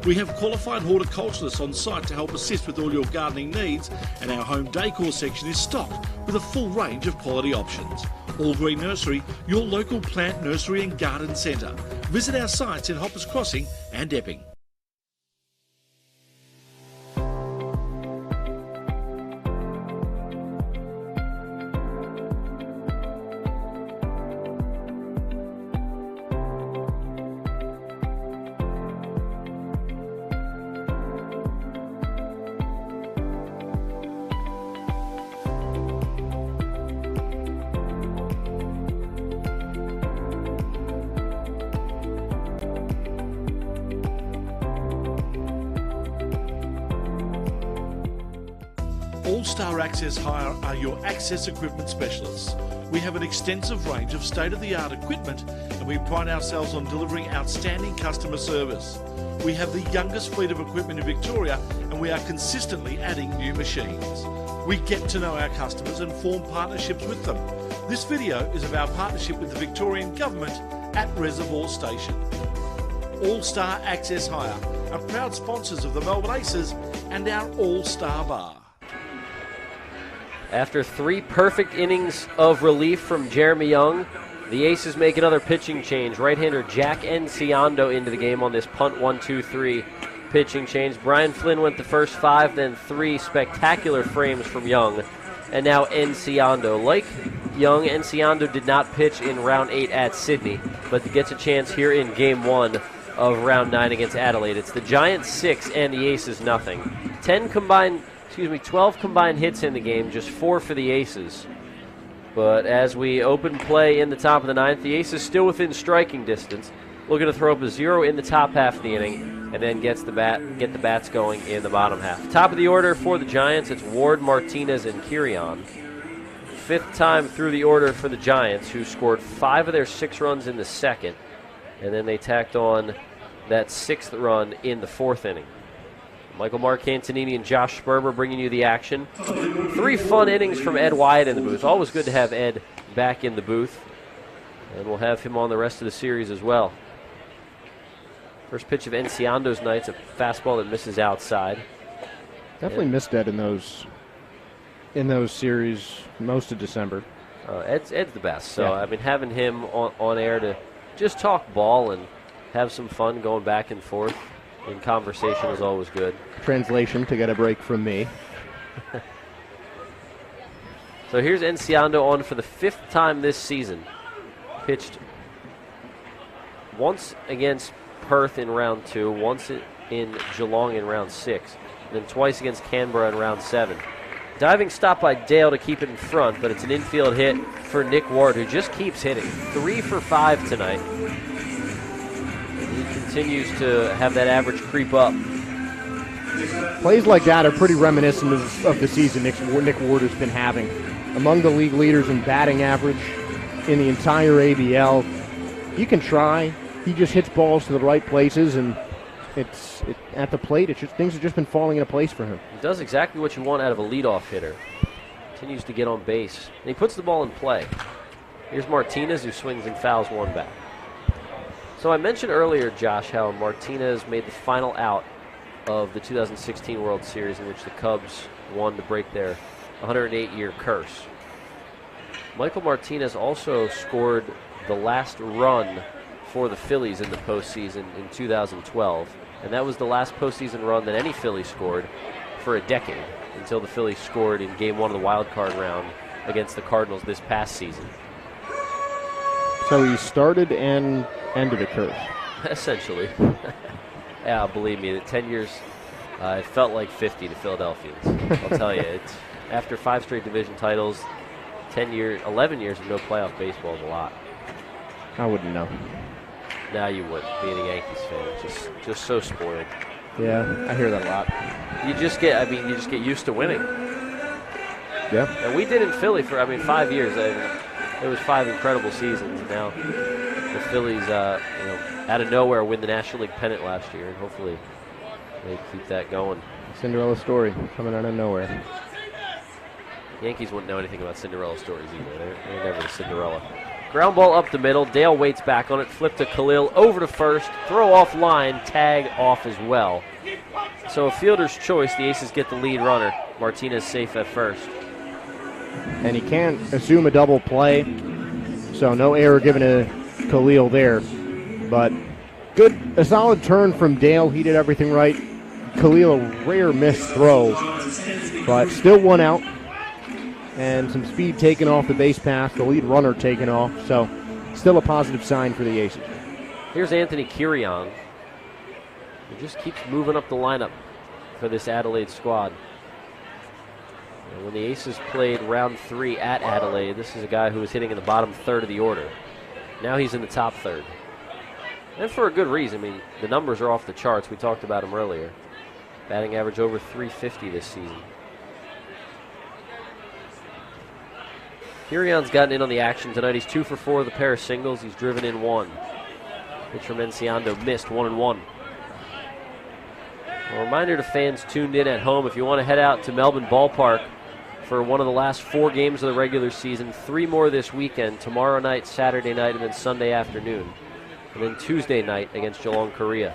We have qualified horticulturalists on site to help assist with all your gardening needs, and our home decor section is stocked with a full range of quality options. All Green Nursery, your local plant nursery and garden centre. Visit our sites in Hoppers Crossing and Epping. All-Star Access Hire are your access equipment specialists. We have an extensive range of state-of-the-art equipment, and we pride ourselves on delivering outstanding customer service. We have the youngest fleet of equipment in Victoria, and we are consistently adding new machines. We get to know our customers and form partnerships with them. This video is of our partnership with the Victorian Government at Reservoir Station. All-Star Access Hire are proud sponsors of the Melbourne Aces and our All-Star Bar. After 3 perfect innings of relief from Jeremy Young, the Aces make another pitching change. Right-hander Jack Enciando into the game on this punt 1-2-3 pitching change. Brian Flynn went the first 5, then 3 spectacular frames from Young. And now Enciando. Like Young, Enciando did not pitch in round 8 at Sydney, but gets a chance here in game 1 of round 9 against Adelaide. It's the Giants 6 and the Aces nothing. 12 combined hits in the game, just 4 for the Aces. But as we open play in the top of the 9th, the Aces still within striking distance. Looking to throw up a 0 in the top half of the inning, and then get the bats going in the bottom half. Top of the order for the Giants, it's Ward, Martinez, and Kirion. 5th time through the order for the Giants, who scored 5 of their 6 runs in the 2nd, and then they tacked on that 6th run in the 4th inning. Michael Marcantonini and Josh Sperber bringing you the action. 3 fun innings from Ed Wyatt in the booth. Always good to have Ed back in the booth. And we'll have him on the rest of the series as well. First pitch of Enciando's night, it's a fastball that misses outside. Definitely missed Ed in those series most of December. Ed's the best. So, Yeah. I mean, having him on air to just talk ball and have some fun going back and forth in conversation is always good. Translation, to get a break from me. So here's Enciando on for the 5th time this season. Pitched once against Perth in round 2, once in Geelong in round 6, and then twice against Canberra in round 7. Diving stop by Dale to keep it in front, but it's an infield hit for Nick Ward, who just keeps hitting. 3 for 5 tonight. He continues to have that average creep up. Plays like that are pretty reminiscent of the season Nick Ward has been having. Among the league leaders in batting average in the entire ABL. You can try. He just hits balls to the right places, and at the plate, things have just been falling into place for him. He does exactly what you want out of a leadoff hitter. Continues to get on base. And he puts the ball in play. Here's Martinez, who swings and fouls one back. So I mentioned earlier, Josh, how Martinez made the final out of the 2016 World Series, in which the Cubs won to break their 108-year curse. Michael Martinez also scored the last run for the Phillies in the postseason in 2012, and that was the last postseason run that any Philly scored for a decade, until the Phillies scored in Game 1 of the wild card round against the Cardinals this past season. So he started and ended a curse. Essentially. Yeah, believe me, 10 years, it felt like 50 to Philadelphians. I'll tell you, after 5 straight division titles, 11 years of no playoff baseball is a lot. I wouldn't know. Now you wouldn't, being a Yankees fan. Just so spoiled. Yeah, I hear that a lot. You just get used to winning. Yeah. And we did in Philly for 5 years. It was 5 incredible seasons. And now the Phillies, out of nowhere, win the National League pennant last year, and hopefully they keep that going. Cinderella story coming out of nowhere. Yankees wouldn't know anything about Cinderella stories either. They're never the Cinderella. Ground ball up the middle. Dale waits back on it. Flip to Khalil. Over to first. Throw off line. Tag off as well. So a fielder's choice. The Aces get the lead runner. Martinez safe at first. And he can't assume a double play. So no error given to Khalil there. But a solid turn from Dale. He did everything right. Khalil, a rare missed throw. But still one out. And some speed taken off the base pass, the lead runner taken off. So still a positive sign for the Aces. Here's Anthony Kirion. He just keeps moving up the lineup for this Adelaide squad. And when the Aces played round 3 at Adelaide, this is a guy who was hitting in the bottom third of the order. Now he's in the top third. And for a good reason. The numbers are off the charts. We talked about him earlier. Batting average over 350 this season. Kirion's gotten in on the action tonight. He's 2 for 4 with a pair of singles. He's driven in 1. Pitch from Enciando missed, 1-1. A reminder to fans tuned in at home, if you want to head out to Melbourne Ballpark for one of the last 4 games of the regular season, 3 more this weekend, tomorrow night, Saturday night, and then Sunday afternoon. And then Tuesday night against Geelong, Korea.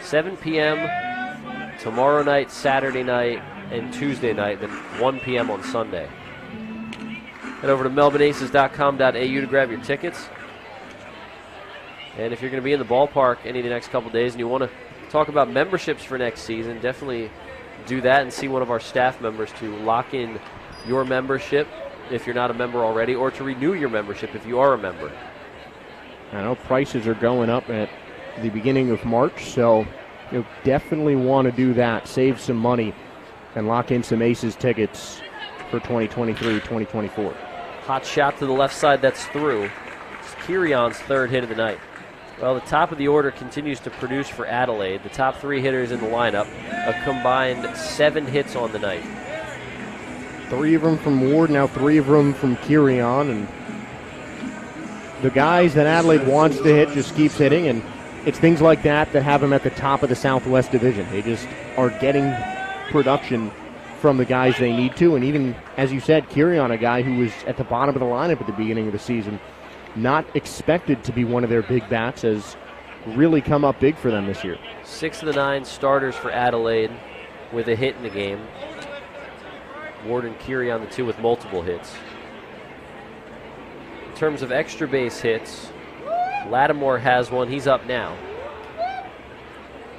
7 p.m. tomorrow night, Saturday night, and Tuesday night, then 1 p.m. on Sunday. Head over to melbourneaces.com.au to grab your tickets. And if you're going to be in the ballpark any of the next couple days and you want to talk about memberships for next season, definitely do that and see one of our staff members to lock in your membership if you're not a member already, or to renew your membership if you are a member. I know prices are going up at the beginning of March, so you'll definitely want to do that. Save some money and lock in some Aces tickets for 2023-2024. Hot shot to the left side, that's through. It's Kirion's 3rd hit of the night. Well, the top of the order continues to produce for Adelaide. The top 3 hitters in the lineup, a combined 7 hits on the night. 3 of them from Ward, now 3 of them from Kirion. And the guys that Adelaide wants to hit just keeps hitting, and it's things like that have them at the top of the Southwest Division. They just are getting production from the guys they need to, and even, as you said, Kirion, a guy who was at the bottom of the lineup at the beginning of the season, not expected to be one of their big bats, has really come up big for them this year. 6 of the 9 starters for Adelaide with a hit in the game. Ward and Curie on the 2 with multiple hits. In terms of extra base hits, Lattimore has one. He's up now.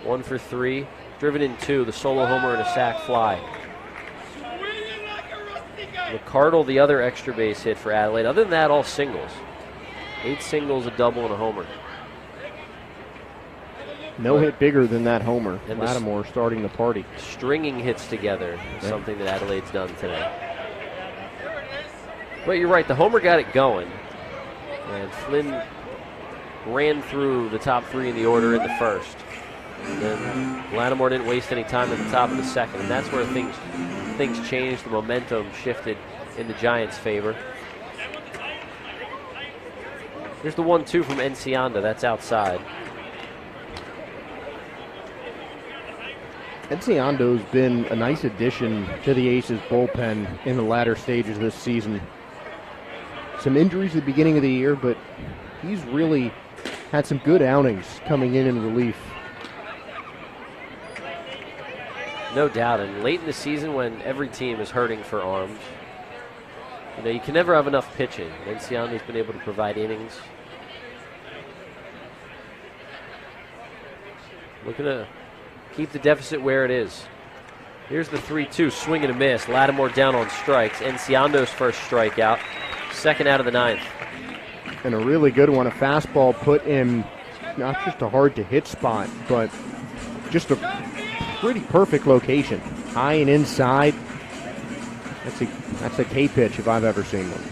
1 for 3. Driven in 2, the solo homer and a sac fly. McCardle, the other extra base hit for Adelaide. Other than that, all singles. 8 singles, a double, and a homer. No hit bigger than that homer. And Lattimore starting the party. Stringing hits together is something that Adelaide's done today. But you're right, the homer got it going. And Flynn ran through the top 3 in the order in the first. And then Lattimore didn't waste any time at the top of the second. And that's where things changed. The momentum shifted in the Giants' favor. Here's the 1-2 from Encianda. That's outside. Enciando's been a nice addition to the Aces bullpen in the latter stages of this season. Some injuries at the beginning of the year, but he's really had some good outings coming in relief. No doubt, and late in the season when every team is hurting for arms, you can never have enough pitching. Enciando's been able to provide innings. Looking to keep the deficit where it is. Here's the 3-2, swing and a miss. Lattimore down on strikes. Enciando's first strikeout, second out of the 9th. And a really good one, a fastball put in not just a hard-to-hit spot, but just a pretty perfect location. High and inside. That's a K-pitch if I've ever seen one.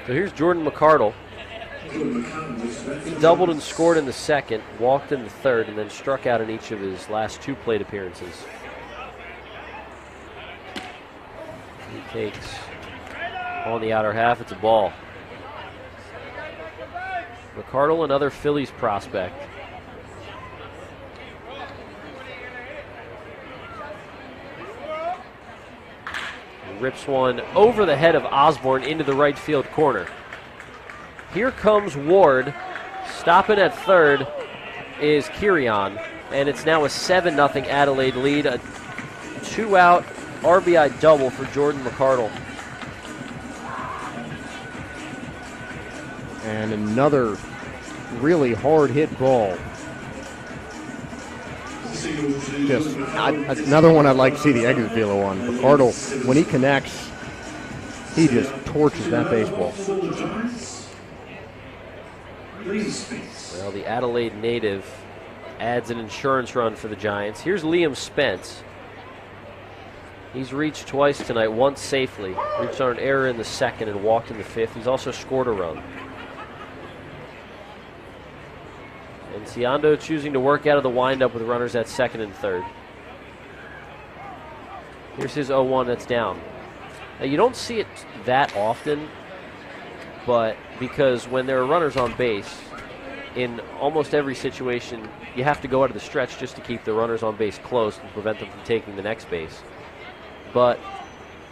So here's Jordan McCardle. He doubled and scored in the second, walked in the third, and then struck out in each of his last 2 plate appearances. He takes on the outer half. It's a ball. McCardle, another Phillies prospect. He rips one over the head of Osborne into the right field corner. Here comes Ward. Stopping at third is Kirion, and it's now a 7-0 Adelaide lead. A 2-out RBI double for Jordan McCardle. And another really hard hit ball. Just another one I'd like to see the exit velo on. McCardle, when he connects, he just torches that baseball. Well, the Adelaide native adds an insurance run for the Giants. Here's Liam Spence. He's reached twice tonight, once safely. Reached on an error in the second and walked in the 5th. He's also scored a run. Enciando choosing to work out of the windup with runners at second and third. Here's his 0-1 that's down. Now, you don't see it that often, but because when there are runners on base, in almost every situation, you have to go out of the stretch just to keep the runners on base close and prevent them from taking the next base. But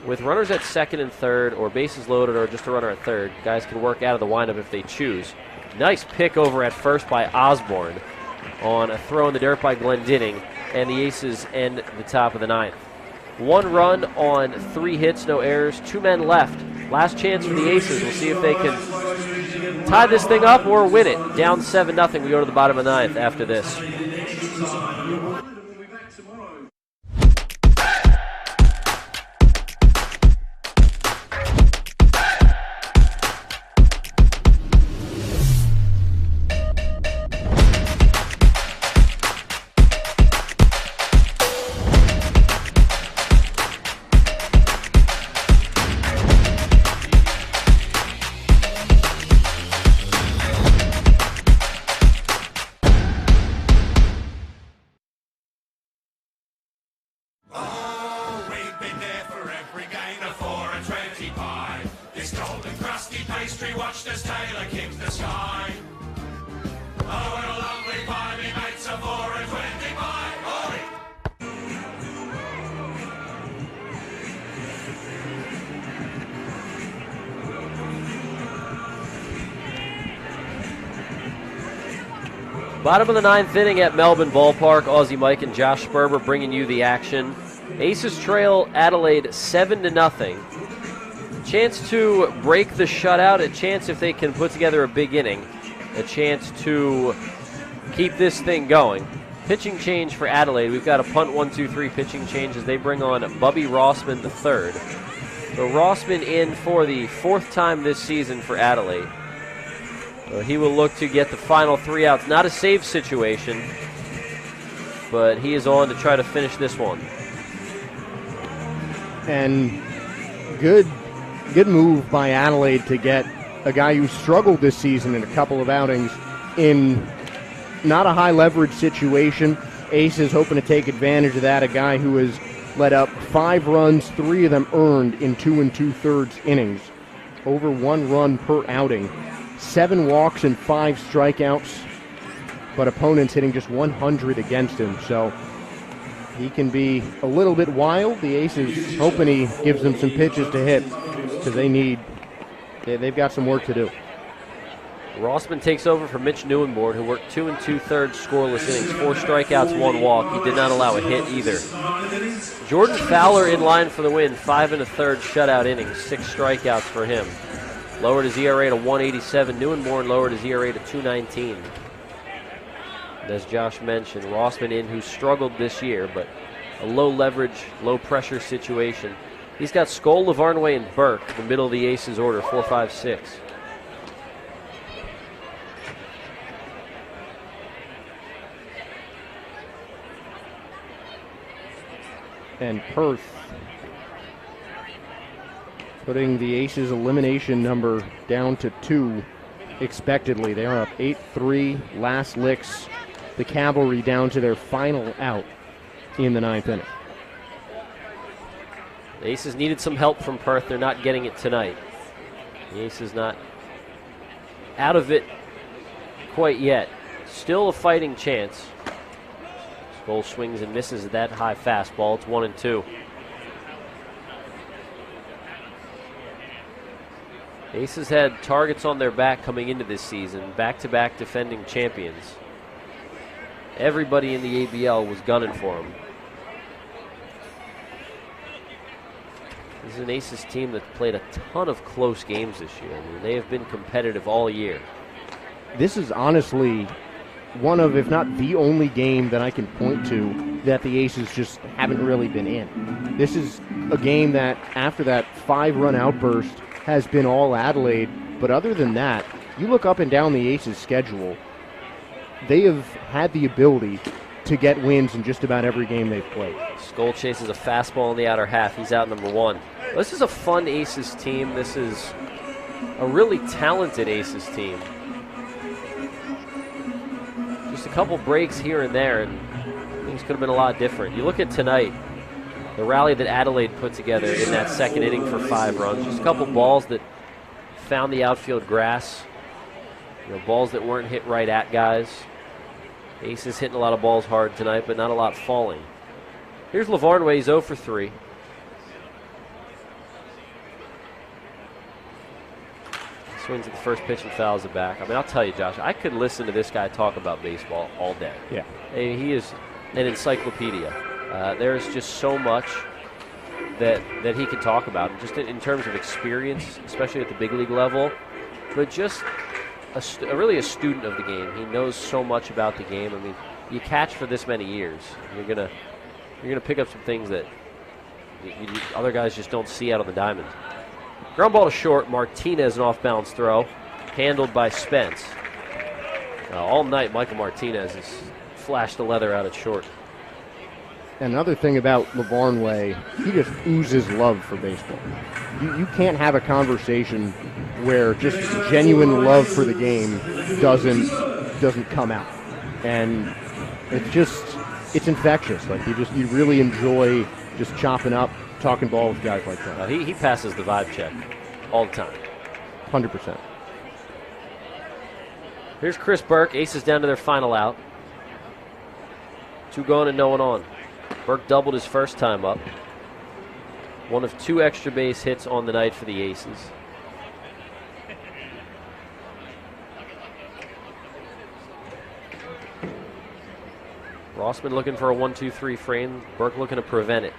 with runners at second and third, or bases loaded, or just a runner at third, guys can work out of the windup if they choose. Nice pick over at first by Osborne on a throw in the dirt by Glendinning, and the Aces end the top of the 9th. 1 run on 3 hits, no errors, 2 men left. Last chance for the Aces. We'll see if they can tie this thing up or win it. Down 7-0. We go to the bottom of the 9th after this. Bottom of the ninth inning at Melbourne Ballpark. Aussie Mike and Josh Sperber bringing you the action. Aces trail Adelaide 7-0. Chance to break the shutout, a chance if they can put together a big inning, a chance to keep this thing going. Pitching change for Adelaide. We've got a punt 1-2-3 pitching change as they bring on Bubby Rossman III. So Rossman in for the 4th time this season for Adelaide. So he will look to get the final 3 outs. Not a save situation, but he is on to try to finish this one. And good move by Adelaide to get a guy who struggled this season in a couple of outings in not a high leverage situation. Ace is hoping to take advantage of that. A guy who has let up 5 runs, 3 of them earned in 2 2/3 innings. Over 1 run per outing. 7 walks and 5 strikeouts, but opponents hitting just 100 against him. So he can be a little bit wild. The Ace is hoping he gives them some pitches to hit because they've got some work to do. Rossman takes over for Mitch Neuenborn, who worked 2 2/3 scoreless innings, 4 strikeouts, 1 walk. He did not allow a hit either. Jordan Fowler in line for the win, 5 1/3 shutout innings, 6 strikeouts for him. Lowered his ERA to 1.87. Neuenborn lowered his ERA to 2.19. And as Josh mentioned, Rossman in, who struggled this year, but a low leverage, low pressure situation. He's got Skoll, Lavarnway, and Burke, the middle of the Aces order, 4, 5, 6. And Perth putting the Aces elimination number down to 2 expectedly. They are up 8-3, last licks. The Cavalry down to their final out in the 9th inning. The Aces needed some help from Perth. They're not getting it tonight. The Aces not out of it quite yet. Still a fighting chance. Skoll swings and misses that high fastball. It's 1-2. Aces had targets on their back coming into this season, back-to-back defending champions. Everybody in the ABL was gunning for them. This is an Aces team that played a ton of close games this year. I mean, they have been competitive all year. This is honestly one of, if not the only game that I can point to that the Aces just haven't really been in. This is a game that, after that 5-run outburst, has been all Adelaide. But other than that, you look up and down the Aces schedule, they have had the ability to get wins in just about every game they've played. Skoll chases a fastball in the outer half. He's out number 1. This is a fun Aces team. This is a really talented Aces team. Just a couple breaks here and there, and things could have been a lot different. You look at tonight, the rally that Adelaide put together in that 2nd inning for 5 runs. Just a couple balls that found the outfield grass. Balls that weren't hit right at guys. Aces hitting a lot of balls hard tonight, but not a lot falling. Here's Lavarnway. He's 0 for 3. Swings at the first pitch and fouls it back. I mean, I'll tell you, Josh, I could listen to this guy talk about baseball all day. Yeah. He is an encyclopedia. There's just so much that he can talk about, just in terms of experience, especially at the big league level, but just really a student of the game. He knows so much about the game. I mean, you catch for this many years, you're gonna pick up some things that other guys just don't see out on the diamond. Ground ball to short. Martinez, an off-balance throw, handled by Spence. All night, Michael Martinez has flashed the leather out at short. Another thing about Lavarnway, he just oozes love for baseball. You can't have a conversation where just genuine love for the game doesn't come out, and it's infectious. Like you really enjoy just chopping up, talking ball with guys like that. He passes the vibe check all the time. 100%. Here's Chris Burke. Aces down to their final out. 2 gone and no one on. Burke doubled his first time up. One of 2 extra base hits on the night for the Aces. Rossman looking for a 1-2-3 frame. Burke looking to prevent it.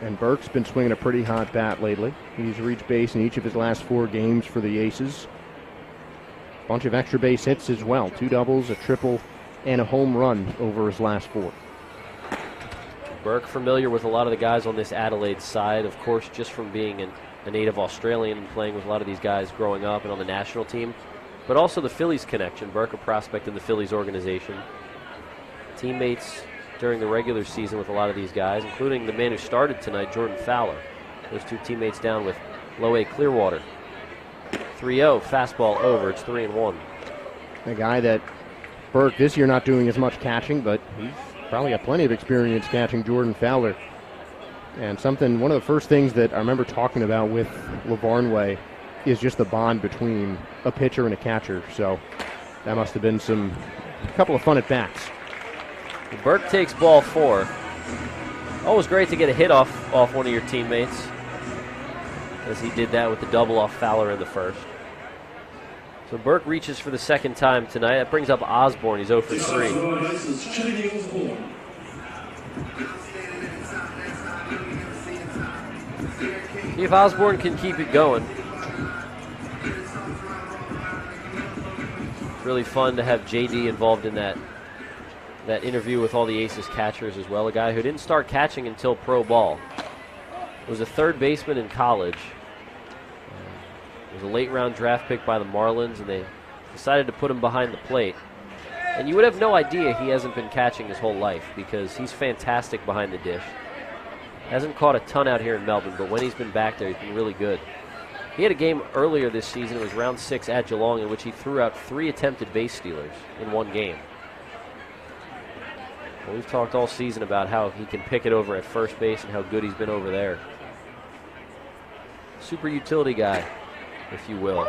And Burke's been swinging a pretty hot bat lately. He's reached base in each of his last 4 games for the Aces. Bunch of extra base hits as well. 2 doubles, a triple, and a home run over his last 4. Burke familiar with a lot of the guys on this Adelaide side, of course, just from being a native Australian and playing with a lot of these guys growing up and on the national team, but also the Phillies connection. Burke, a prospect in the Phillies organization. Teammates during the regular season with a lot of these guys, including the man who started tonight, Jordan Fowler. Those 2 teammates down with Low A Clearwater. 3-0, fastball over. It's 3-1. A guy that Burke this year not doing as much catching, but he's probably got plenty of experience catching Jordan Fowler. And one of the first things that I remember talking about with LaVarnway is just the bond between a pitcher and a catcher. So that must have been a couple of fun at-bats. Burke takes ball 4. Always great to get a hit off one of your teammates, as he did that with the double off Fowler in the first. So Burke reaches for the second time tonight. That brings up Osborne. He's 0 for 3. See if Osborne can keep it going. It's really fun to have JD involved in that interview with all the Aces catchers as well. A guy who didn't start catching until pro ball. Was a third baseman in college. Was a late round draft pick by the Marlins, and they decided to put him behind the plate. And you would have no idea he hasn't been catching his whole life, because he's fantastic behind the dish. Hasn't caught a ton out here in Melbourne, but when he's been back there, he's been really good. He had a game earlier this season, it was round 6 at Geelong, in which he threw out 3 attempted base stealers in one game. Well, we've talked all season about how he can pick it over at first base and how good he's been over there. Super utility guy, if you will.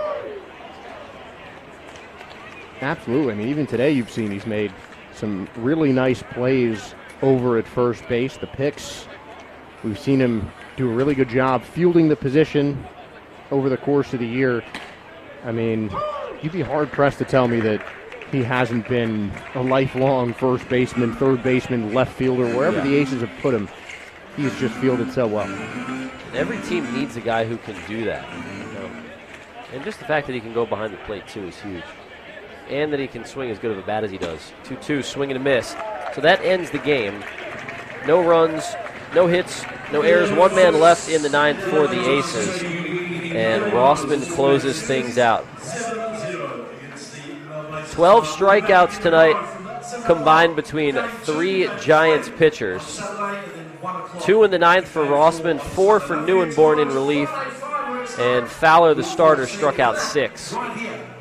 Absolutely. I mean, even today you've seen he's made some really nice plays over at first base. The picks, we've seen him do a really good job fielding the position over the course of the year. I mean, you'd be hard-pressed to tell me that he hasn't been a lifelong first baseman, third baseman, left fielder, wherever the Aces have put him. He's just fielded so well. Every team needs a guy who can do that. You know? And just the fact that he can go behind the plate, too, is huge. And that he can swing as good of a bat as he does. 2-2, swing and a miss. So that ends the game. No runs, no hits, no errors. 1 man left in the 9th for the Aces. And Rossman closes things out. 12 strikeouts tonight combined between 3 Giants pitchers. 2 in the 9th for Rossman, 4 for Neuenborn in relief, and Fowler, the starter, struck out 6.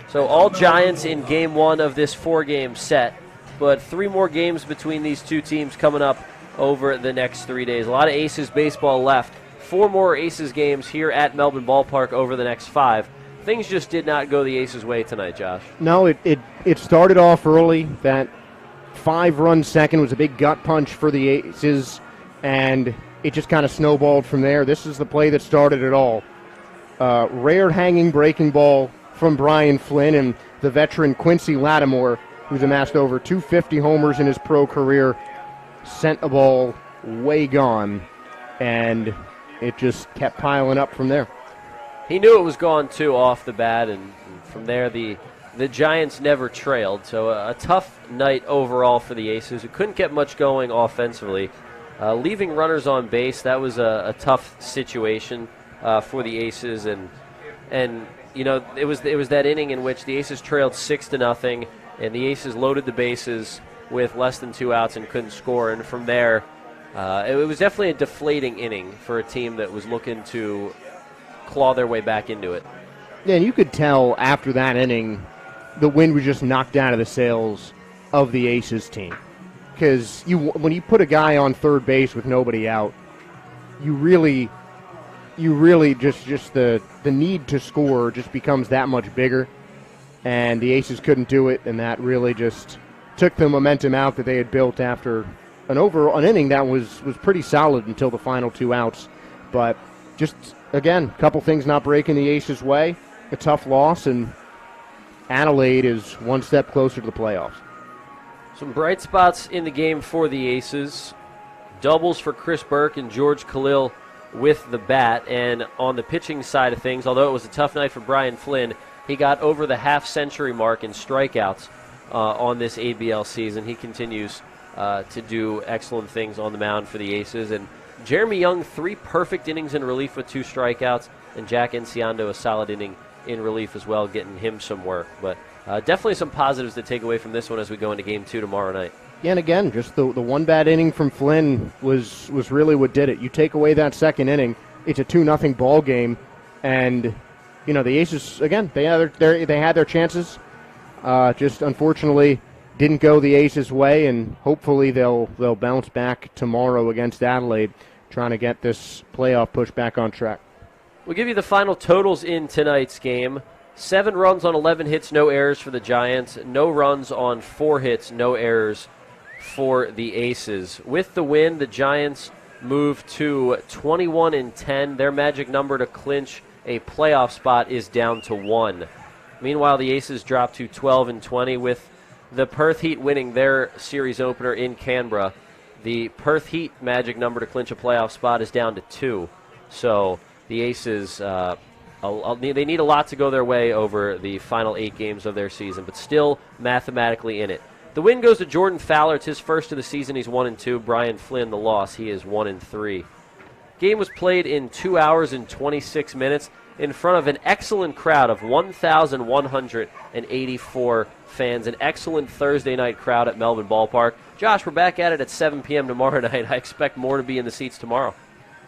So all Giants in game 1 of this 4-game set, but 3 more games between these 2 teams coming up over the next 3 days. A lot of Aces baseball left. 4 more Aces games here at Melbourne Ballpark over the next 5. Things just did not go the Aces' way tonight, Josh. No, it started off early. That 5-run second was a big gut punch for the Aces, and it just kind of snowballed from there. This is the play that started it all. Rare hanging breaking ball from Brian Flynn, and the veteran Quincy Lattimore, who's amassed over 250 homers in his pro career, sent a ball way gone, and it just kept piling up from there. He knew it was gone, too, off the bat, and from there the Giants never trailed. So a tough night overall for the Aces, who couldn't get much going offensively. Leaving runners on base, that was a tough situation for the Aces, and you know, it was that inning in which the Aces trailed 6-0, and the Aces loaded the bases with less than 2 outs and couldn't score. And from there, it was definitely a deflating inning for a team that was looking to claw their way back into it. Yeah, and you could tell after that inning, the wind was just knocked out of the sails of the Aces team. Because when you put a guy on third base with nobody out, you really just the need to score just becomes that much bigger. And the Aces couldn't do it, and that really just took the momentum out that they had built after an inning that was pretty solid until the final 2 outs. But just, again, a couple things not breaking the Aces' way. a tough loss, and Adelaide is one step closer to the playoffs. Some bright spots in the game for the Aces. Doubles for Chris Burke and George Khalil with the bat. And on the pitching side of things, although it was a tough night for Brian Flynn, he got over the half-century mark in strikeouts on this ABL season. He continues to do excellent things on the mound for the Aces. And Jeremy Young, 3 perfect innings in relief with 2 strikeouts, and Jack Enciando, a solid inning in relief as well, getting him some work. But definitely some positives to take away from this one as we go into Game 2 tomorrow night. Yeah, and again, just the one bad inning from Flynn was really what did it. You take away that second inning, it's a 2-0 ball game, and the Aces, again, they had their chances. Just unfortunately didn't go the Aces' way, and hopefully they'll bounce back tomorrow against Adelaide, trying to get this playoff push back on track. We'll give you the final totals in tonight's game. 7 runs on 11 hits, no errors for the Giants. No runs on 4 hits, no errors for the Aces. With the win, the Giants move to 21-10. Their magic number to clinch a playoff spot is down to 1. Meanwhile, the Aces drop to 12-20 with the Perth Heat winning their series opener in Canberra. The Perth Heat magic number to clinch a playoff spot is down to 2. So the Aces, they need a lot to go their way over the final 8 games of their season, but still mathematically in it. The win goes to Jordan Fowler. It's his first of the season. He's 1-2. Brian Flynn, the loss. He is 1-3. Game was played in 2 hours and 26 minutes in front of an excellent crowd of 1,184 fans. An excellent Thursday night crowd at Melbourne Ballpark. Josh, we're back at it at 7 p.m. tomorrow night. I expect more to be in the seats tomorrow.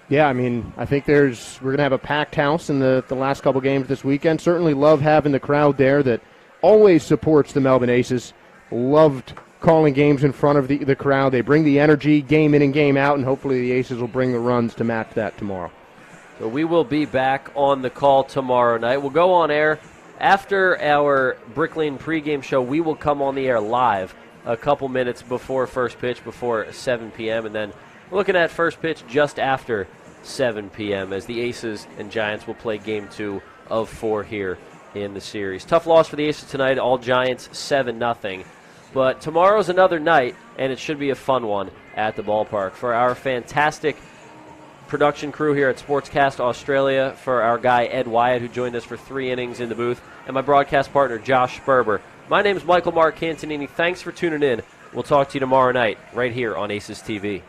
Yeah, I mean, I think we're going to have a packed house in the last couple games this weekend. Certainly love having the crowd there that always supports the Melbourne Aces. Loved calling games in front of the crowd. They bring the energy game in and game out, and hopefully the Aces will bring the runs to match that tomorrow. So we will be back on the call tomorrow night. We'll go on air after our Brick Lane pregame show. We will come on the air live a couple minutes before first pitch, before 7 p.m., and then looking at first pitch just after 7 p.m. as the Aces and Giants will play Game 2 of 4 here in the series. Tough loss for the Aces tonight. All Giants 7-0. But tomorrow's another night, and it should be a fun one at the ballpark. For our fantastic production crew here at Sportscast Australia, for our guy Ed Wyatt, who joined us for 3 innings in the booth, and my broadcast partner Josh Sperber. My name is Michael Mark Cantonini. Thanks for tuning in. We'll talk to you tomorrow night right here on Aces TV.